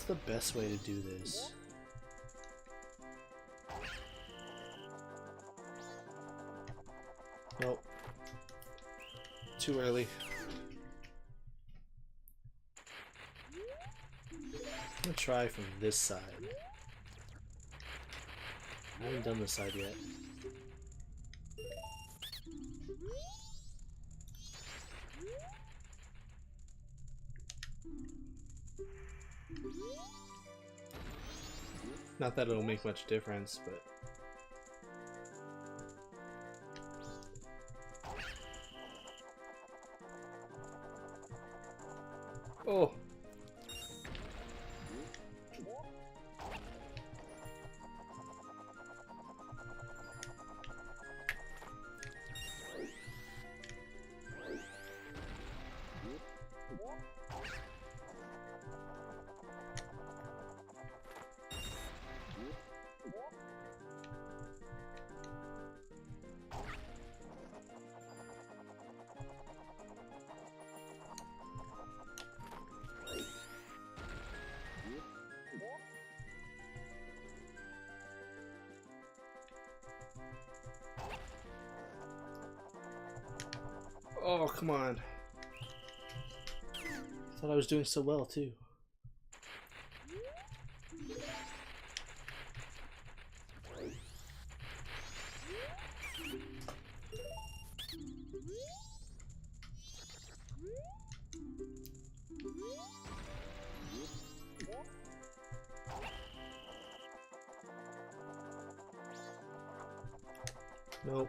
the best way to do this? Nope. Too early. I'm gonna try from this side. I haven't done this side yet. Not that it'll make much difference, but... Oh! Oh, come on. Thought I was doing so well, too. Nope.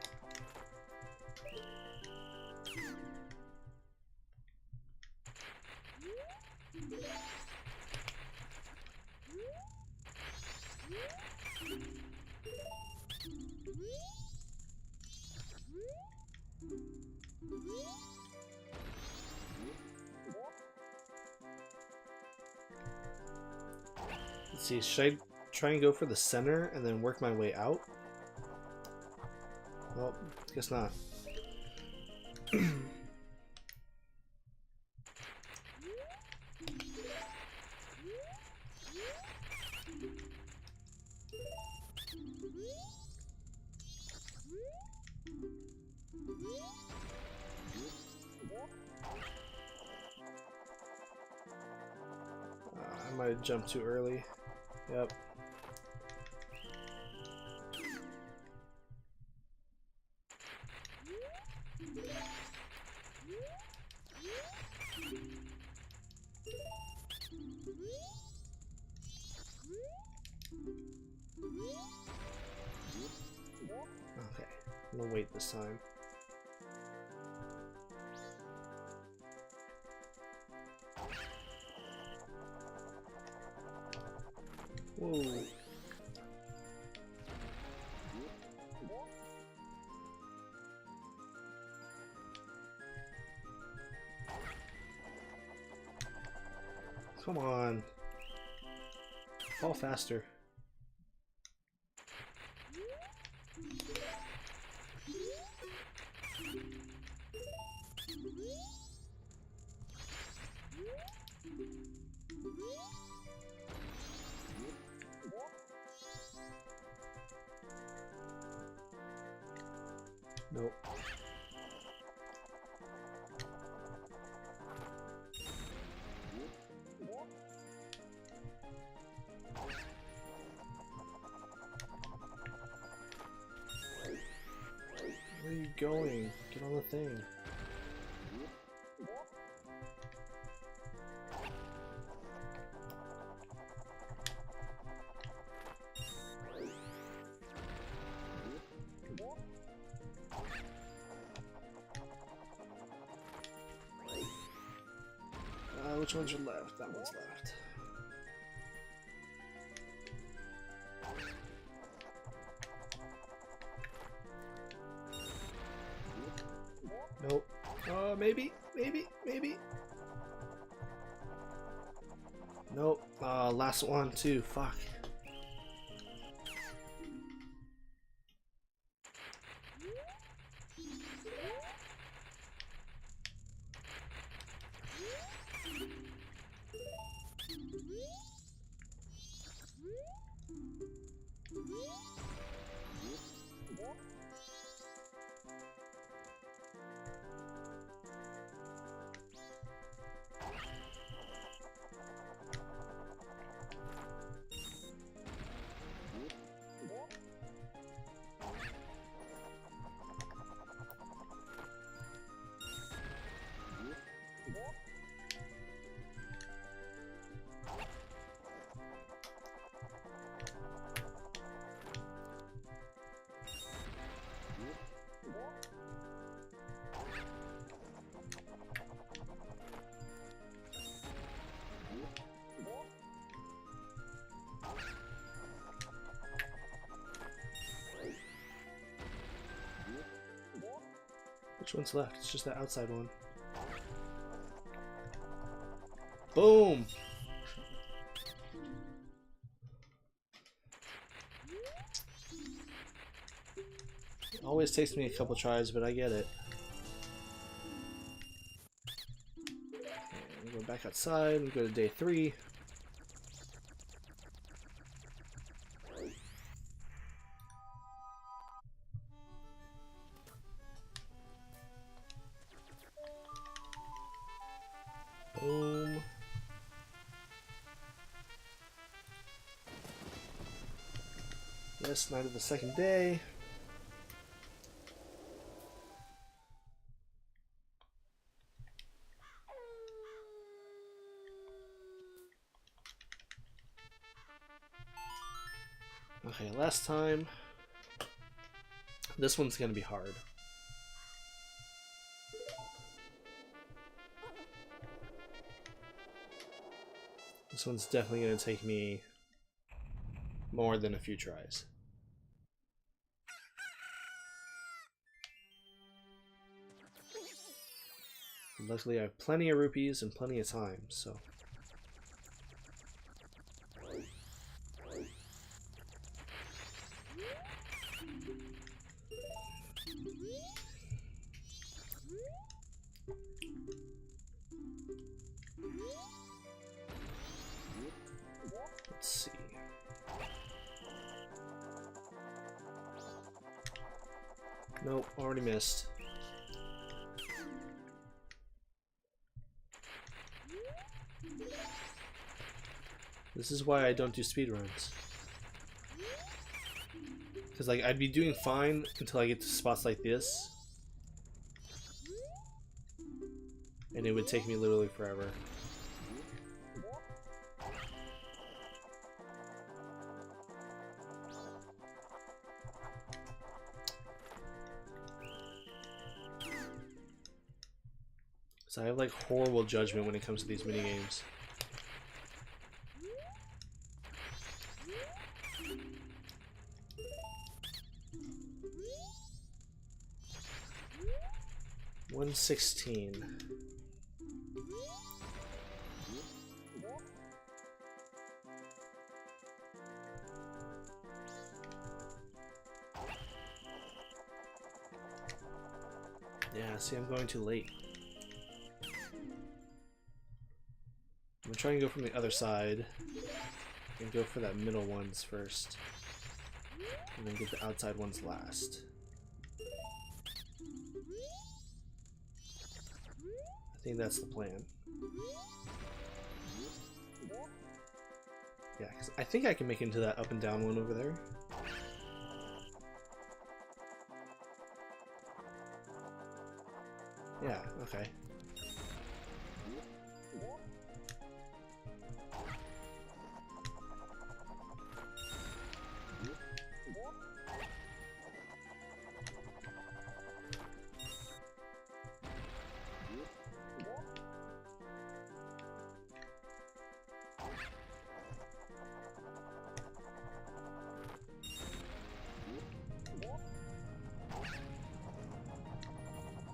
Let's see, should I try and go for the center and then work my way out? Well, guess not. I might have jumped too early. Yep. Okay, I'm gonna wait this time. Whoa. Come on. Fall faster. Nope. Where are you going? Get on the thing. Which ones are left? That one's left. Nope. Maybe. Nope. Last one too. Fuck. Which one's left? It's just the outside one. Boom! Always takes me a couple tries, but I get it. Okay, go back outside and go to day 3. Boom. Yes, night of the second day. Okay, last time. This one's gonna be hard. This one's definitely gonna take me more than a few tries. Luckily I have plenty of rupees and plenty of time, so... Let's see. Nope, already missed. This is why I don't do speedruns. Because like I'd be doing fine until I get to spots like this. And it would take me literally forever. So I have like horrible judgment when it comes to these minigames. $116. Yeah, see, I'm going too late. I'm gonna try and go from the other side and go for that middle ones first, and then get the outside ones last. I think that's the plan. Yeah, because I think I can make it into that up and down one over there. Yeah, okay.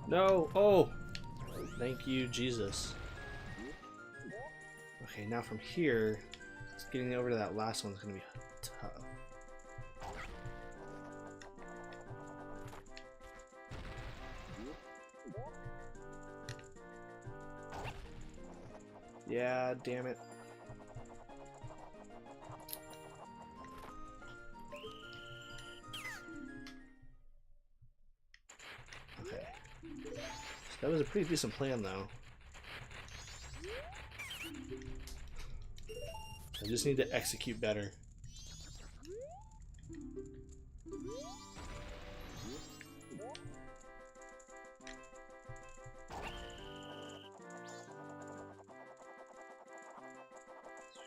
No! Oh! Thank you, Jesus. Okay, now from here, getting over to that last one's gonna be tough. Yeah, damn it. Okay. That was a pretty decent plan, though. I just need to execute better.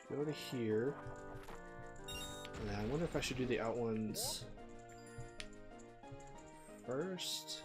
So go to here. And I wonder if I should do the out ones first.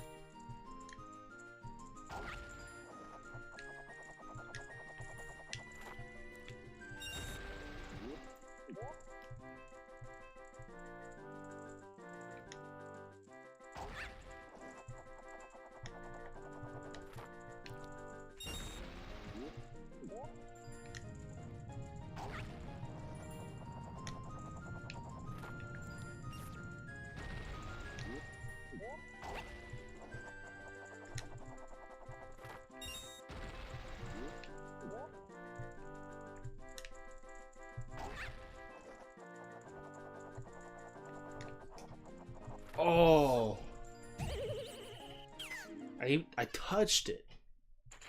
Oh, I touched it.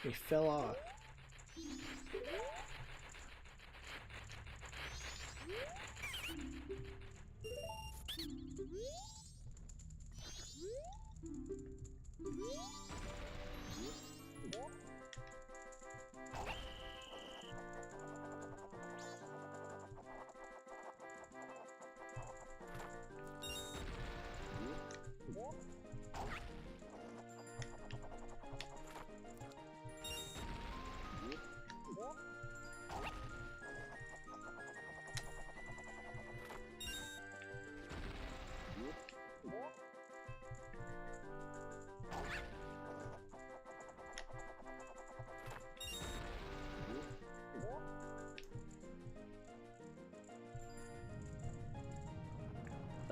It fell off.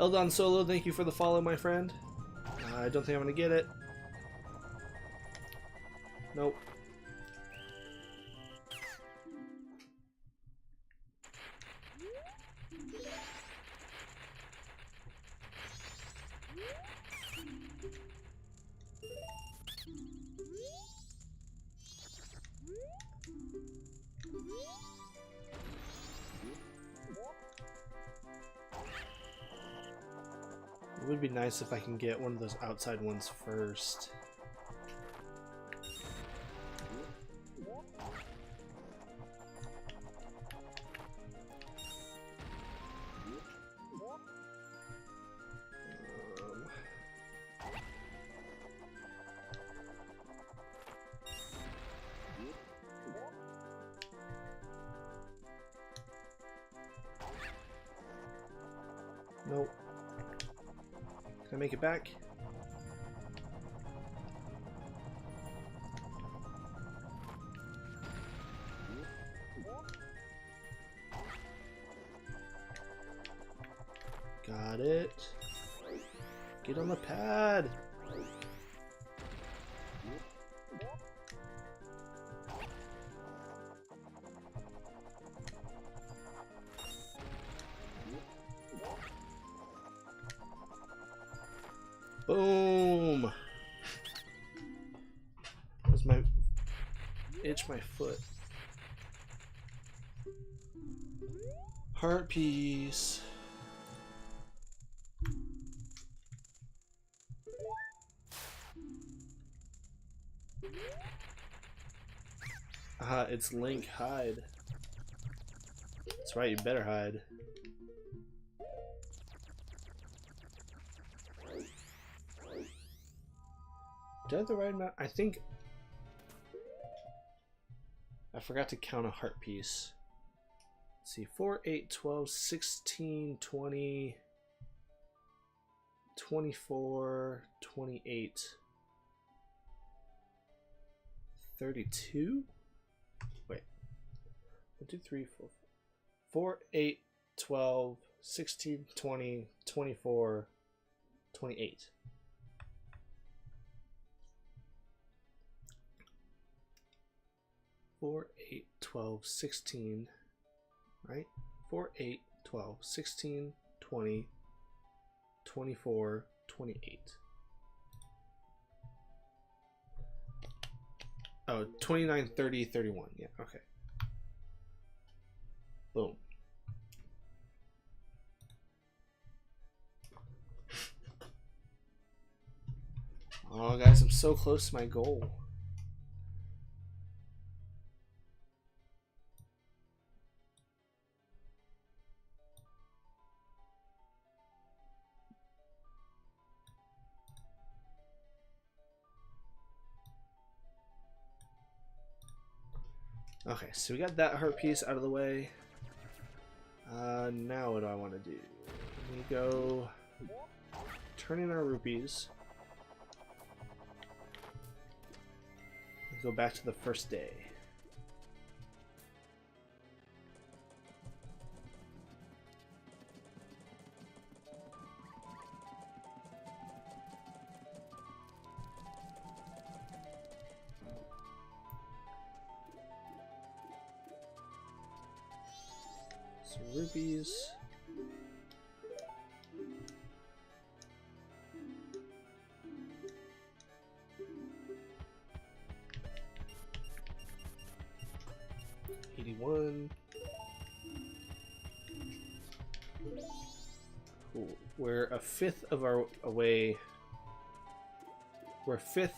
Eldon Solo, thank you for the follow, my friend. I don't think I'm gonna get it. Nope. It would be nice if I can get one of those outside ones first. Nope. Can I make it back? Got it. Get on the pad. Boom! That was my my foot. Heart piece. It's Link. Hide. That's right, you better hide. Do I have the right amount? I think I forgot to count a heart piece. Let's see, 4, 8, 12, 16, 20, 24, 28, 32? Wait. 1, 2, 3, 4, 4, 8, 12, 16, 20, 24, 28. Four, 8, 12, 16, right? 4, 8, 12, 16, 20, 24, 28. Oh, 29, 30, 31. Yeah, okay. Boom. Oh, guys, I'm so close to my goal. Okay, so we got that heart piece out of the way. Now what do I want to do? We go turn in our rupees. Go back to the first day. Some rupees. $81. Cool. We're a fifth of our way. We're a fifth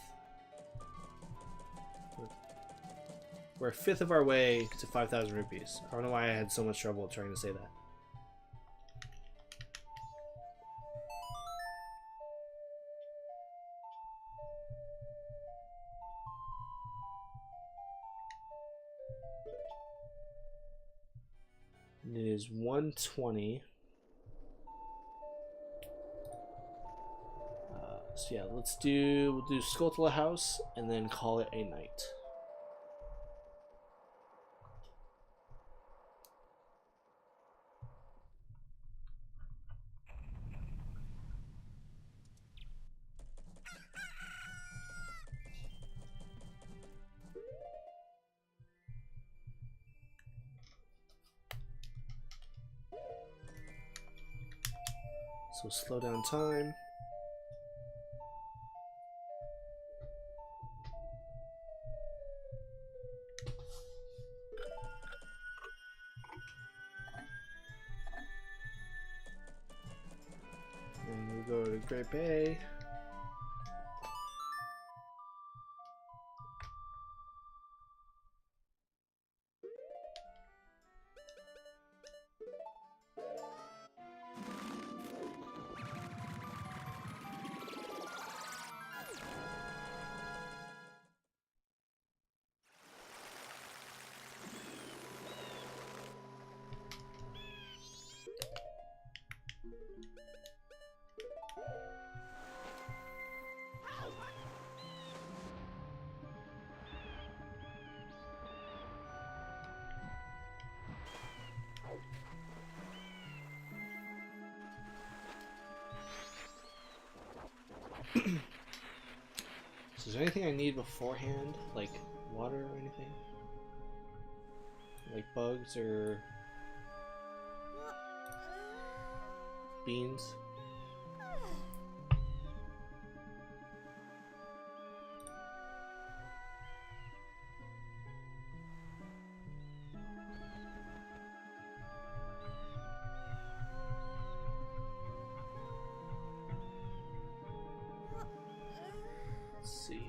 of our way to 5,000 rupees. I don't know why I had so much trouble trying to say that. It is 1:20. So yeah, we'll do Skulltula House and then call it a night. So slow down time. And we'll go to Great Bay. So is there anything I need beforehand, like water or anything? Like bugs or beans? Let's see.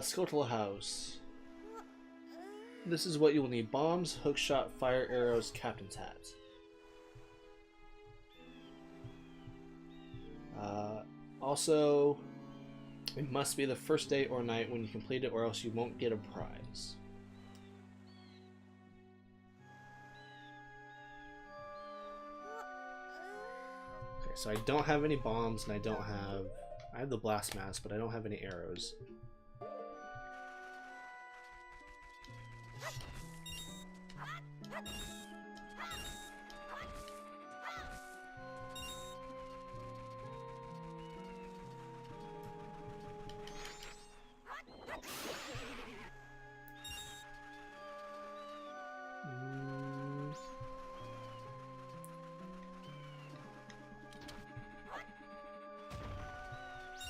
Skulltula House. This is what you will need: bombs, hookshot, fire arrows, captain's hat. Also, it must be the first day or night when you complete it, or else you won't get a prize. Okay, so I don't have any bombs, and I have the blast mask, but I don't have any arrows.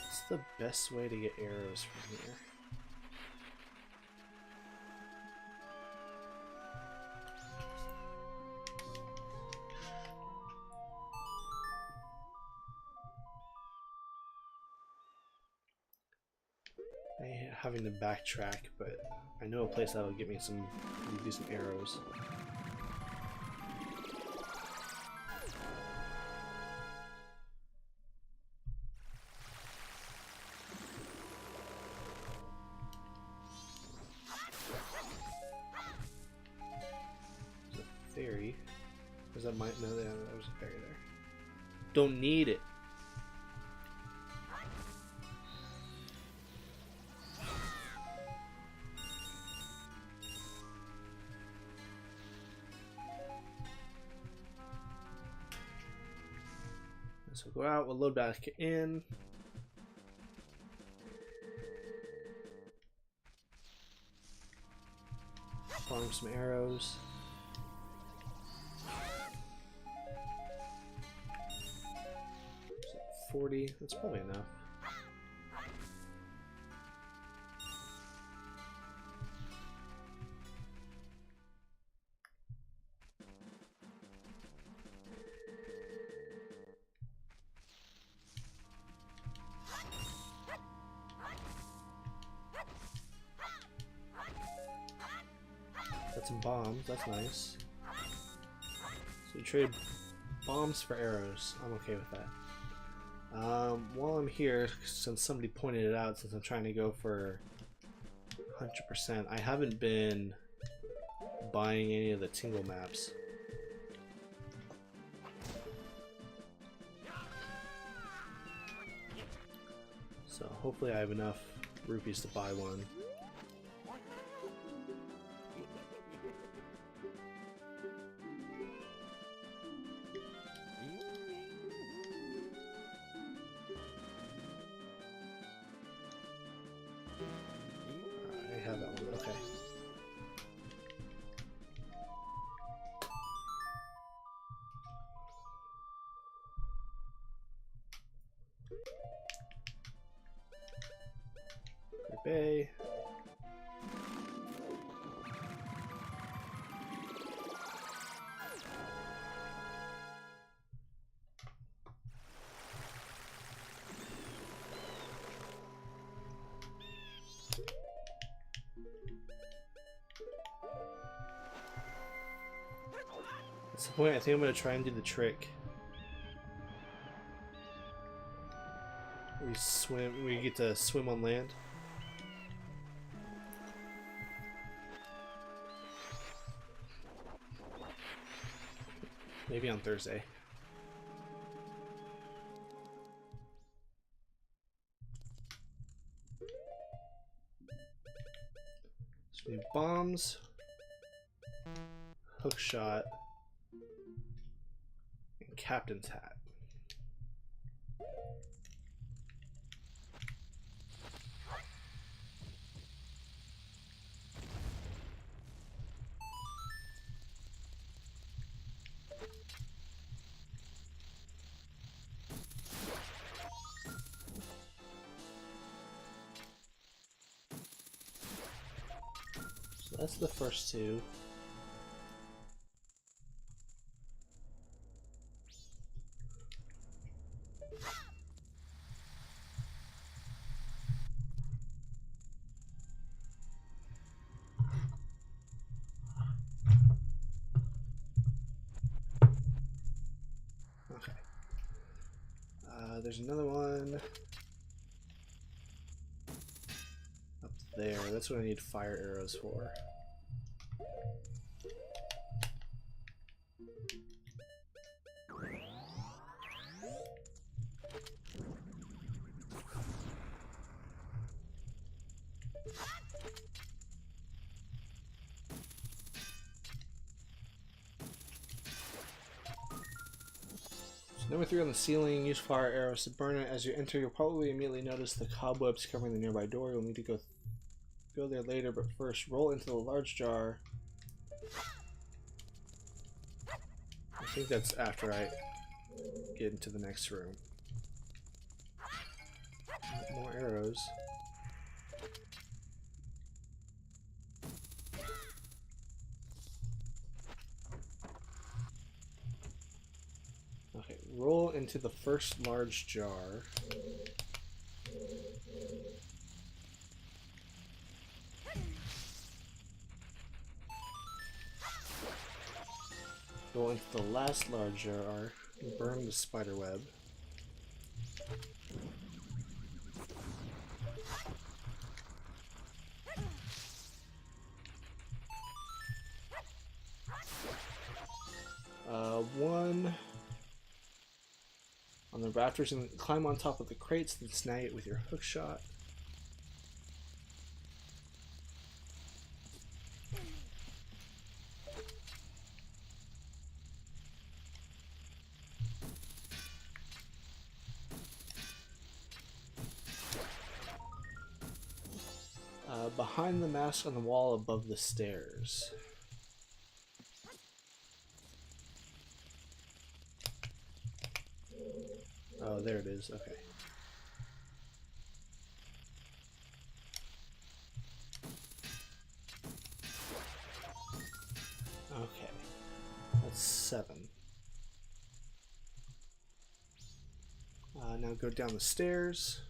What's the best way to get arrows from here? Having to backtrack, but I know a place that'll get me some decent arrows. There's a fairy. Was that my? No, there was a fairy there. Don't need it. So go out, we'll load back in. Farm some arrows. 40, that's probably enough. Got some bombs, that's nice. So we trade bombs for arrows. I'm okay with that. While I'm here, since somebody pointed it out, since I'm trying to go for 100%, I haven't been buying any of the tingle maps. So hopefully I have enough rupees to buy one. I have that one, okay. Bay. At some point, I think I'm going to try and do the trick. We get to swim on land. Maybe on Thursday. So we have bombs, hook shot, and captain's hat. So that's the first two. Okay. There's another one up there. That's what I need fire arrows for. Number 3 on the ceiling, use fire arrows to burn it. As you enter, you'll probably immediately notice the cobwebs covering the nearby door. You'll need to go there later, but first roll into the large jar. I think that's after I get into the next room. More arrows. Okay, roll into the first large jar. Roll into the last large jar and burn the spider web. One on the rafters, and climb on top of the crates and snag it with your hook shot. behind the mask on the wall above the stairs. Oh, there it is. Okay. Okay. That's 7. Now go down the stairs.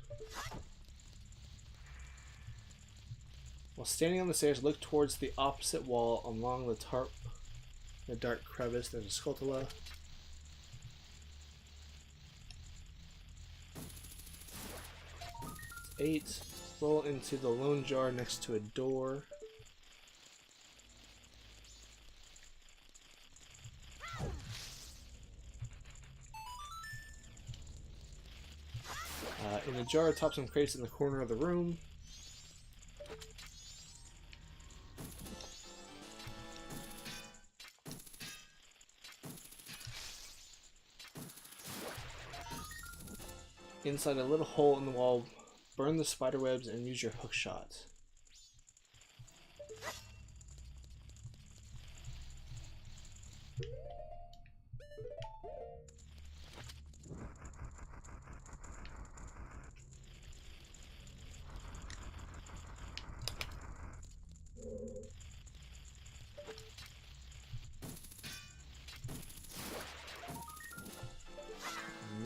While standing on the stairs, look towards the opposite wall along the tarp. The dark crevice. There's a scutula. 8. Roll into the lone jar next to a door. In a jar atop some crates in the corner of the room. Inside a little hole in the wall, burn the spider webs and use your hook shot.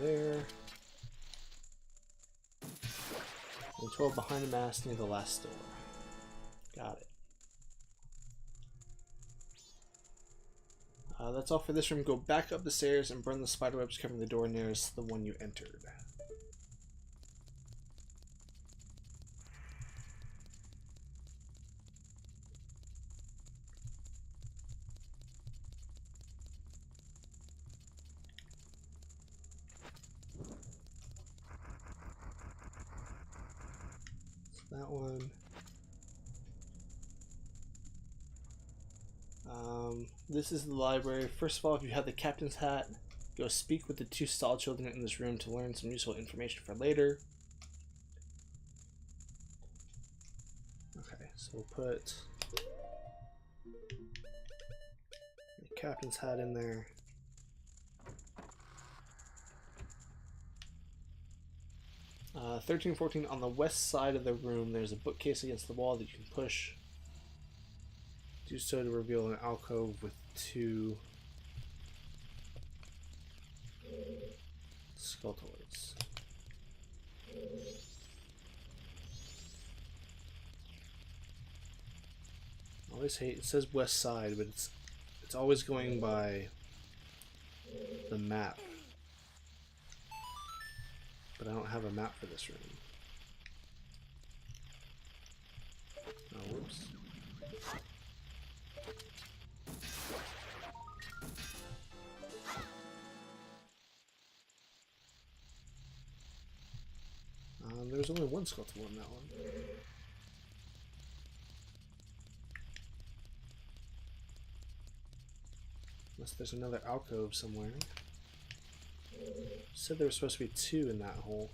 There. And 12 behind the mask near the last door. Got it. That's all for this room. Go back up the stairs and burn the spiderwebs covering the door nearest the one you entered. That one. This is the library. First of all, if you have the captain's hat, go speak with the 2 stall children in this room to learn some useful information for later. Okay, so we'll put the captain's hat in there. Uh, 13, 14, on the west side of the room, there's a bookcase against the wall that you can push. Do so to reveal an alcove with 2 sculptoids. I always hate, it says west side, but it's always going by the map. But I don't have a map for this room. Oh, whoops. There's only one skeleton in that one. Unless there's another alcove somewhere. Said there was supposed to be 2 in that hole.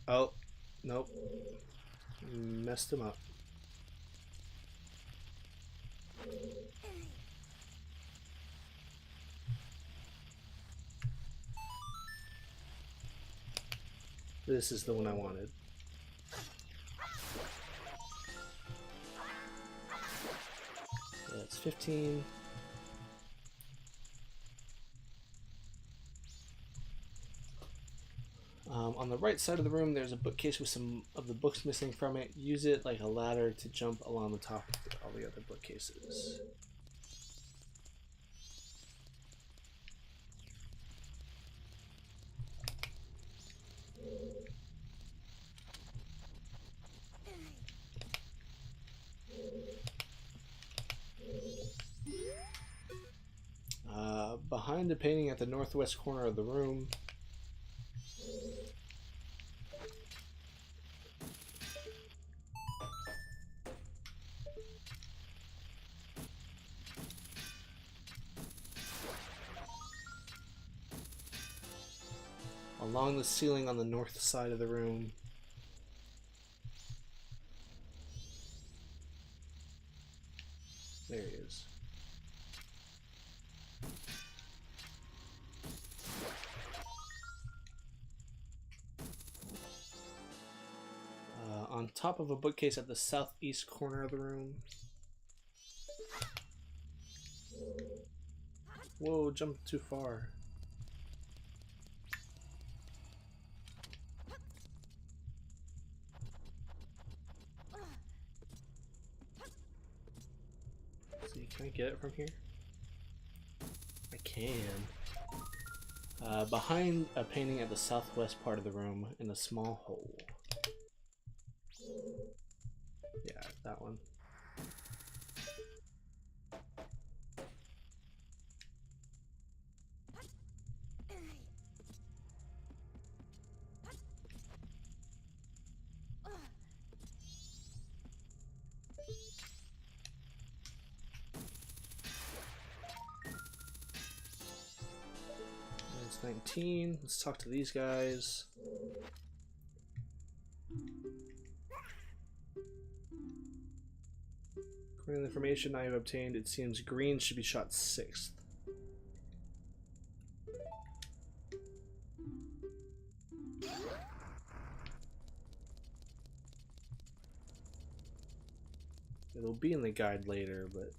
Oh, nope. Messed him up. This is the one I wanted. That's 15. On the right side of the room, there's a bookcase with some of the books missing from it. Use it like a ladder to jump along the top of all the other bookcases. behind a painting at the northwest corner of the room. Along the ceiling on the north side of the room. There he is. On top of a bookcase at the southeast corner of the room. Whoa, jumped too far. See, can I get it from here? I can. Behind a painting at the southwest part of the room in a small hole. Yeah, that one. That's 19. Let's talk to these guys. According to the information I have obtained, it seems green should be shot 6th. It'll be in the guide later, but...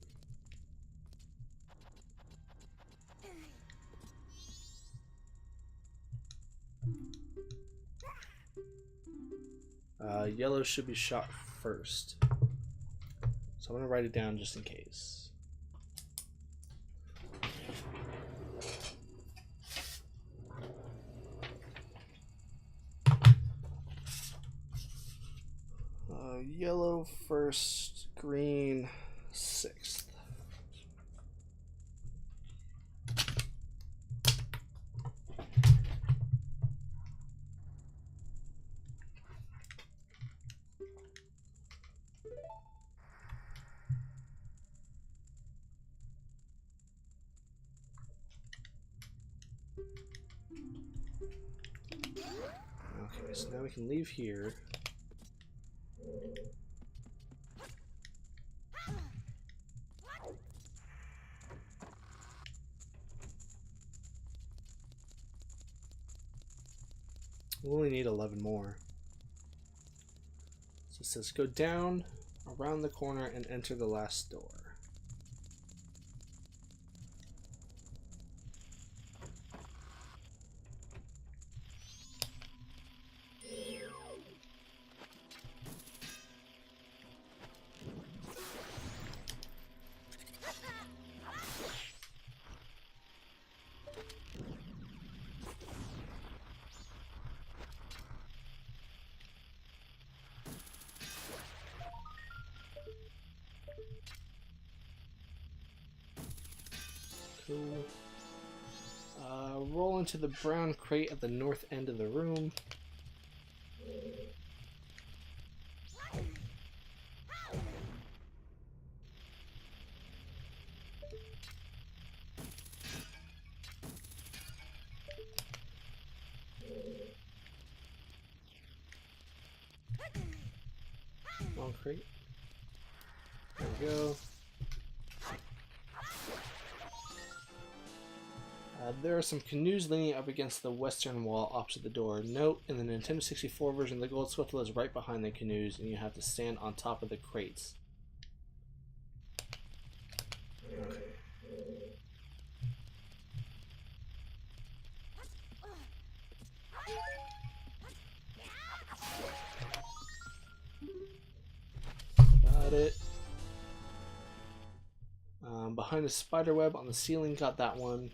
yellow should be shot first. So I'm going to write it down just in case. Yellow first, green 6th. Okay, so now we can leave here. We'll only need 11 more. So it says go down, around the corner, and enter the last door. Cool. Roll into the brown crate at the north end of the room. Wrong crate. There we go. There are some canoes leaning up against the western wall opposite the door. Note, in the Nintendo 64 version, the gold swiftlet is right behind the canoes, and you have to stand on top of the crates. Okay. Got it. Behind a spider web on the ceiling, got that one.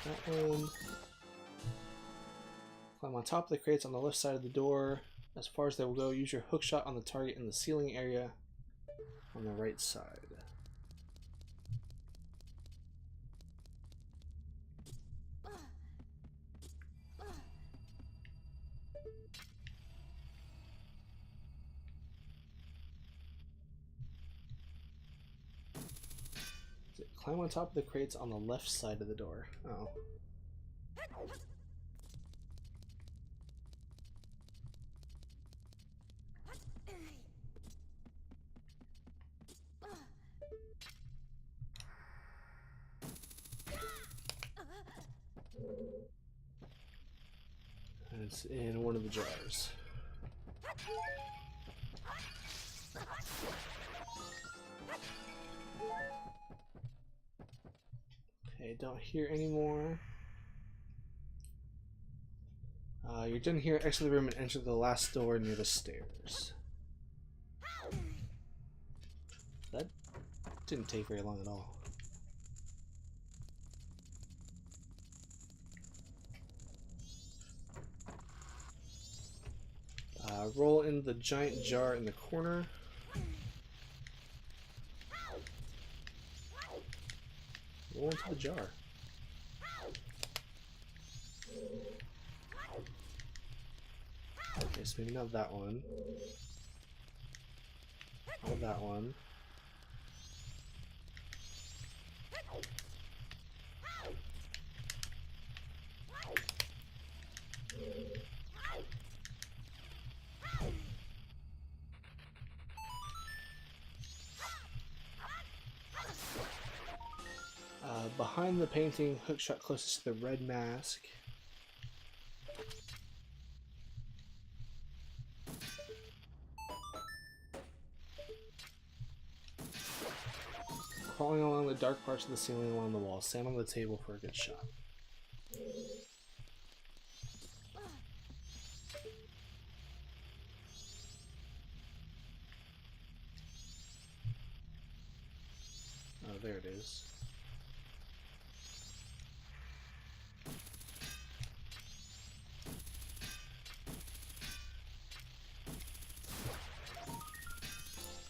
That one. Climb on top of the crates on the left side of the door. As far as they will go, use your hook shot on the target in the ceiling area on the right side. Climb on top of the crates on the left side of the door. Oh. And it's in one of the jars. Okay, don't hear anymore. You're done here. Exit the room and enter the last door near the stairs. That didn't take very long at all. Roll in the giant jar in the corner. Roll into the jar. Okay, so maybe not that one. Not that one. Behind the painting, hookshot closest to the red mask. Crawling along the dark parts of the ceiling along the wall. Stand on the table for a good shot. Oh, there it is.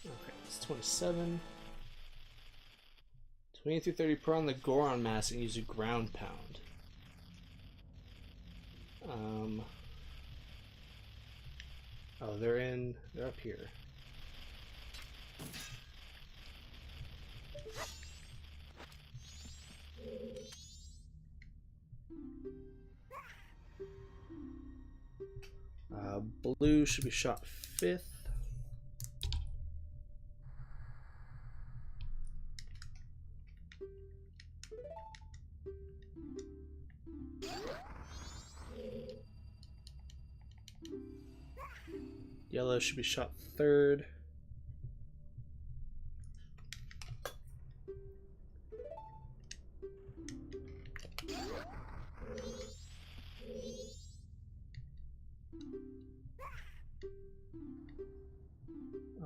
Okay, it's 27. 20 through 30, put on the Goron mask and use a ground pound. Oh, they're up here. Blue should be shot 5th. Yellow should be shot 3rd.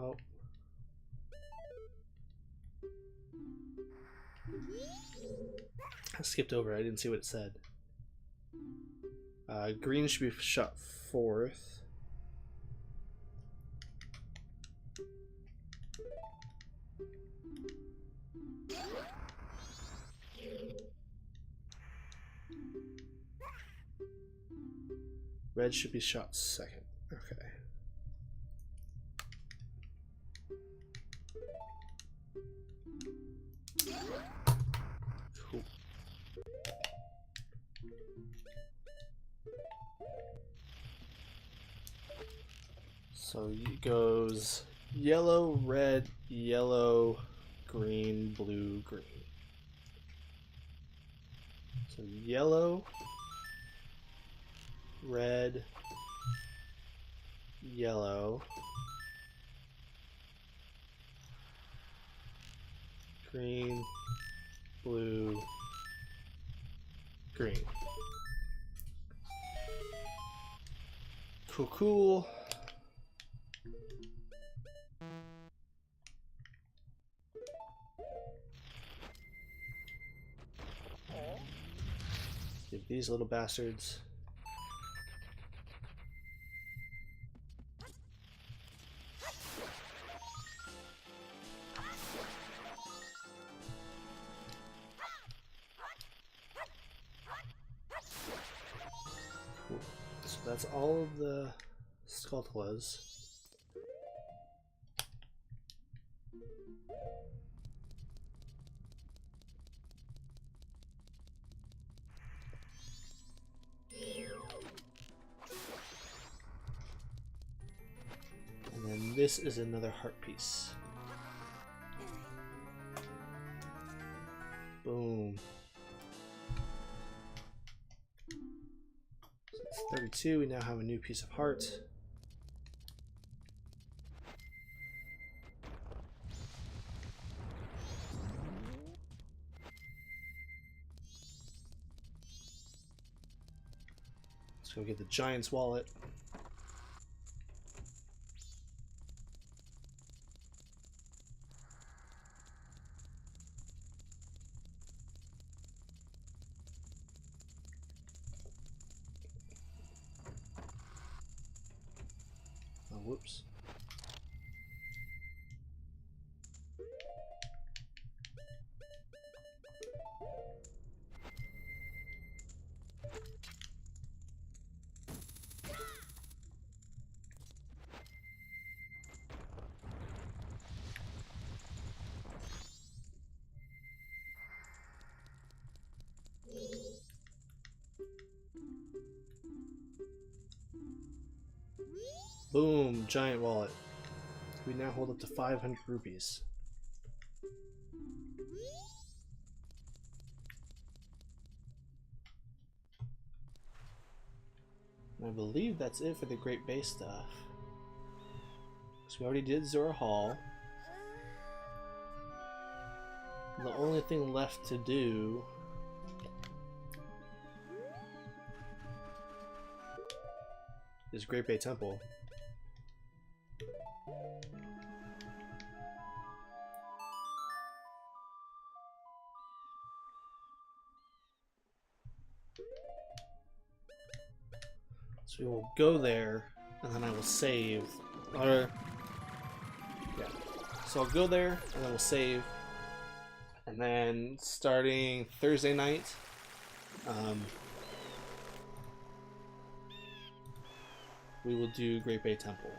Oh. I skipped over. I didn't see what it said. Green should be shot 4th. Red should be shot 2nd. Okay. Cool. So it goes yellow, red, yellow, green, blue, green. So yellow, red, yellow, green, blue, green. Cool, cool. Give these little bastards. that's all of the Skulltulas. And then this is another heart piece. Boom. So it's 32. We now have a new piece of heart. Let's go get the Giant's wallet. Oh, whoops. Boom, giant wallet. We now hold up to 500 rupees. And I believe that's it for the Great Bay stuff. So we already did Zora Hall. The only thing left to do is Great Bay Temple. So we will go there, and then I will save. Or, yeah. So I'll go there, and then we'll save. And then starting Thursday night, we will do Great Bay Temple.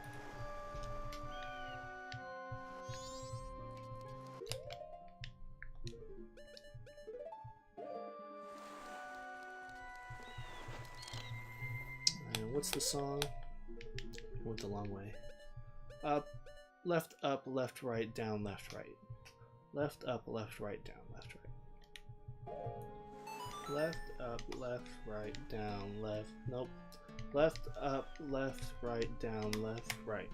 And what's the song? I went the long way. Up, left, right, down, left, right. Left, up, left, right, down, left, right. Left, up, left, right, down, left. Nope. Left, up, left, right, down, left, right.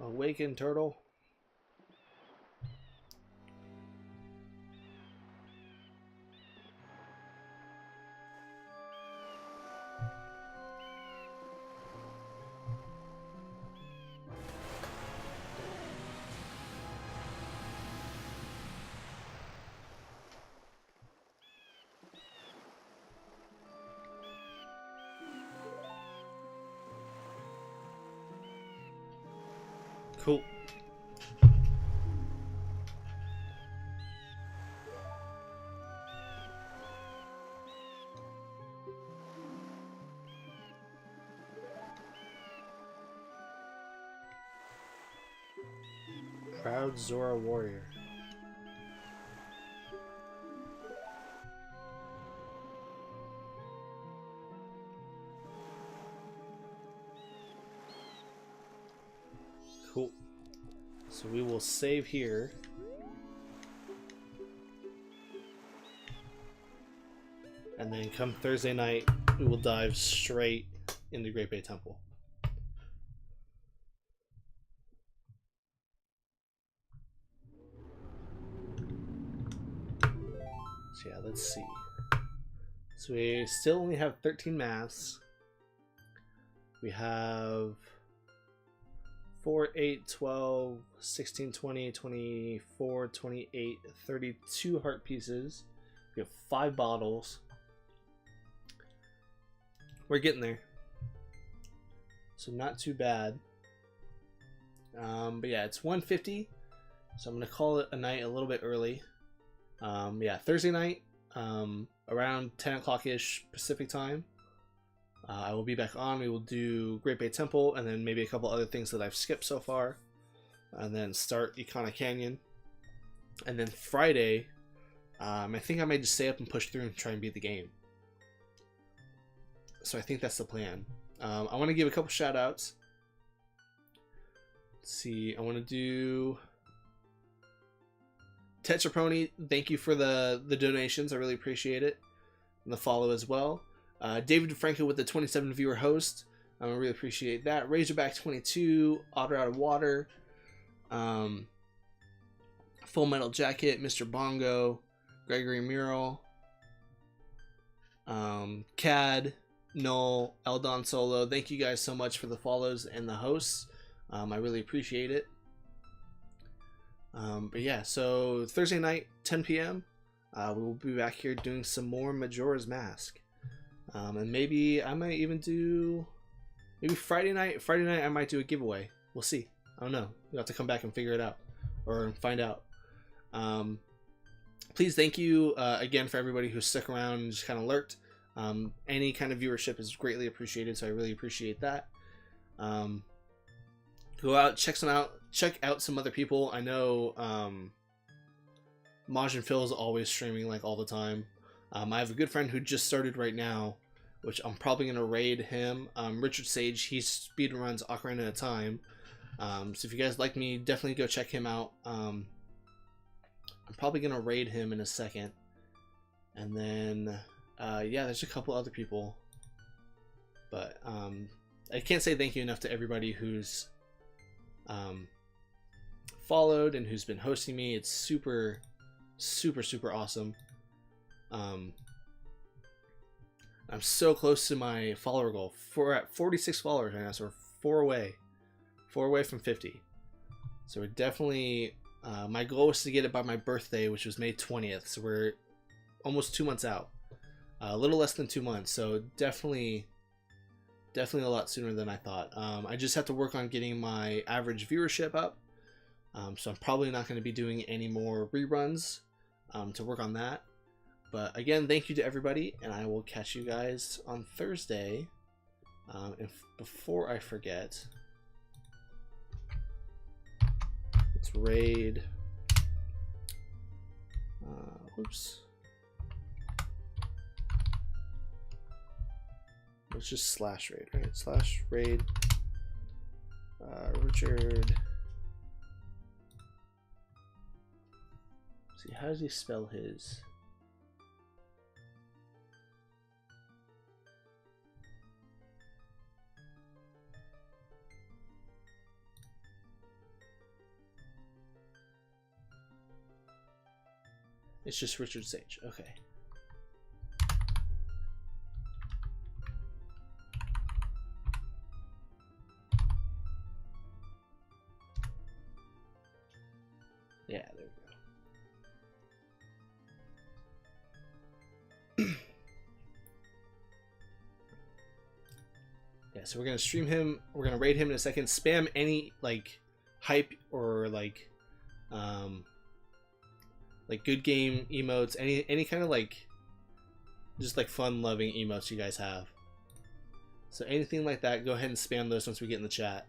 Awaken, turtle. Cool. Proud Zora warrior. Cool. So we will save here. And then come Thursday night, we will dive straight into Great Bay Temple. So yeah, let's see. So we still only have 13 masks. We have 4, 8, 12, 16, 20, 24, 28, 32 heart pieces. We have 5 bottles. We're getting there. So not too bad. But yeah, it's 1:50. So I'm going to call it a night a little bit early. Yeah, Thursday night, around 10 o'clock-ish Pacific time. I will be back on. We will do Great Bay Temple and then maybe a couple other things that I've skipped so far. And then start Icona Canyon. And then Friday, I think I might just stay up and push through and try and beat the game. So I think that's the plan. I want to give a couple shout outs. Let's see, I want to do Tetraproni, thank you for the donations. I really appreciate it. And the follow as well. David DeFranco with the 27 viewer host. I really appreciate that. Razorback 22, Otter Out of Water, Full Metal Jacket, Mr. Bongo, Gregory Mural, Cad, Null, Eldon Solo. Thank you guys so much for the follows and the hosts. I really appreciate it. But yeah, so Thursday night, 10 p.m. We will be back here doing some more Majora's Mask. And maybe I might even do, maybe Friday night I might do a giveaway. We'll see. I don't know. You'll have to come back and figure it out or find out. Please, thank you again for everybody who stuck around and just kind of lurked. Any kind of viewership is greatly appreciated, so I really appreciate that. Go out, check out some other people. I know Maj and Phil is always streaming like all the time. I have a good friend who just started right now, which I'm probably gonna raid him. Richard Sage, he speed runs Ocarina of Time. So if you guys like me, definitely go check him out. I'm probably gonna raid him in a second, and then yeah, there's a couple other people, but I can't say thank you enough to everybody who's followed and who's been hosting me. It's super awesome. I'm so close to my follower goal. We're at 46 followers right now, so we're four away from 50. So we're definitely my goal was to get it by my birthday, which was May 20th, so we're almost 2 months out, a little less than 2 months, so definitely a lot sooner than I thought. I just have to work on getting my average viewership up, so I'm probably not going to be doing any more reruns to work on that. But again, thank you to everybody, and I will catch you guys on Thursday. And before I forget, let's raid. Whoops. Let's just slash raid, right? Slash raid. Richard. Let's see, how does he spell his? It's just Richard Sage. Okay. Yeah, there we go. Yeah, so we're gonna stream him. We're gonna raid him in a second. Spam any like hype or like good game emotes, any kind of like just like fun loving emotes you guys have. So anything like that, go ahead and spam those once we get in the chat.